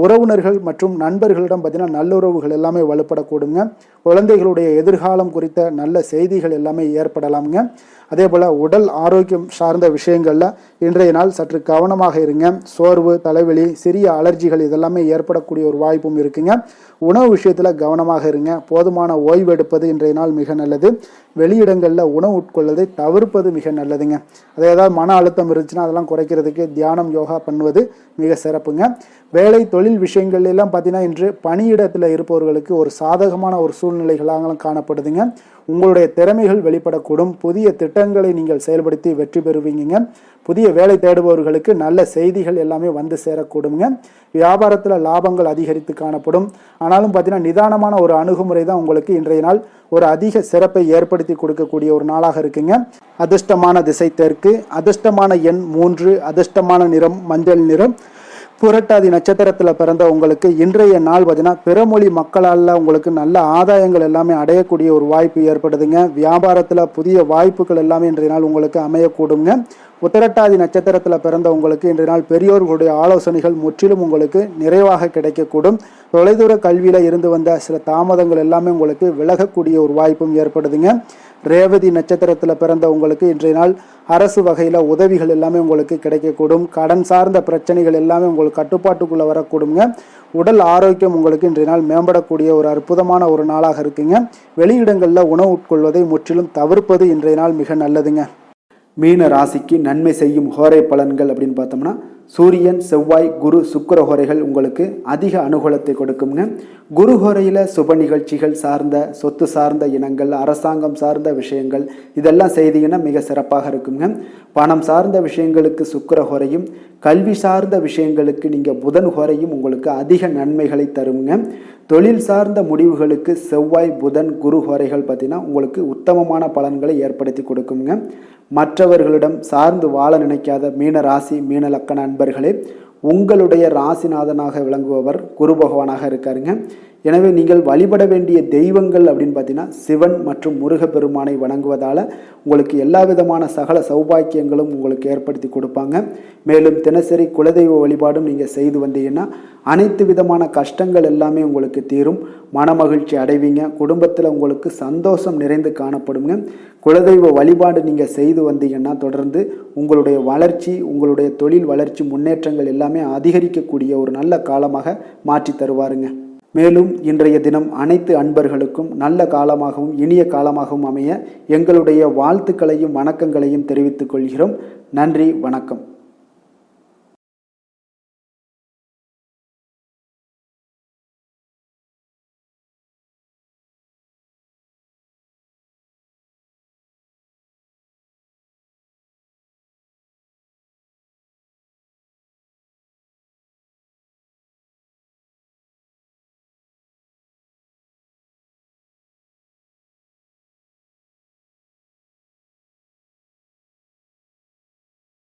உறவினர்கள் மற்றும் நண்பர்களிடம் பார்த்தீங்கன்னா நல்லுறவுகள் எல்லாமே வலுப்படக்கூடுங்க. குழந்தைகளுடைய எதிர்காலம் குறித்த நல்ல செய்திகள் எல்லாமே ஏற்படலாமுங்க. அதே போல் உடல் ஆரோக்கியம் சார்ந்த விஷயங்களில் இன்றைய நாள் சற்று கவனமாக இருங்க. சோர்வு, தலைவலி, சிறிய அலர்ஜிகள் இதெல்லாமே ஏற்படக்கூடிய ஒரு வாய்ப்பும் இருக்குங்க. உணவு விஷயத்தில் கவனமாக இருங்க. போதுமான ஓய்வு எடுப்பது இன்றைய நாள் மிக நல்லது. வெளியிடங்களில் உணவு உட்கொள்வதை தவிர்ப்பது மிக நல்லதுங்க. அதே ஏதாவது மன அழுத்தம் இருந்துச்சுன்னா அதெல்லாம் குறைக்கிறதுக்கு தியானம், யோகா பண்ணுவது மிக சிறப்புங்க. வேலை தொழில் விஷயங்கள் எல்லாம் பார்த்தீங்கன்னா இன்று பணியிடத்தில் இருப்பவர்களுக்கு ஒரு சாதகமான ஒரு சூழ்நிலைகளாக காணப்படுதுங்க. உங்களுடைய திறமைகள் வெளிப்படக்கூடும். புதிய திட்டங்களை நீங்கள் செயல்படுத்தி வெற்றி பெறுவீங்க. புதிய வேலை தேடுபவர்களுக்கு நல்ல செய்திகள் எல்லாமே வந்து சேரக்கூடுங்க. வியாபாரத்தில் லாபங்கள் அதிகரித்து காணப்படும். ஆனாலும் பார்த்தீங்கன்னா நிதானமான ஒரு அணுகுமுறை தான் உங்களுக்கு இன்றைய நாள் ஒரு அதிக சிறப்பை ஏற்படுத்தி கொடுக்கக்கூடிய ஒரு நாளாக இருக்குங்க. அதிர்ஷ்டமான திசை தெற்கு, அதிர்ஷ்டமான எண் 3, அதிர்ஷ்டமான நிறம் மஞ்சள் நிறம். புரட்டாதி நட்சத்திரத்தில் பிறந்த உங்களுக்கு இன்றைய நாள் பார்த்தீங்கன்னா பிறமொழி மக்களால் உங்களுக்கு நல்ல ஆதாயங்கள் எல்லாமே அடையக்கூடிய ஒரு வாய்ப்பு ஏற்படுதுங்க. வியாபாரத்தில் புதிய வாய்ப்புகள் எல்லாமே இன்றைய நாள் உங்களுக்கு அமையக்கூடுங்க. உத்திரட்டாதி நட்சத்திரத்தில் பிறந்த உங்களுக்கு இன்றைய நாள் பெரியோர்களுடைய ஆலோசனைகள் முற்றிலும் உங்களுக்கு நிறைவாக கிடைக்கக்கூடும். தொலைதூர கல்வியில் இருந்து வந்த சில தாமதங்கள் எல்லாமே உங்களுக்கு விலகக்கூடிய ஒரு வாய்ப்பும் ஏற்படுதுங்க. ரேவதி நட்சத்திரத்தில் பிறந்த உங்களுக்கு இன்றைய நாள் அரசு வகையில் உதவிகள் எல்லாமே உங்களுக்கு கிடைக்கக்கூடும். கடன் சார்ந்த பிரச்சனைகள் எல்லாமே உங்களுக்கு கட்டுப்பாட்டுக்குள்ளே வரக்கூடுங்க. உடல் ஆரோக்கியம் உங்களுக்கு இன்றைய நாள் மேம்படக்கூடிய ஒரு அற்புதமான ஒரு நாளாக இருக்குங்க. வெளியிடங்களில் உணவு உட்கொள்வதை முற்றிலும் தவிர்ப்பது இன்றைய நாள் மிக நல்லதுங்க. மீன ராசிக்கு நன்மை செய்யும் ஹோரை பலன்கள் அப்படின்னு பார்த்தோம்னா சூரியன், செவ்வாய், குரு, சுக்கிர ஹோரைகள் உங்களுக்கு அதிக அனுகூலத்தை கொடுக்குங்க. குரு ஹோரையில் சுப நிகழ்ச்சிகள் சார்ந்த சொத்து சார்ந்த இனங்கள், அரசாங்கம் சார்ந்த விஷயங்கள் இதெல்லாம் செய்தீங்கன்னா மிக சிறப்பாக இருக்குங்க. பணம் சார்ந்த விஷயங்களுக்கு சுக்கிர ஹோரையும், கல்வி சார்ந்த விஷயங்களுக்கு நீங்கள் புதன் ஹோரையும் உங்களுக்கு அதிக நன்மைகளை தருங்க. தொழில் சார்ந்த முடிவுகளுக்கு செவ்வாய், புதன், குரு ஹோரைகள் பார்த்தீங்கன்னா உங்களுக்கு உத்தமமான பலன்களை ஏற்படுத்தி கொடுக்குங்க. மற்றவர்களிடம் சார்ந்து வாழ நினைக்காத மீன ராசி, மீன லக்கண அன்பர்களே, உங்களுடைய ராசிநாதனாக விளங்குபவர் குரு பகவானாக இருக்காருங்க. எனவே நீங்கள் வழிபட வேண்டிய தெய்வங்கள் அப்படின்னு பார்த்தீங்கன்னா சிவன் மற்றும் முருகப்பெருமானை வணங்குவதால் உங்களுக்கு எல்லா விதமான சகல சௌபாக்கியங்களும் உங்களுக்கு ஏற்படுத்தி கொடுப்பாங்க. மேலும் தினசரி குலதெய்வ வழிபாடும் நீங்கள் செய்து வந்தீங்கன்னா அனைத்து விதமான கஷ்டங்கள் எல்லாமே உங்களுக்கு தீரும். மனமகிழ்ச்சி அடைவீங்க. குடும்பத்தில் உங்களுக்கு சந்தோஷம் நிறைந்து காணப்படுங்க. குலதெய்வ வழிபாடு நீங்கள் செய்து வந்தீங்கன்னா தொடர்ந்து உங்களுடைய வளர்ச்சி, உங்களுடைய தொழில் வளர்ச்சி, முன்னேற்றங்கள் எல்லாமே அதிகரிக்கக்கூடிய ஒரு நல்ல காலமாக மாற்றி தருவாருங்க. மேலும் இன்றைய தினம் அனைத்து அன்பர்களுக்கும் நல்ல காலமாகவும் இனிய காலமாகவும் அமைய எங்களுடைய வாழ்த்துக்களையும் வணக்கங்களையும் தெரிவித்துக் கொள்கிறோம். நன்றி, வணக்கம்.